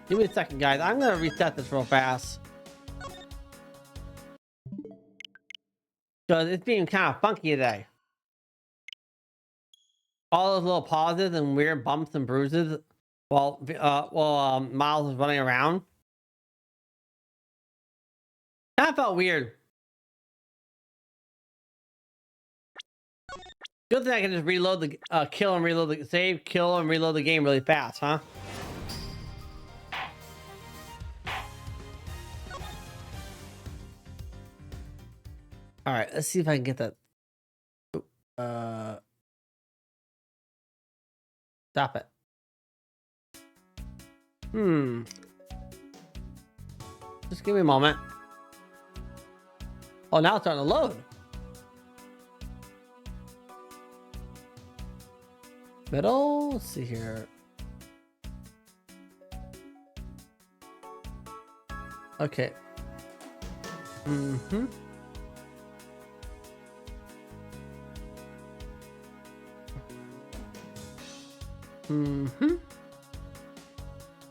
Give me a second, guys. I'm going to reset this real fast. Because it's being kind of funky today. All those little pauses and weird bumps and bruises while Miles is running around. That felt weird. Good thing I can just reload the kill and reload the save, kill and reload the game really fast, huh? All right, let's see if I can get that. Stop it. Just give me a moment. Oh, now it's starting to load. Middle, let's see here. Okay.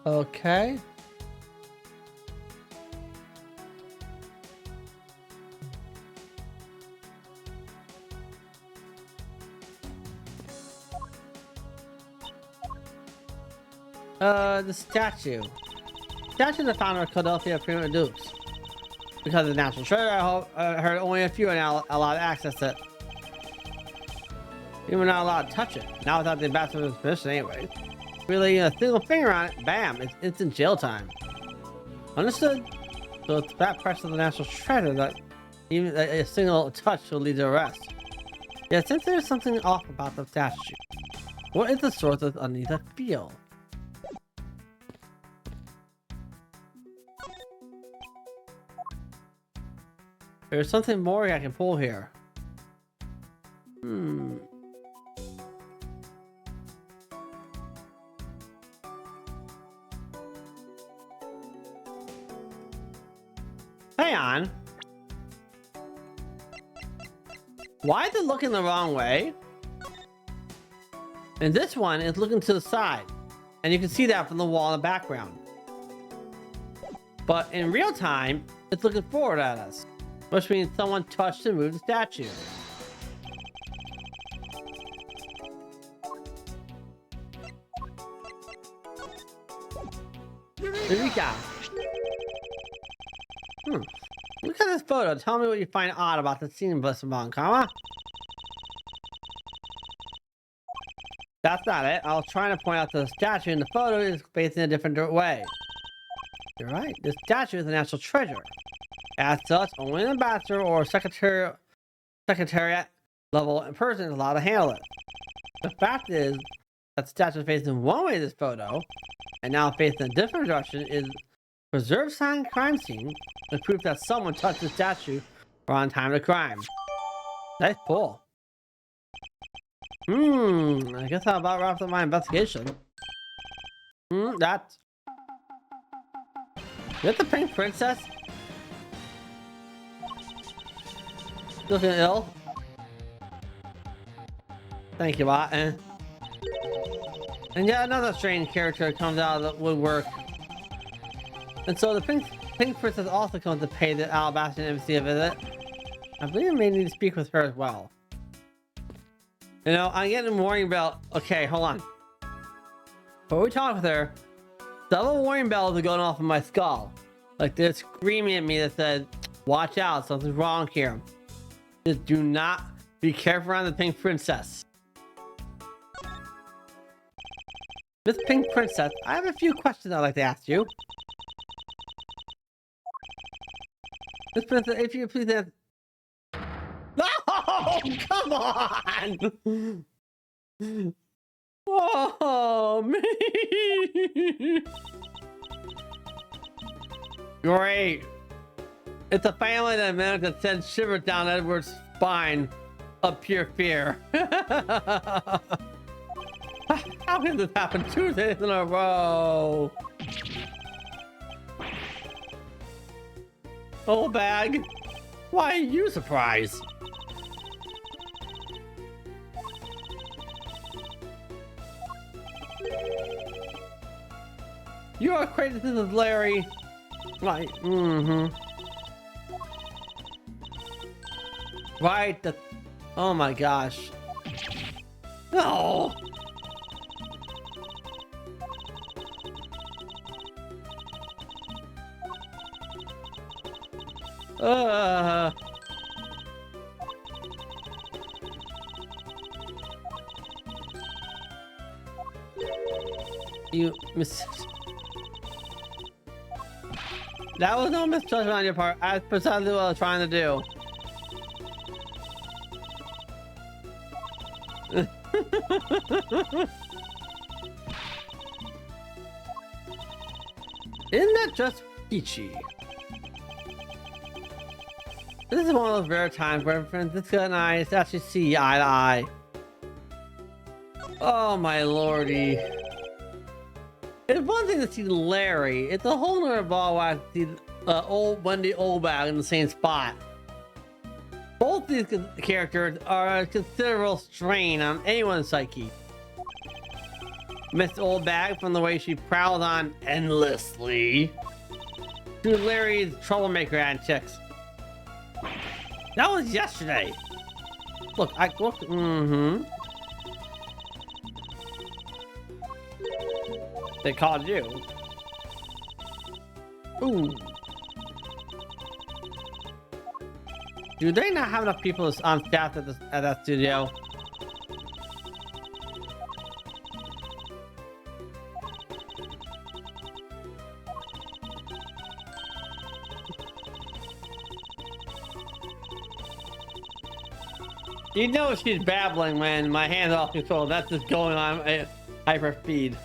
Okay. The statue. Statue of the founder of Philadelphia Prima Dukes. Because of the national treasure, I heard only a few are now allowed to access it. You were not allowed to touch it. Now without the ambassador's permission anyway. Really, a single finger on it, bam, it's instant jail time. Understood. So it's that part of the national treasure that even a single touch will lead to arrest. Yet since there's something off about the statue, what is the source of Anita feel? There's something more I can pull here. Hang on. Why is it looking the wrong way? And this one is looking to the side. And you can see that from the wall in the background. But in real time, it's looking forward at us. Which means someone touched and moved the statue. Eureka! Look at this photo. Tell me what you find odd about the scene, Blissabon, comma. That's not it. I was trying to point out that the statue in the photo is facing a different way. You're right. This statue is a national treasure. As such, only an ambassador or secretariat level person is allowed to handle it. The fact is that the statue is facing one way in this photo, and now facing a different direction is preserved sign crime scene, with proof that someone touched the statue around the time of the crime. Nice pull. I guess that about wraps up my investigation. That's... Is that the pink princess? Looking ill. Thank you, bot. And yet another strange character comes out of the woodwork. And so the pink princess also comes to pay the Alabaster embassy a visit. I believe I may need to speak with her as well. You know, I'm getting a warning bell. Okay, hold on. Before we talk with her, several warning bells are going off in my skull. Like they're screaming at me that said, watch out, something's wrong here. Just do not be careful around the pink princess. Miss Pink Princess, I have a few questions I'd like to ask you. Miss Princess, if you please answer. No! Come on! Oh, me! Great. It's a family dynamic that sends shivers down Edward's spine of pure fear. How can this happen 2 days in a row? Old bag, why are you surprised? Your acquaintances with Larry. Right, Right, oh my gosh. No! You miss. That was no misjudgment on your part. That's precisely what I was trying to do. Isn't that just peachy? This is one of those rare times where Francisca and I actually see eye to eye. Oh my lordy. It's one thing to see Larry, it's a whole nother ball wax to see old Wendy Oldbag in the same spot. Both these characters are a considerable strain on anyone's psyche. Miss Oldbag from the way she prowls on endlessly to Larry's troublemaker antics. That was yesterday. Look, I looked. They called you. Ooh. Do they not have enough people on staff at that studio? You know she's babbling when my hands are off control. That's just going on at hyper speed.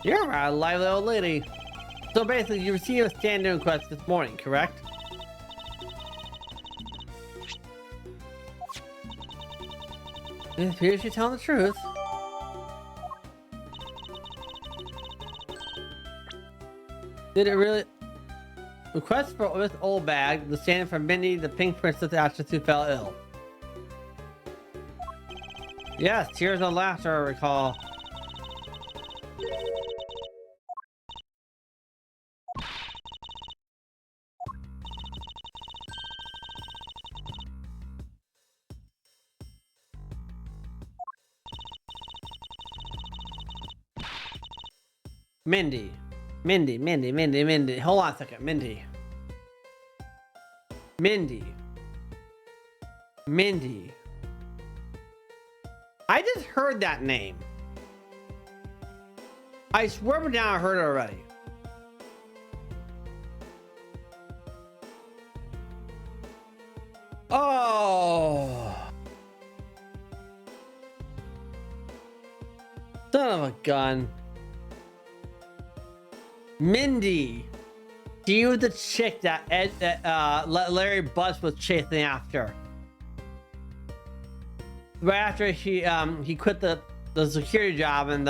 You're a lively old lady. So basically, you received a stand-in request this morning, correct? It appears you're telling the truth. Did it really? Request for this old bag, the stand for Minnie, the pink princess actress who fell ill. Yes, tears and laughter, I recall. Mindy. Mindy. Hold on a second. Mindy. I just heard that name. I swear to God I heard it already. Oh. Son of a gun. Mindy. She was the chick that Larry Buzz was chasing after. Right after he quit the security job and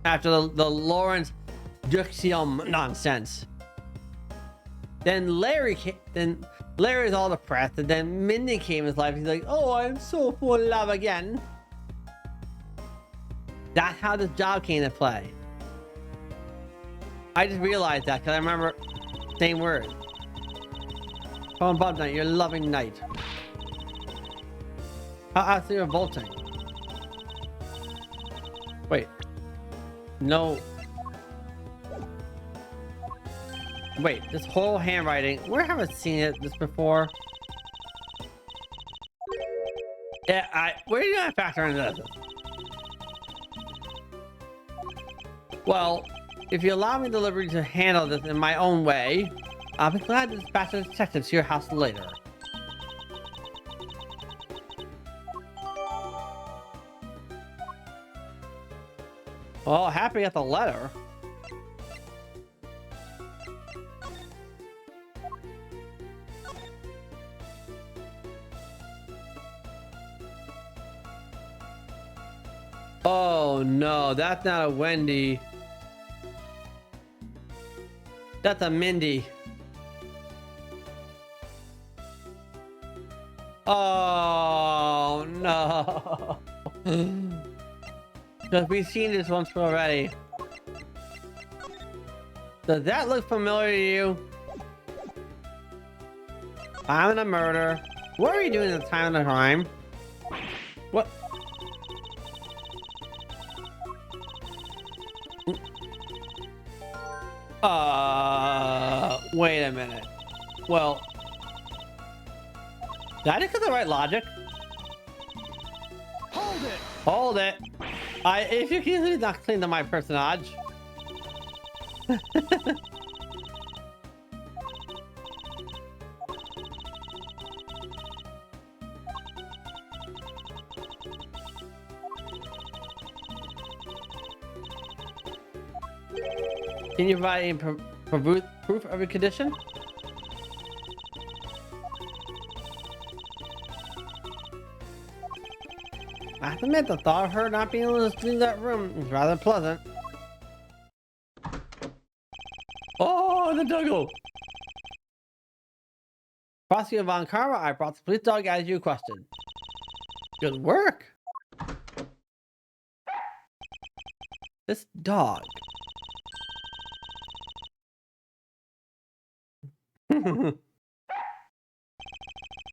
after the Lawrence Duxium nonsense. Then Larry's all depressed, and then Mindy came in his life. He's like, "Oh, I'm so full of love again." That's how this job came to play. I just realized that because I remember same word. Oh, Bob Knight, you're a loving knight. How absolutely revolting. Wait. No. Wait, this whole handwriting. Where have I seen this before? Yeah, where do you gonna factor into this? Well, if you allow me delivery to handle this in my own way, I'll be glad to dispatch a detective to your house later. Well, happy at the letter. Oh no, that's not a Wendy. That's a Mindy. Oh no. Because we've seen this once already. Does that look familiar to you? Time of the murder. What are you doing at the time of the crime? What? Wait a minute. Well, that is the right logic. Hold it. If you can please not clean to my personage. Can you provide any proof of your condition? I have to admit, the thought of her not being able to clean that room is rather pleasant. Oh, the doggo! Prosecutor Von Karma, I brought the police dog as you requested. Good work! This dog.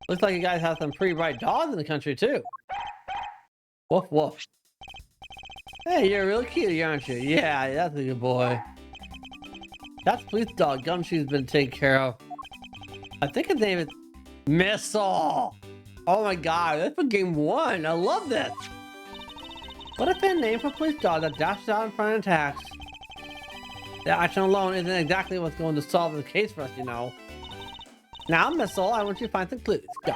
Looks like you guys have some pretty bright dogs in the country too. Woof woof. Hey, you're really cute, aren't you? Yeah, that's a good boy. That's police dog Gumshoe's been taken care of. I think his name is Missile. Oh my god, that's for game 1. I love this. What a fun name for police dog that dashes out in front of attacks. The action alone isn't exactly what's going to solve the case for us, you know. Now, Missile, I want you to find some clues. Go.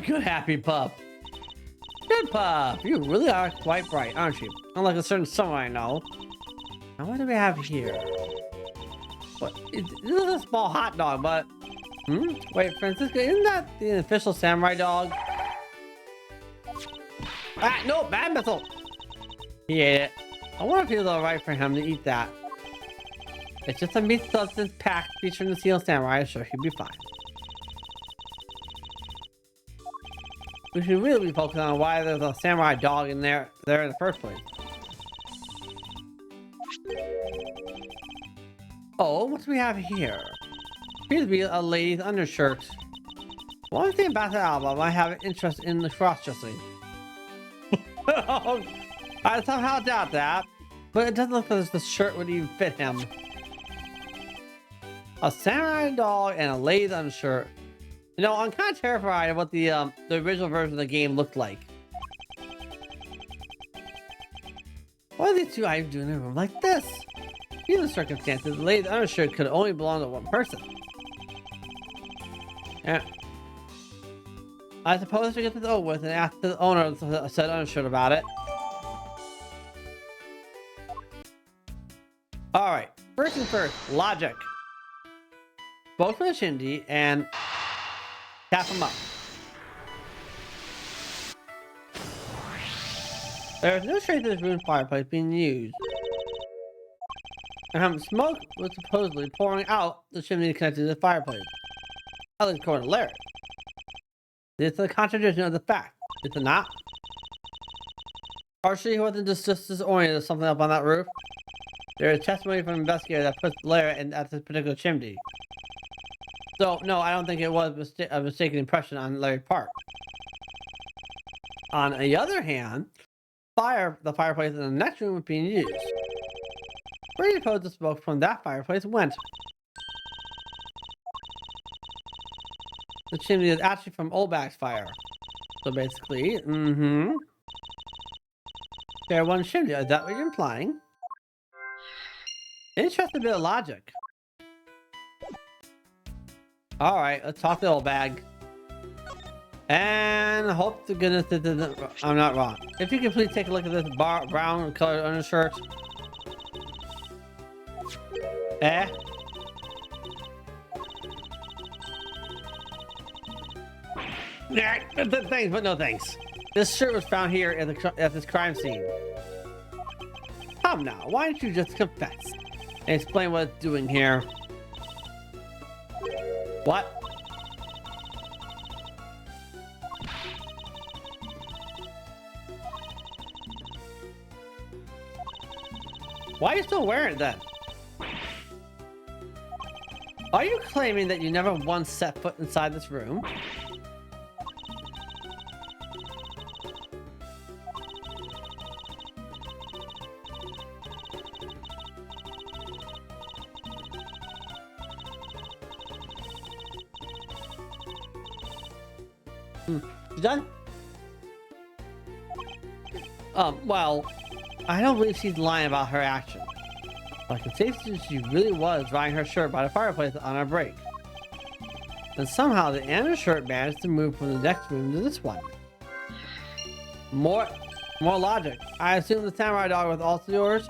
a good happy pup. Good pup. You really are quite bright, aren't you? Unlike a certain someone I know. Now what do we have here? What? This is a small hot dog, but... Wait, Francisco, isn't that the official samurai dog? Ah, no, bad missile. He ate it. I wonder if it was alright for him to eat that. It's just a meat substance pack featuring the seal samurai. Sure, he'll be fine. We should really be focusing on why there's a samurai dog in there in the first place. Oh, what do we have here? Appears to be a lady's undershirt. One thing about the album, I have an interest in the cross-dressing. I somehow doubt that, but it doesn't look like this shirt would even fit him. A samurai dog and a lady's undershirt. You know, I'm kind of terrified of what the original version of the game looked like. Why are these two items doing in a room like this? Given the circumstances, the lady's undershirt could only belong to one person. Yeah. I suppose we get this over with and ask the owner of the said undershirt about it. Alright, first things first, logic. Both for the shindy and tap them up. There's no trace of this room fireplace being used. And smoke was supposedly pouring out the chimney connected to the fireplace. At least according to Larry. This is a contradiction of the fact, is it not? Partially, he wasn't just disoriented or something up on that roof. There is testimony from an investigator that puts Larry at this particular chimney. So, no, I don't think it was a mistaken impression on Larry's part. On the other hand, the fireplace in the next room was being used. Where do you suppose the smoke from that fireplace went? The chimney is actually from Olbach's fire. So basically, there one chimney. Is that what you're implying? Interesting bit of logic. Alright, let's talk to Olbach. And hope to goodness that I'm not wrong. If you can please take a look at this brown colored undershirt. Eh? Yeah, thanks, but no thanks. This shirt was found here at this crime scene. Come now, why don't you just confess and explain what it's doing here? What? Why are you still wearing it then? Are you claiming that you never once set foot inside this room? You done? Well, I don't believe she's lying about her action. I can say she really was drying her shirt by the fireplace on our break. And somehow the undershirt managed to move from the next room to this one. More logic. I assume the samurai dog was also yours?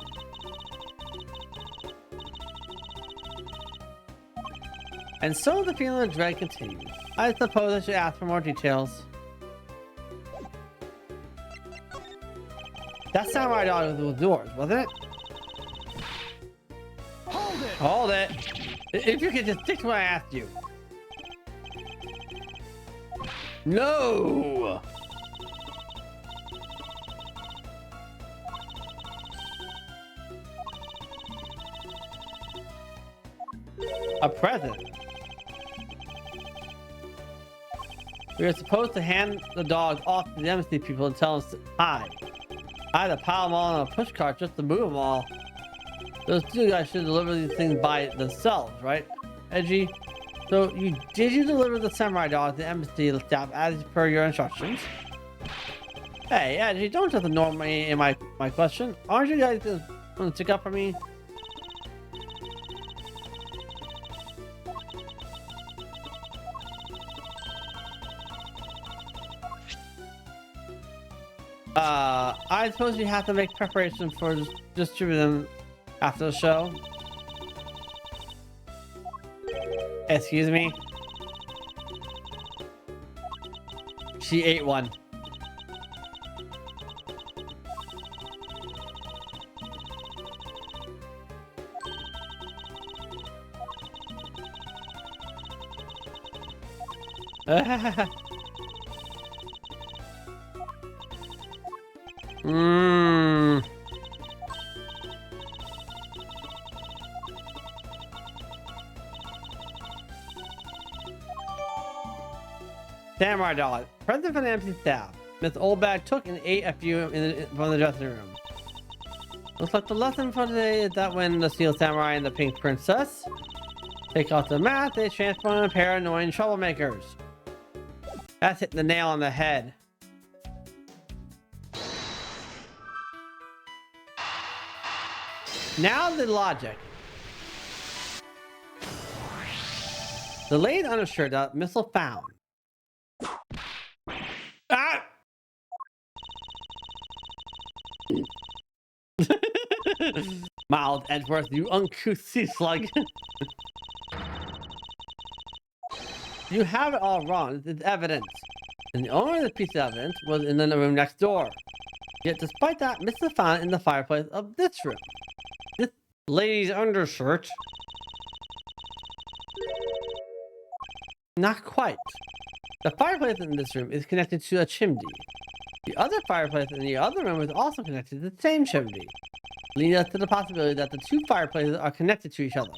And so the feeling of dread continues. I suppose I should ask for more details. That samurai dog was yours, wasn't it? Hold it! Hold it! If you could just stick to what I asked you. No! A present. We are supposed to hand the dog off to the embassy people and tell us hi. I had to pile them all on a push cart just to move them all. Those two guys should deliver these things by themselves, right? Edgy. So did you deliver the samurai dog to the embassy staff as per your instructions? Hey, Edgy, don't just ignore me in my question. Aren't you guys going to stick up for me? I suppose you have to make preparations for distributing them after the show. Excuse me? She ate one. Mmm. Samurai dog. Present for the empty staff. Miss Oldbag took and ate a few from the dressing room. Looks like the lesson for today is that when the Steel Samurai and the Pink Princess take off the mask, they transform into a pair of annoying troublemakers. That's hitting the nail on the head. Now the logic. The late undershirt that Missile found. Ah! Mild Edgeworth, you uncouth sea slug. You have it all wrong. It's evidence. And the owner of the piece of evidence was in the room next door. Yet despite that, Mr. found it in the fireplace of this room. This lady's undershirt. Not quite. The fireplace in this room is connected to a chimney. The other fireplace in the other room is also connected to the same chimney, leading us to the possibility that the two fireplaces are connected to each other.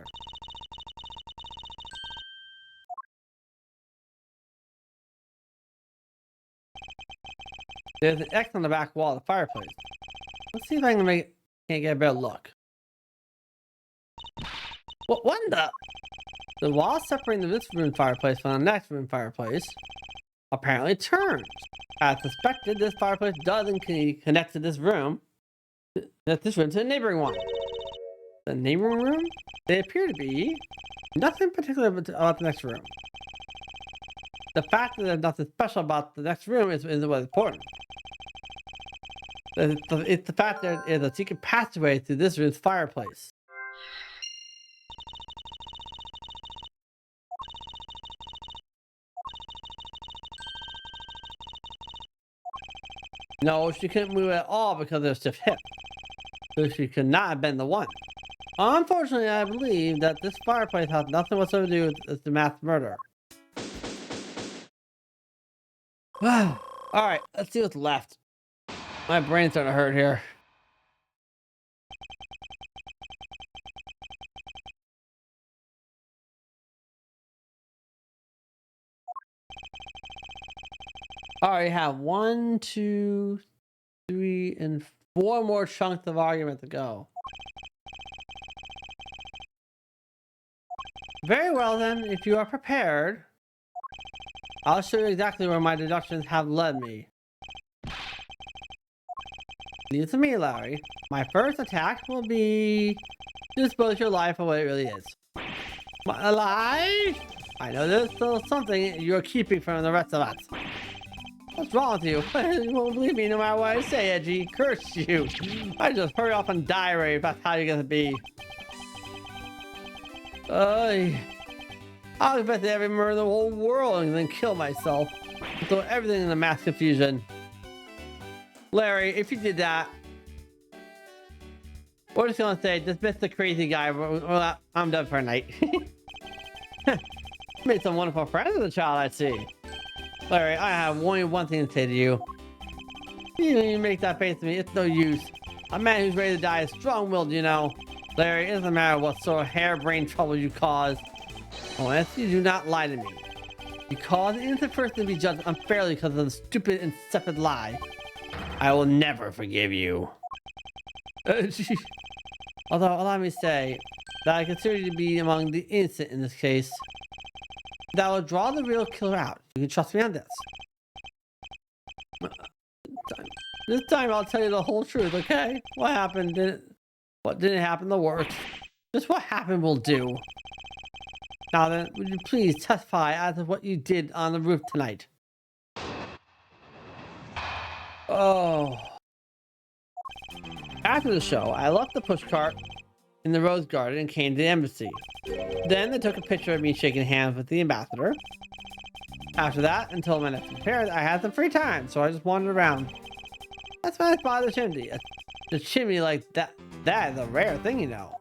There's an X on the back wall of the fireplace. Let's see if I can't get a better look. What in the? The wall separating this room fireplace from the next room fireplace apparently turns. As suspected, this fireplace doesn't connect to this room. This room to the neighboring one. The neighboring room? They appear to be nothing particular about the next room. The fact that there's nothing special about the next room is what's important. It's the fact that there's a secret passageway to this room's fireplace. No, she couldn't move at all because of her stiff hip. So she could not have been the one. Unfortunately, I believe that this fireplace has nothing whatsoever to do with the mass murder. Wow. Alright, let's see what's left. My brain's starting to hurt here. I already have 1, 2, 3, and 4 more chunks of argument to go. Very well then, if you are prepared, I'll show you exactly where my deductions have led me. Leave it to me, Larry. My first attack will be to expose your life for what it really is. My life? I know there's still something you're keeping from the rest of us. What's wrong with you? You won't believe me no matter what I say, Edgy. Curse you. I just hurry off and die already if that's how you're gonna be. I'll invest every murder in the whole world and then kill myself. Throw everything in the mass confusion. Larry, if you did that, we're just gonna say, dismiss the crazy guy. Well, I'm done for a night. Made some wonderful friends with the child, I see. Larry, I have only one thing to say to you. You make that face to me, it's no use. A man who's ready to die is strong-willed, you know. Larry, it doesn't matter what sort of harebrained trouble you cause. Unless you do not lie to me. You cause an innocent person to be judged unfairly because of the stupid and stupid lie. I will never forgive you. Although, allow me to say that I consider you to be among the innocent in this case. That will draw the real killer out. You can trust me on this. This time I'll tell you the whole truth, okay? What happened didn't happen the worst. Just what happened will do. Now then, would you please testify as to what you did on the roof tonight? Oh. After the show, I left the pushcart in the rose garden and came to the embassy. Then they took a picture of me shaking hands with the ambassador. After that, until my next appearance, I had some free time, so I just wandered around. That's when I spotted the chimney. The chimney like that is a rare thing, you know.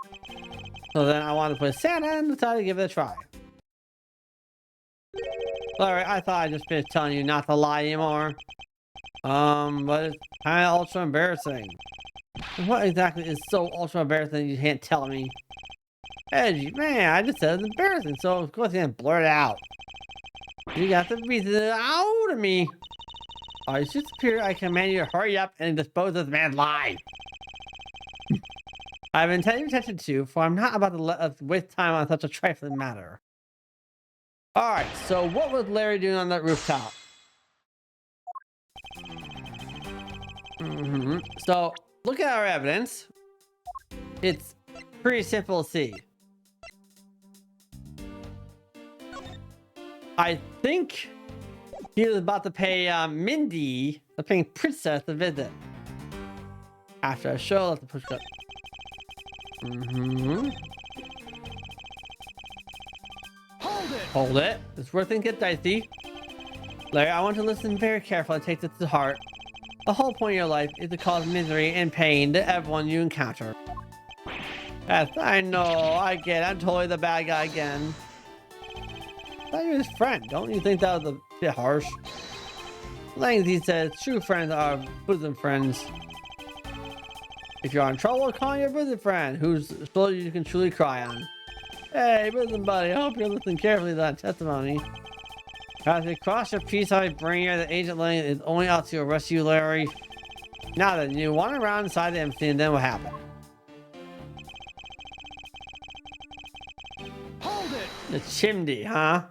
So then I wanted to play Santa and decided to give it a try. Alright, I thought I'd just finished telling you not to lie anymore. But it's kind of ultra embarrassing. What exactly is so ultra embarrassing you can't tell me? Edgy, man, I just said it's embarrassing, so of course you can't blurt it out. You got to read it out of me. I should appear. I command you to hurry up and dispose of this man's lie. I've been paying attention to, for I'm not about to let us waste time on such a trifling matter. Alright, so what was Larry doing on that rooftop? So, look at our evidence. It's pretty simple to see. I think he was about to pay Mindy, the pink princess, a visit. After a show, let the push up. Hold it. It's worth it. Get dicey. Larry, I want to listen very carefully and take this to heart. The whole point of your life is to cause misery and pain to everyone you encounter. Yes, I know. I get it. I'm totally the bad guy again. I thought you were his friend. Don't you think that was a bit harsh? Langsy says true friends are bosom friends. If you're in trouble, call your bosom friend, whose shoulder you can truly cry on. Hey, bosom buddy, I hope you're listening carefully to that testimony. As we cross your peace, I bring you the agent Lang is only out to arrest you, Larry. Now then, you wander around inside the embassy, and then what happened? Hold it! The chimney, huh?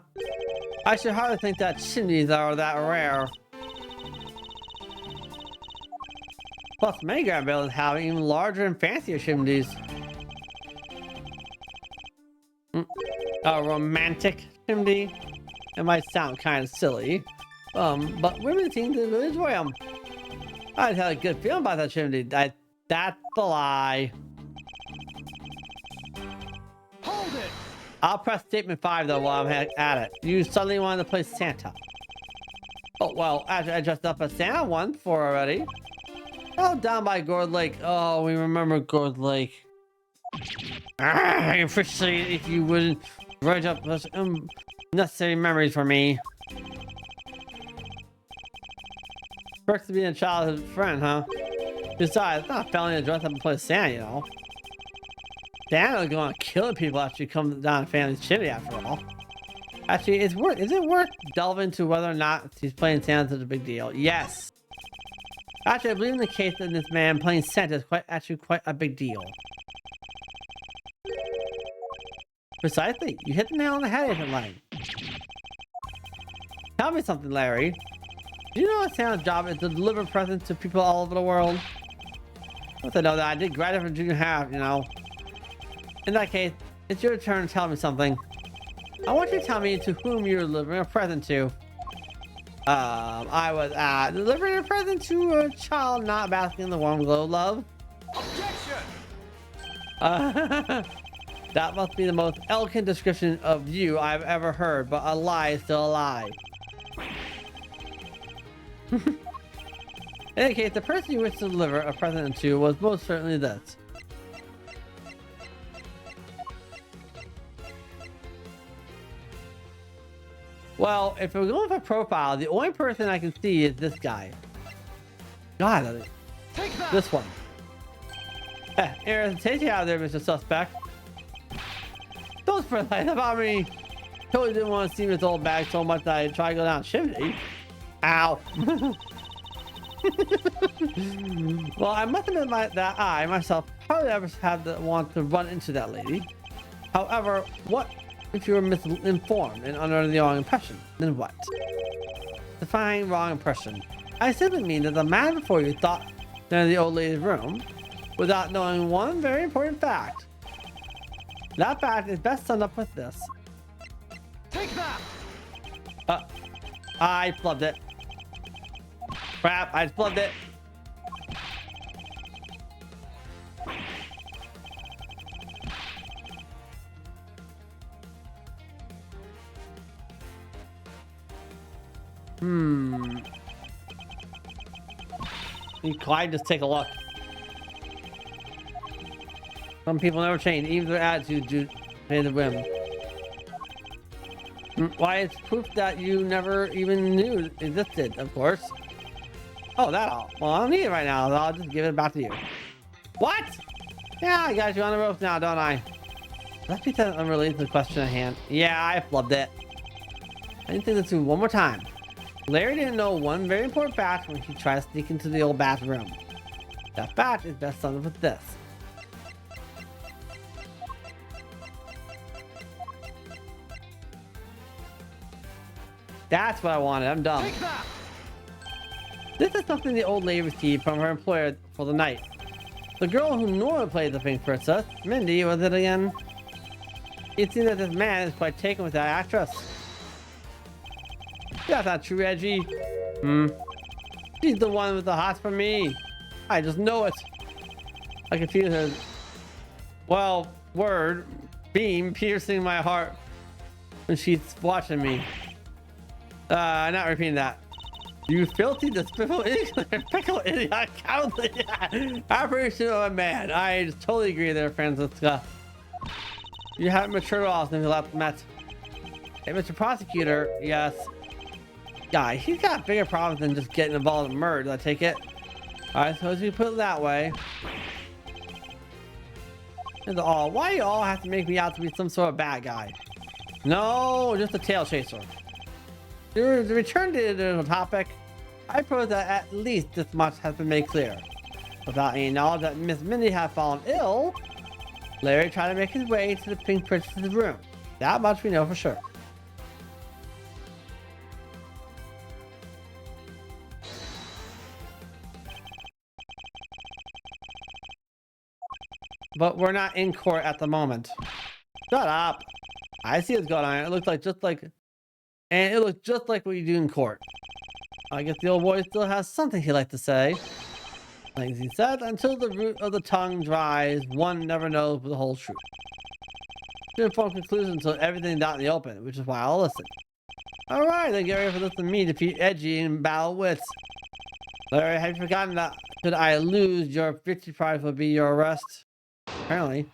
I should hardly think that chimneys are that rare. Plus, many grand buildings have even larger and fancier chimneys. A romantic chimney? It might sound kind of silly, but women seem to really enjoy them. I had a good feeling about that chimney. That's the lie. Hold it! I'll press statement 5 though while I'm at it. You suddenly wanted to play Santa. Oh, well, after I dressed up as Santa once before already. Oh, down by Gourd Lake. Oh, we remember Gourd Lake. I appreciate if you wouldn't dredge up those unnecessary memories for me. Perks to being a childhood friend, huh? Besides, it's not a felony to dress up and play Santa, you know. Santa's gonna kill people after you come down family's chimney, after all. Actually, is it worth delving into whether or not he's playing Santa such a big deal? Yes. Actually, I believe in the case that this man playing Santa is quite a big deal. Precisely. You hit the nail on the head, Agent Lang. Tell me something, Larry. Do you know that Santa's job is to deliver presents to people all over the world? Once I know that, I did graduate from junior half, you know. In that case, it's your turn to tell me something. I want you to tell me to whom you're delivering a present to. I was delivering a present to a child not basking in the warm glow of love. Objection! That must be the most eloquent description of you I've ever heard, but a lie is still a lie. In any case, the person you wish to deliver a present to was most certainly this. Well, if we're going for profile, the only person I can see is this guy. God, Take that! this one. Aaron, take you out of there, Mr. Suspect. Those for life about me. Totally didn't want to see this old bag so much that I tried to go down chimney. Ow. Well, I must admit that I myself hardly ever had the want to run into that lady. However, what if you were misinformed and under the wrong impression? Then what? Define wrong impression. I simply mean that the man before you thought they're in the old lady's room without knowing one very important fact. That fact is best summed up with this. Take that! I flubbed it. Crap, I just flipped it. Clyde, just take a look. Some people never change, even their attitude to pay the whim. Why, it's proof that you never even knew existed, of course. Oh, that all. Well, I don't need it right now. I'll just give it back to you. What? Yeah, I got you on the ropes now, don't I? Let's be unrelated to the question at hand. Yeah, I flubbed it. I didn't think this through one more time. Larry didn't know one very important fact when he tried to sneak into the old bathroom. That fact is best summed up with this. That's what I wanted. I'm dumb. Take that. This is something the old lady received from her employer for the night. The girl who normally played the Pink Princess, Mindy, was it again? It seems that this man is quite taken with that actress. That's not true, Reggie. She's the one with the hots for me. I just know it. I can feel her, well, word, beam piercing my heart when she's watching me. Not repeating that. You filthy, despicable idiot, pickle idiot, cowardly. Operation of a man. I just totally agree there, Francisca. You haven't matured at all since we last met. Hey, Mr. Prosecutor, yes. Yeah, he's got bigger problems than just getting involved in murder, I take it. I suppose you put it that way. Why you all have to make me out to be some sort of bad guy? No, just a tail chaser. To return to the topic, I suppose that at least this much has been made clear. Without any knowledge that Miss Mindy had fallen ill, Larry tried to make his way to the Pink Princess's room. That much we know for sure. But we're not in court at the moment. Shut up. I see what's going on. It looks like and it looks just like what you do in court. I guess the old boy still has something he'd like to say. Like he said, until the root of the tongue dries, one never knows the whole truth. Shouldn't form conclusions until everything's out in the open, which is why I'll listen. Alright, then get ready for listening to me defeat Edgy and battle wits. Larry, have you forgotten that should I lose, your victory prize will be your arrest? Apparently.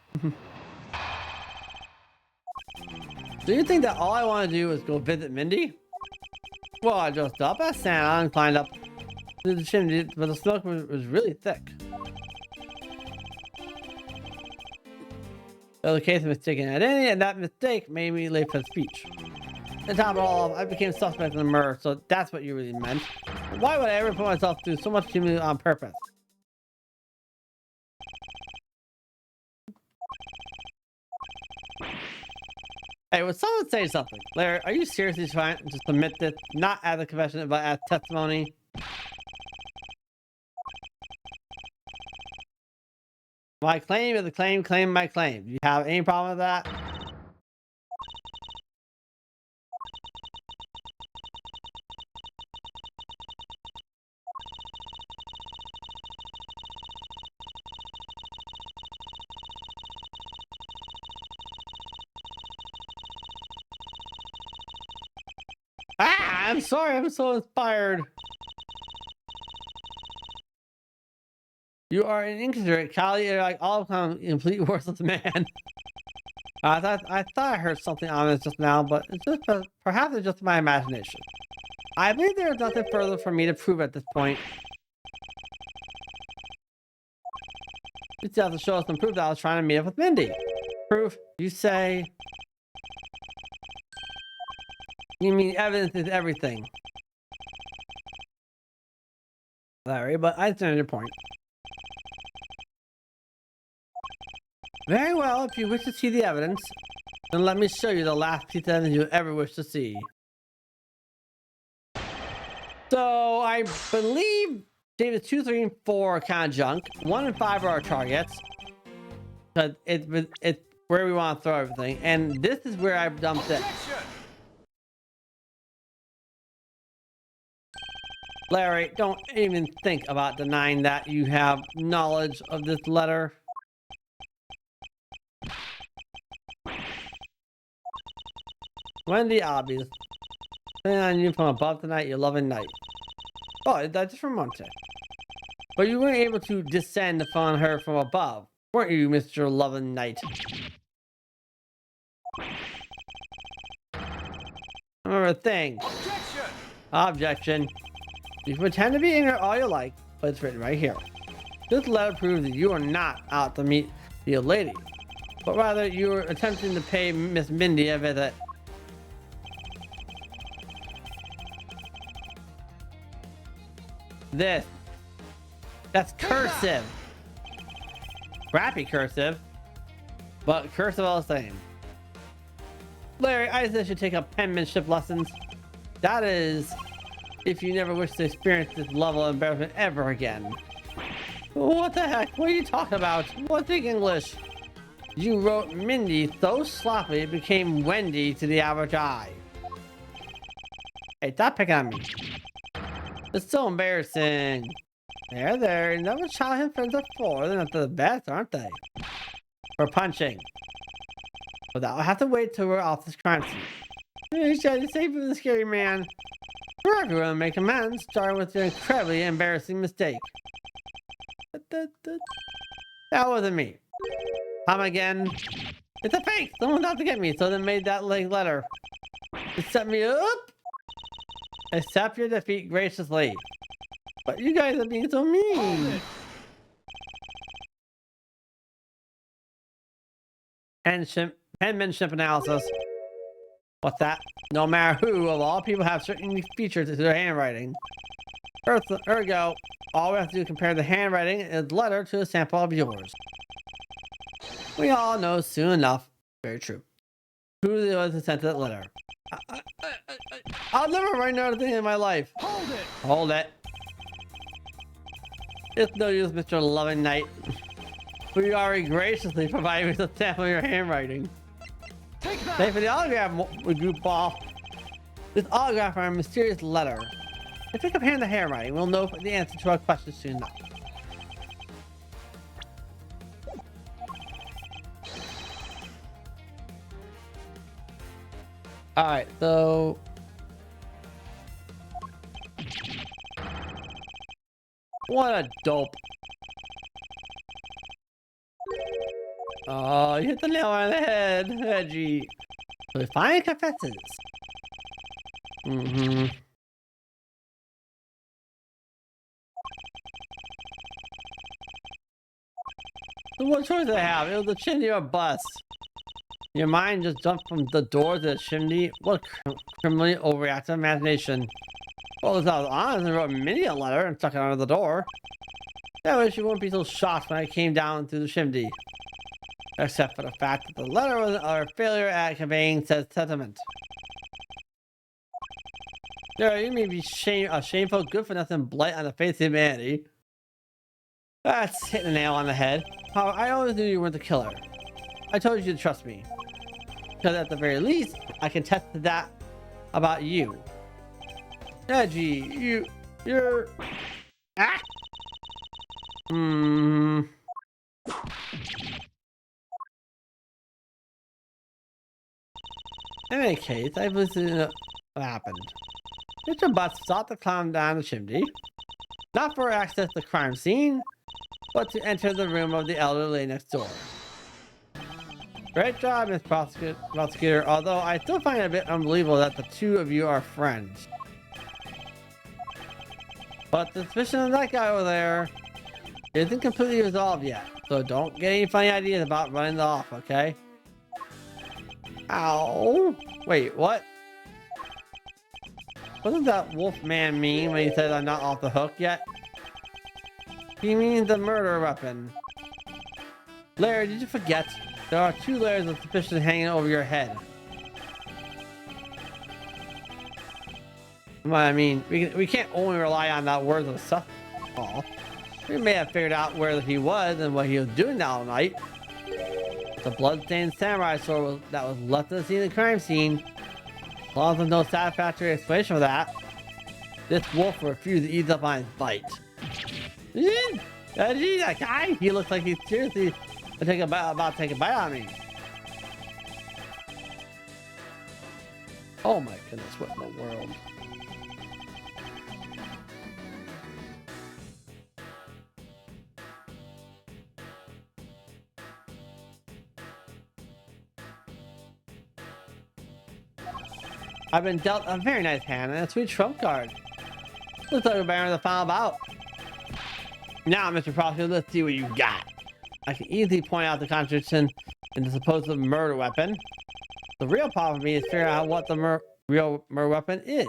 Do you think that all I want to do is go visit Mindy? Well, I dressed up as Santa and climbed up to the chimney, but the smoke was really thick. So the case of mistaken identity, and that mistake made me late for the speech. On top of all, I became suspect in the murder, so that's what you really meant. Why would I ever put myself through so much humiliation on purpose? Hey, would someone say something? Larry, are you seriously trying to submit this, not as a confession, but as testimony? My claim is a claim, claim my claim. Do you have any problem with that? Ah, I'm sorry, I'm so inspired. You are an inconsiderate, Callie. You're like all kind of complete worthless man. I thought I heard something on this just now, but it's just perhaps it's just my imagination. I believe there is nothing further for me to prove at this point. You still have to show us some proof that I was trying to meet up with Mindy. Proof? You say? You mean evidence is everything, Larry, but I understand your point. Very well, if you wish to see the evidence, then let me show you the last piece of evidence you ever wish to see. So, I believe David 2, 3, and 4 are kind of junk. 1 and 5 are our targets. Because it's where we want to throw everything. And this is where I've dumped it. Larry, don't even think about denying that you have knowledge of this letter. Wendy Obvious. Sitting on you from above tonight, your loving night. Oh, that's just from Monte. But you weren't able to descend upon her from above, weren't you, Mr. Loving Knight? Remember a thing. Objection! Objection. You can pretend to be ignorant all you like, but it's written right here. This letter proves that you are not out to meet the old lady, but rather you are attempting to pay Miss Mindy a visit. That's cursive. Crappy cursive, but cursive all the same. Larry, I said you should take up penmanship lessons. That is, if you never wish to experience this level of embarrassment ever again. What the heck? What are you talking about? What's big English? You wrote Mindy so sloppily it became Wendy to the average eye. Hey, stop picking on me. It's so embarrassing. There. You know what childhood friends are for. They're not the best, aren't they? For punching. But that will have to wait till we're off this crime scene. You should be safe from the scary man. We're going to make amends, starting with your incredibly embarrassing mistake. That wasn't me. Come again. It's a fake. Someone's out to get me, so they made that letter. It set me up. Accept your defeat graciously. But you guys are being so mean. Penmanship analysis. What's that? No matter who of all people have certain unique features to their handwriting. Ergo, all we have to do is compare the handwriting in the letter to a sample of yours. We all know soon enough, very true, who was who sent that letter. I'll never write another thing in my life. Hold it! Hold it. It's no use, Mr. Loving Knight. We already graciously provided with a sample of your handwriting. Take that! Thanks for the autograph, goofball. This autograph on a mysterious letter. If we compare the handwriting, we'll know the answer to our question soon enough. Alright, so... What a dope. Oh, you hit the nail on the head, Edgy. So he finally confesses. So what choice did I have? It was the chimney or bus. Your mind just jumped from the door to the chimney. What a criminally overreactive imagination. Well, as I was honest and wrote Minnie a letter and stuck it under the door. That way she wouldn't be so shocked when I came down through the chimney. Except for the fact that the letter was a failure at conveying said sentiment. Yeah, you may be a shameful, good-for-nothing blight on the face of humanity. That's hitting the nail on the head. I always knew you weren't the killer. I told you to trust me. Because at the very least, I can test that about you. Edgy, you're... Ah! In any case, I was what happened. Mr. Butts sought to climb down the chimney, not for access to the crime scene, but to enter the room of the elderly next door. Great job, Miss Prosecutor, although I still find it a bit unbelievable that the two of you are friends. But the suspicion of that guy over there isn't completely resolved yet, so don't get any funny ideas about running it off, okay? Ow! Wait, what? What does that wolf man mean when he says I'm not off the hook yet? He means the murder weapon. Larry, did you forget? There are 2 layers of suspicion hanging over your head. I mean, we can't only rely on that words of stuff. We may have figured out where he was and what he was doing that night. The bloodstained samurai sword that was left at the scene of the crime scene. As long as there's no satisfactory explanation for that. This wolf refused to ease up on his bite. That guy, he looks like he's seriously about to take a bite on me. Oh my goodness, what in the world? I've been dealt a very nice hand and a sweet trump card. Looks like we're bearing the final bout. Now, Mr. Prosecutor, let's see what you got. I can easily point out the contradiction in the supposed murder weapon. The real problem for me is figuring out what the real murder weapon is.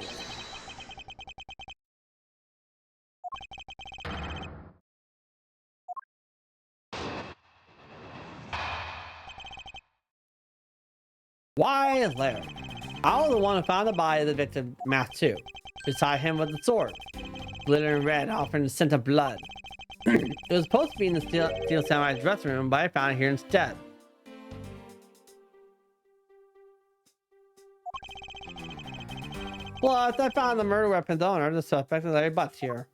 Why is Larry? I was the one who found the body of the victim, Math 2. Beside him was the sword, glittering red, offering the scent of blood. It was supposed to be in the Steel Samurai's dressing room, but I found it here instead. Plus, I found the murder weapon's owner, the suspect is Larry Butts here.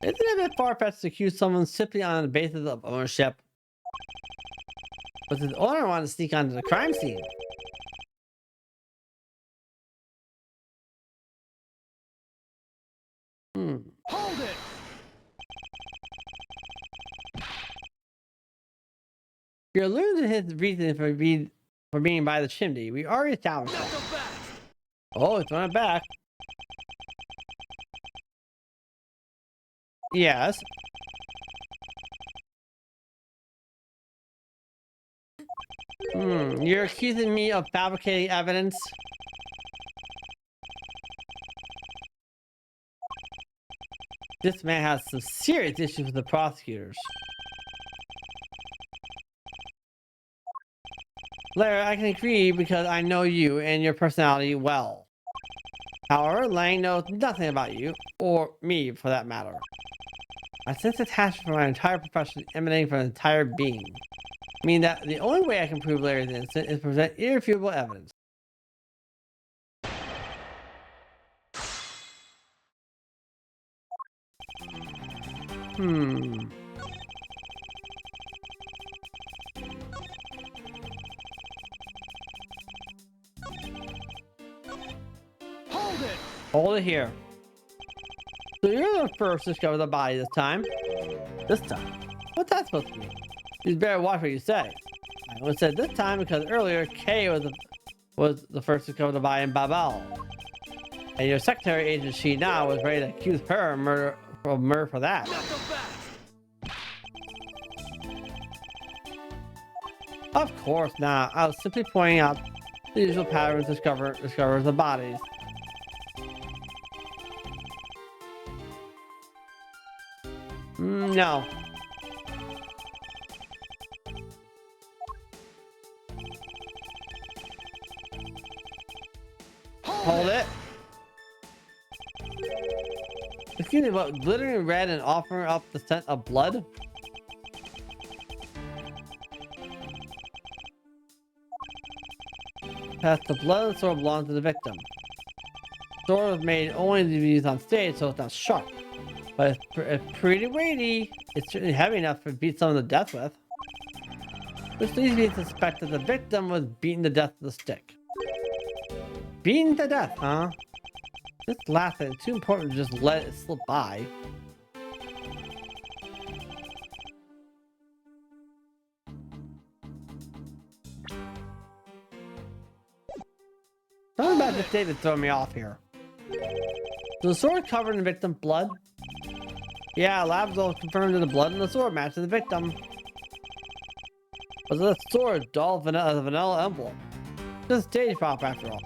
Isn't it a bit far-fetched to accuse someone simply on the basis of ownership? But the owner wanted to sneak onto the crime scene. Hold it! You're alluding to his reason for being by the chimney. We already established that. Oh, it's on it back. Yes. You're accusing me of fabricating evidence? This man has some serious issues with the prosecutors. Larry, I can agree because I know you and your personality well. However, Lang knows nothing about you, or me for that matter. I sense attachment for my entire profession emanating from an entire being. Meaning that the only way I can prove Larry's innocent is to present irrefutable evidence. Hold it! Hold it here. So you're the first to discover the body this time. This time? What's that supposed to mean? You better watch what you say. I only said this time because earlier Kay was the first to discover the body in Babel. And your secretary agent she now was ready to accuse her of murder for that. Of course not. I was simply pointing out the usual patterns discovered the bodies. No. Hold it. Excuse me, but glittering red and offering up the scent of blood? Past the blood and sword belongs to the victim. The sword was made only to be used on stage, so it's not sharp. But it's pretty weighty. It's certainly heavy enough to beat someone to death with. Which leads me to suspect that the victim was beaten to death with a stick. Beaten to death, huh? This last thing is too important to just let it slip by. Something about this statement throwing me off here. So the sword covered in the victim's blood? Yeah, lab results confirmed that the blood in the sword matched the victim. Was the sword dull vanilla envelope? Just a stage prop after all.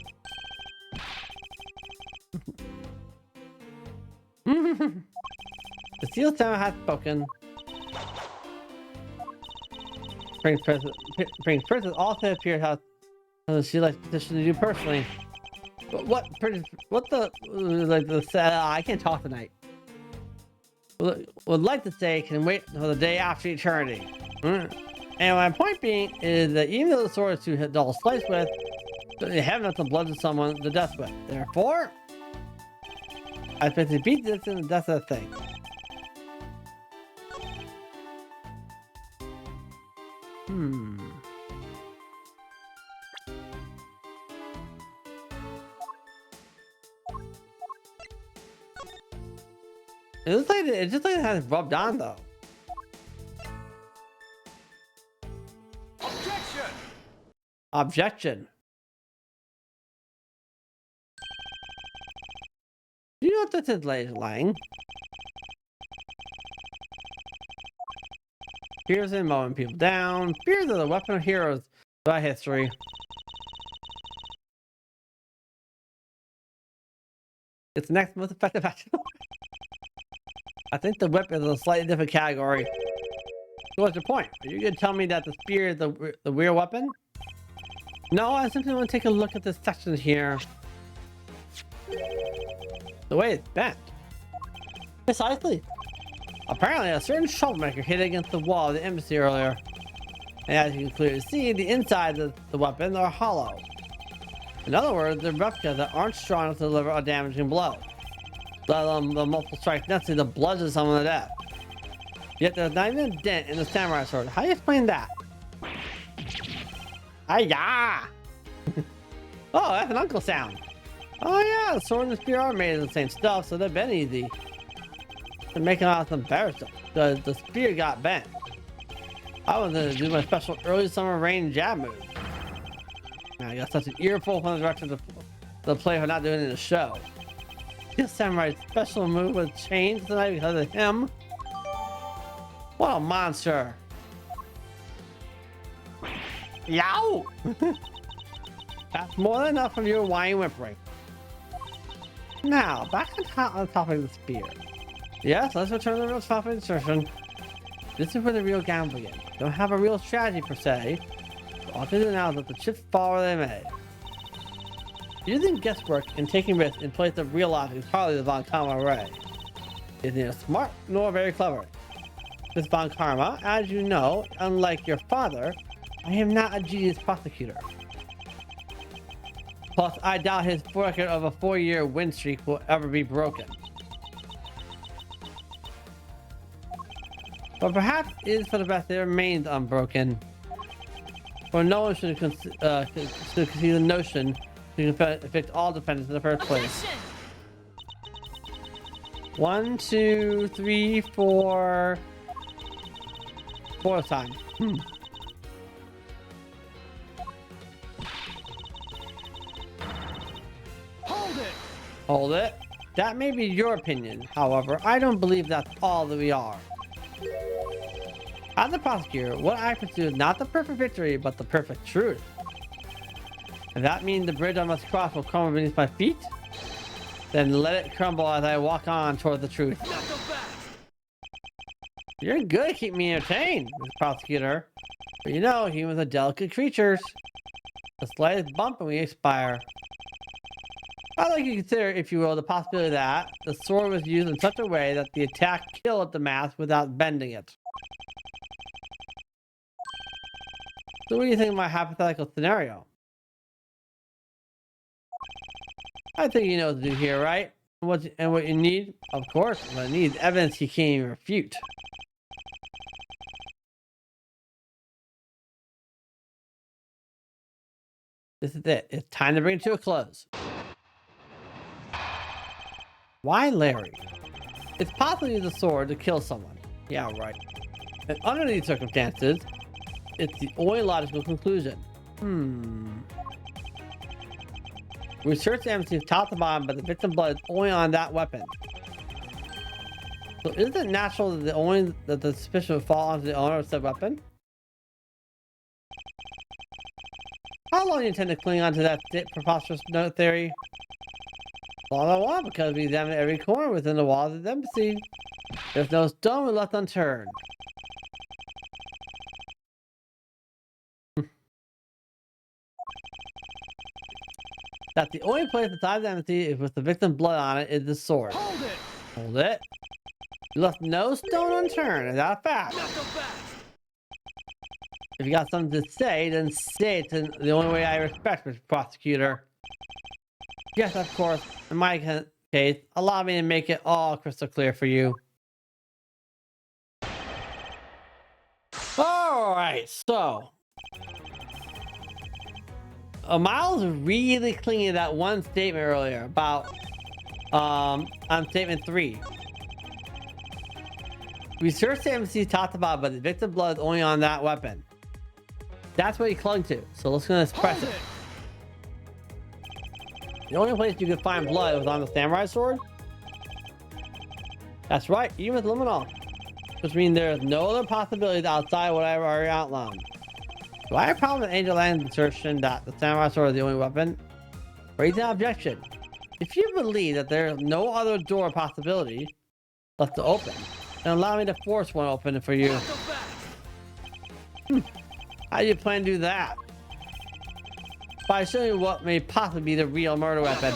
The Steel Samurai has spoken. Prince Princess also appeared how she likes to petition to do personally. But what the I can't talk tonight. Would like to say can wait until the day after eternity. And my point being is that even though the sword is too dull to slice with, They have enough to bludgeon someone to death with. Therefore, I expect to beat this and that's the thing. It just like it has rubbed on though. Objection! Objection. Do you know what this is, Lang? Fears in mowing people down. Fears are the weapon of heroes by history. It's the next most effective action. I think the whip is a slightly different category. So what's your point? Are you gonna tell me that the spear is the weird weapon? No, I simply want to take a look at this section here. The way it's bent. Precisely. Apparently, a certain troublemaker hit against the wall of the embassy earlier. And as you can clearly see, the inside of the weapon are hollow. In other words, they're replicas that aren't strong enough to deliver a damaging blow. Let alone the multiple strikes necessary to bludgeon someone to death. Yet there's not even a dent in the samurai sword. How do you explain that? Hi-ya! Oh, that's an uncle sound. Oh yeah, the sword and the spear are made of the same stuff, so they've been easy. They're making out some better stuff. The spear got bent. I was gonna do my special early summer rain jab move. Man, I got such an earful from the direction of the play for not doing it in the show. This samurai's special move was changed tonight because of him. What a monster! Yow! That's more than enough of your whiny whimpering. Now, back on the topic of the spear. Yes, let's return to the real topic of insertion. This is where the real gamble begins. Don't have a real strategy per se. All I can do now is let the chips fall where they may. Using guesswork and taking risks in place of real logic is hardly the Von Karma way. It's neither smart nor very clever. This Von Karma, as you know, unlike your father, I am not a genius prosecutor. Plus, I doubt his record of a 4-year win streak will ever be broken. But perhaps it is for the best it remains unbroken. For no one should conceive the notion to evict all defendants in the first place. 1, 2, 3, 4. Fourth time. Hold it! Hold it. That may be your opinion. However, I don't believe that's all that we are. As a prosecutor, what I pursue is not the perfect victory, but the perfect truth. If that means the bridge I must cross will crumble beneath my feet, then let it crumble as I walk on toward the truth. Not so fast! You're good at keeping me entertained, Mr. Prosecutor. But you know, humans are delicate creatures. The slightest bump and we expire. I'd like you to consider, if you will, the possibility that the sword was used in such a way that the attack killed the mask without bending it. So what do you think of my hypothetical scenario? I think you know what to do here, right? And what you need? Of course, what I need is evidence you can't even refute. This is it. It's time to bring it to a close. Why Larry? It's possible to use a sword to kill someone. Yeah, right. And under these circumstances, it's the only logical conclusion. We searched the embassy top to bottom, but the victim's blood is only on that weapon. So isn't it natural that the suspicion would fall onto the owner of said weapon? How long do you intend to cling on to that preposterous note theory? Long I want, because we examined every corner within the walls of the embassy. There's no stone we left unturned. That the only place besides the embassy is with the victim's blood on it is the sword. Hold it! Hold it. You left no stone unturned. Is that a fact? Not so fast! If you got something to say, then say it in the only way I respect, Mr. Prosecutor. Yes, of course. In my case, allow me to make it all crystal clear for you. Alright, so... Miles really clinging to that one statement earlier about... on statement 3. Research the embassy talked about, but the victim blood is only on that weapon. That's what he clung to, so let's gonna express it. The only place you could find blood was on the samurai sword? That's right, even with luminol. Which means there's no other possibilities outside what I've already outlined. Do I have a problem with Angel Lang's assertion that the samurai sword is the only weapon? Raise an objection. If you believe that there is no other door possibility left to open, then allow me to force one open for you. How do you plan to do that? By showing you what may possibly be the real murder weapon.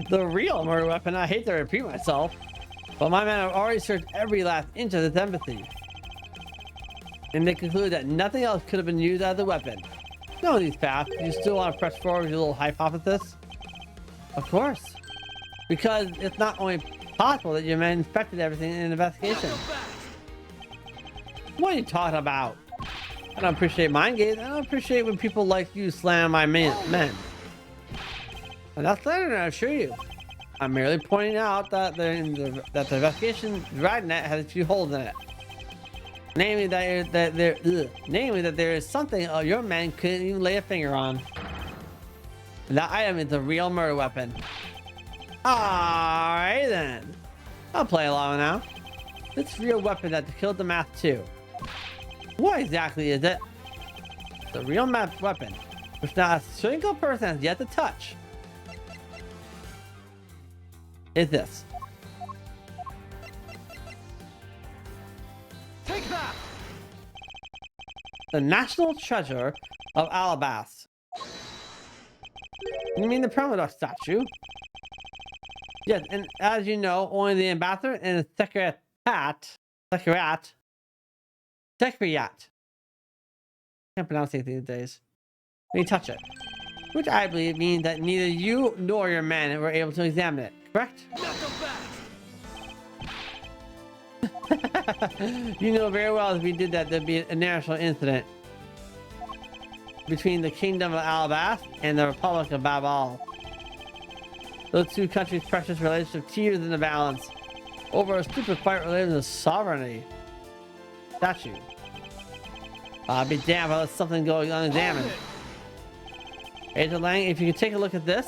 The real murder weapon? I hate to repeat myself, but my men have already searched every last inch of this embassy. And they conclude that nothing else could have been used as a weapon. Knowing these facts, you still want to press forward with your little hypothesis? Of course. Because it's not only possible that your men inspected everything in an investigation. What are you talking about? I don't appreciate mind games. I don't appreciate when people like you slam my men. I'm not slandering, I assure you. I'm merely pointing out that the investigation dragnet has a few holes in it. Namely that there is something your men couldn't even lay a finger on. And that item is the real murder weapon. Alright then. I'll play along now. This real weapon that killed the math too. What exactly is it? The real math weapon, which not a single person has yet to touch, is this. Take that! The national treasure of Alabas. You mean the Promodoc statue? Yes, and as you know, only the ambassador and the secretariat. Can't pronounce it these days. May touch it. Which I believe means that neither you nor your men were able to examine it, correct? You know very well if we did that, there'd be a national incident between the Kingdom of Alabas and the Republic of Babal. Those two countries' precious relationship teeters in the balance over a stupid fight related to sovereignty. Statue. I'll be damned if I let something go unexamined. Agent Lang, if you can take a look at this.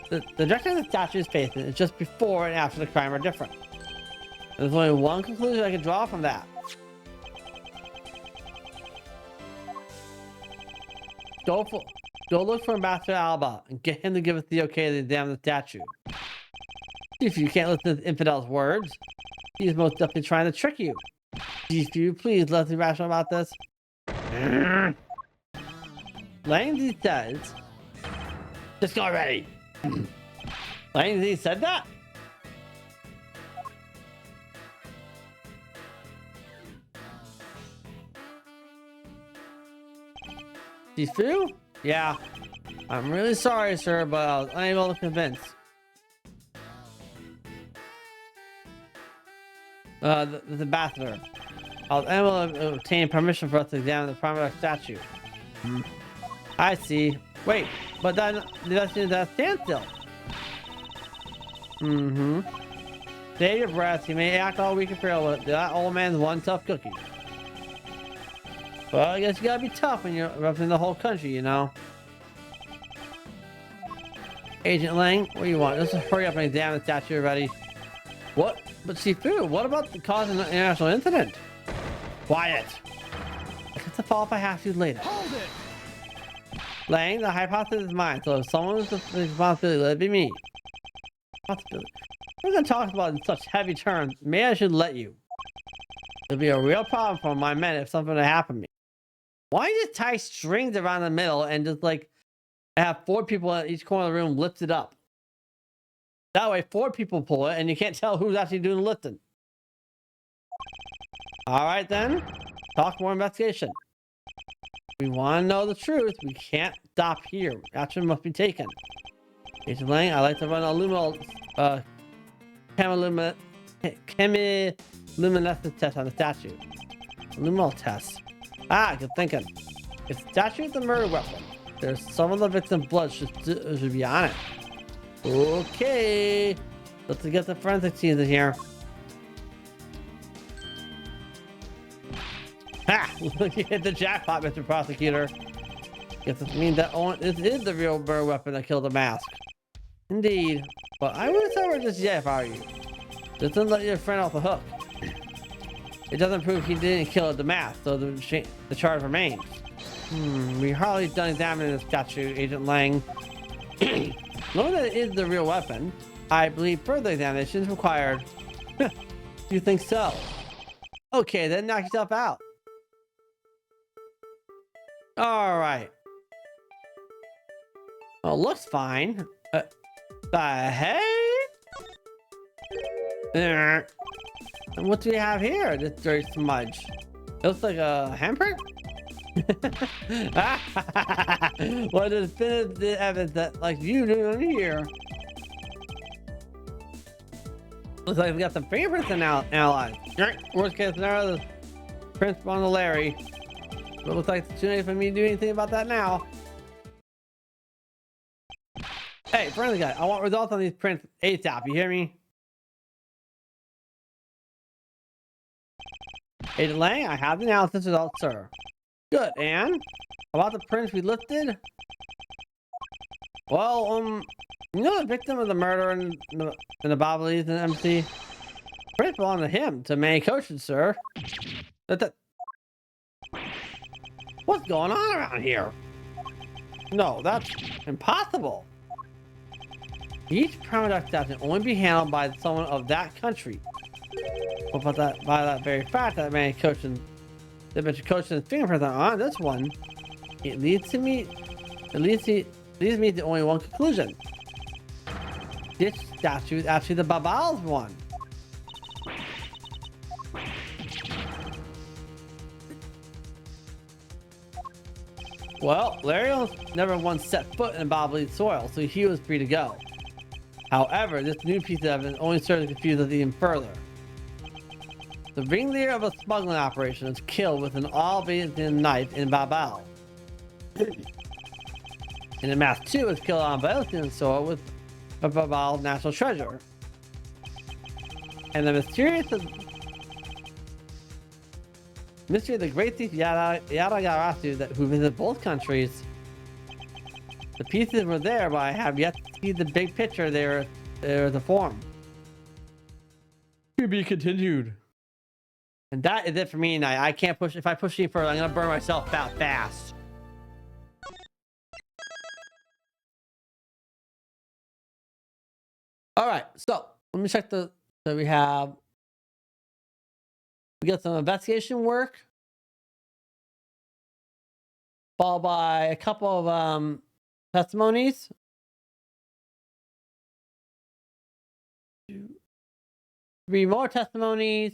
The direction of the statue's facing is just before and after the crime are different. There's only one conclusion I can draw from that. Go look for Ambassador Alba and get him to give us the okay to examine the statue. If you can't listen to the infidel's words, he's most definitely trying to trick you. If you please, let's be rational about this. Langsy says, just go already. Langsy said that? Sifu? Yeah. I'm really sorry, sir, but I was unable to convince. The ambassador. I was unable to obtain permission for us to examine the primary statue. I see. Wait, but then the investigation is at a standstill. Save your breath. You may act all weak and frail, but that old man's one tough cookie. Well, I guess you gotta be tough when you're representing the whole country, you know. Agent Lang, what do you want? Let's just hurry up and examine the statue already. What? But Sifu, what about the cause of an international incident? Quiet. I get to follow up I have to later. Hold it! Lang, the hypothesis is mine, so if someone is the responsibility, let it be me. Responsibility. We're gonna talk about it in such heavy terms. Maybe I should let you. It'll be a real problem for my men if something were to happen to me. Why just tie strings around the middle and just like have 4 people at each corner of the room lift it up? That way 4 people pull it and you can't tell who's actually doing the lifting. All right, then. Talk more investigation. We want to know the truth. We can't stop here. Action must be taken. Agent Lang, I'd like to run a chemiluminescence test on the statue. A luminol test. Ah, good thinking. If the statue is a murder weapon, there's some of the victim's blood should be on it. Okay. Let's get the forensic teams in here. Ha! You hit the jackpot, Mr. Prosecutor. Guess this means that this is the real murder weapon that killed the mask. Indeed. But I wouldn't tell her just yet if I were you. Just don't let your friend off the hook. It doesn't prove he didn't kill the mask, so the charge remains. We hardly done examining the statue, Agent Lang. Knowing that it is the real weapon, I believe further examination is required. Do you think so? Okay, then knock yourself out. All right. Oh, looks fine. The heck? And what do we have here? This dirty smudge. It looks like a handprint? What is the evidence that, like you do here? Looks like we got some fingerprints analyzed. Worst case scenario, the prints on the Larry. But it looks like it's too late for me to do anything about that now. Hey, friendly guy, I want results on these prints ASAP. You hear me? Agent Lang, I have the analysis results, sir. Good, and about the prints we listed? Well, you know the victim of the murder in the Bobblies and MC? Prints belong to him, to Manny Koshin, sir. What's going on around here? No, that's impossible. Each product that can only be handled by someone of that country. But by that very fact that Manny Koshin, the Mr. Koshin's fingerprints are on this one, it leads me to only one conclusion. This statue is actually the Babal's one. Well, Larry never once set foot in Bobbly's soil, so he was free to go. However, this new piece of evidence only serves to confuse us even further. The ringleader of a smuggling operation was killed with an all-Byzantine knife in Babal. And the mask too was killed on Byzantine soil with a Babal's national treasure. And the mystery of the great thief Yatagarasu who visited both countries. The pieces were there, but I have yet to see the big picture there to form. To be continued. And that is it for me tonight. I can't push. If I push any further, I'm gonna burn myself out fast. All right, so let me check so we got some investigation work, followed by a couple of testimonies. 3 more testimonies,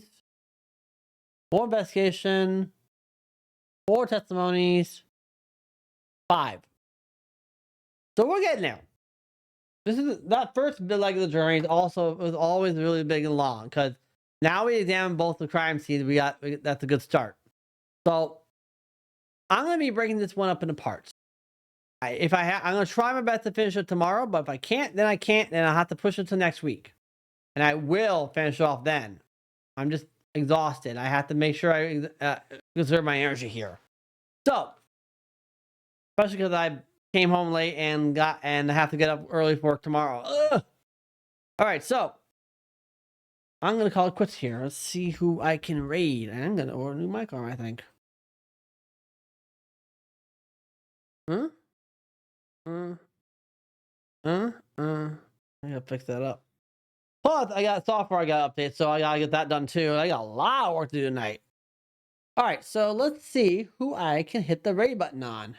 more investigation, 4 testimonies, 5. So we're getting there. This is that first leg of the journey. Was always really big and long because now we examine both the crime scenes. That's a good start. So I'm gonna be breaking this one up into parts. I'm gonna try my best to finish it tomorrow. But if I can't, then I can't. Then I'll have to push it to next week, and I will finish it off then. I'm just exhausted. I have to make sure I conserve my energy here. So, especially because I came home late and I have to get up early for work tomorrow. Ugh. All right, so I'm gonna call it quits here. Let's see who I can raid. And I'm gonna order a new mic arm, I think. I gotta fix that up. Plus, I got software I gotta update, so I gotta get that done too. I got a lot of work to do tonight. All right, so let's see who I can hit the raid button on.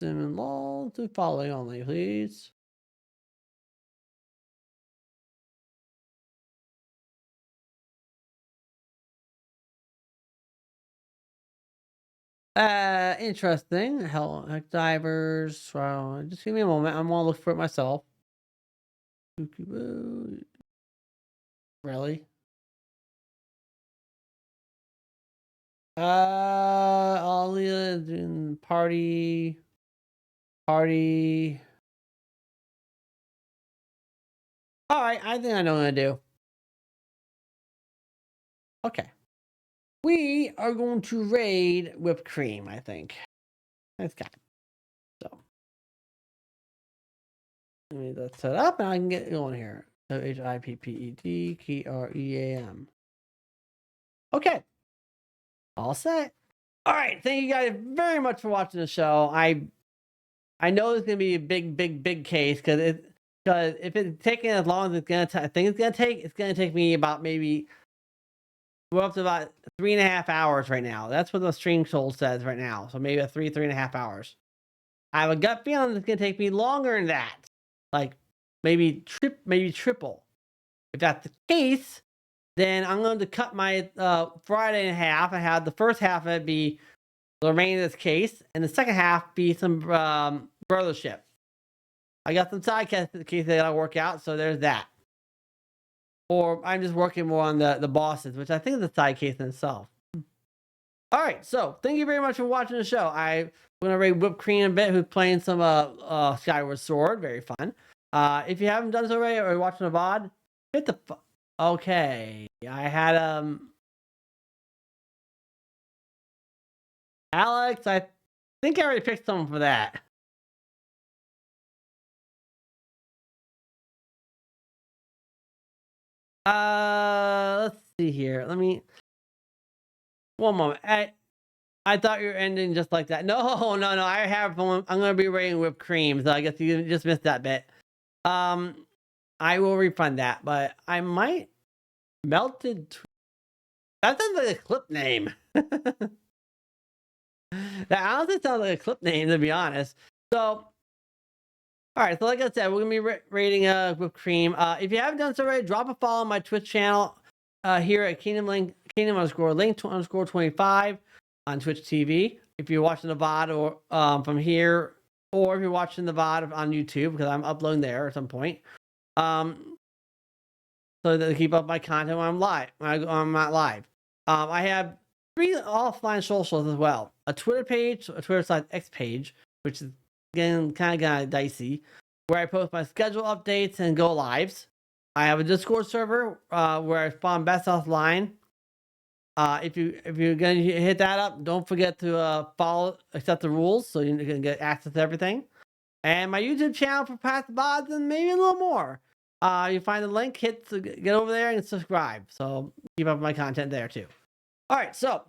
Sim and lol to following only, please. Interesting. Hell, heck divers. Wow. Just give me a moment. I'm gonna look for it myself. Really? Alia doing party. All right, I think I know what I'm gonna do. Okay. We are going to raid whipped cream, I think. That's got it. So let me let's set up and I can get going here. HIPPED KREAM. Okay. All set. All right. Thank you guys very much for watching the show. I know it's gonna be a big case because if it's taking as long as it's gonna I think it's gonna take me about maybe we're up to about 3.5 hours right now. That's what the stream tool says right now. So maybe 3.5 hours. I have a gut feeling it's gonna take me longer than that. Like maybe triple. If that's the case, then I'm going to cut my Friday in half. I have the first half of it be the remainder of this case, and the second half be some brothership. I got some side cases that I gotta work out, so there's that. Or I'm just working more on the bosses, which I think is a side case in itself. All right, so thank you very much for watching the show. I'm gonna raid Whipped Cream in a bit, who's playing some Skyward Sword, very fun. If you haven't done so already or you're watching a VOD, hit the okay. I had Alex, I think I already picked someone for that. Let's see here. Let me one moment. I thought you were ending just like that. No. I have one. I'm gonna be rating whipped cream, so I guess you just missed that bit. I will refund that, but I might melted. That sounds like a clip name. That honestly sounds like a clip name, to be honest. So, all right. So, like I said, we're gonna be rating whipped cream. If you haven't done so already, drop a follow on my Twitch channel here at Kingdom_Link_25 on Twitch TV. If you're watching the VOD or from here, or if you're watching the VOD on YouTube, because I'm uploading there at some point. So to keep up my content when I'm live, when I'm not live. I have 3 offline socials as well: a Twitter page, a Twitter/X page, which is getting kind of dicey, where I post my schedule updates and go lives. I have a Discord server where I spawn best offline. If you're gonna hit that up, don't forget to accept the rules so you can get access to everything. And my YouTube channel for past VODs and maybe a little more. You find the link, get over there and subscribe. So keep up with my content there too. All right, so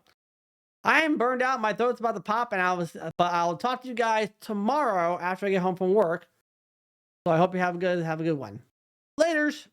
I am burned out. My throat's about to pop, and I'll talk to you guys tomorrow after I get home from work. So I hope you have a good one. Laters.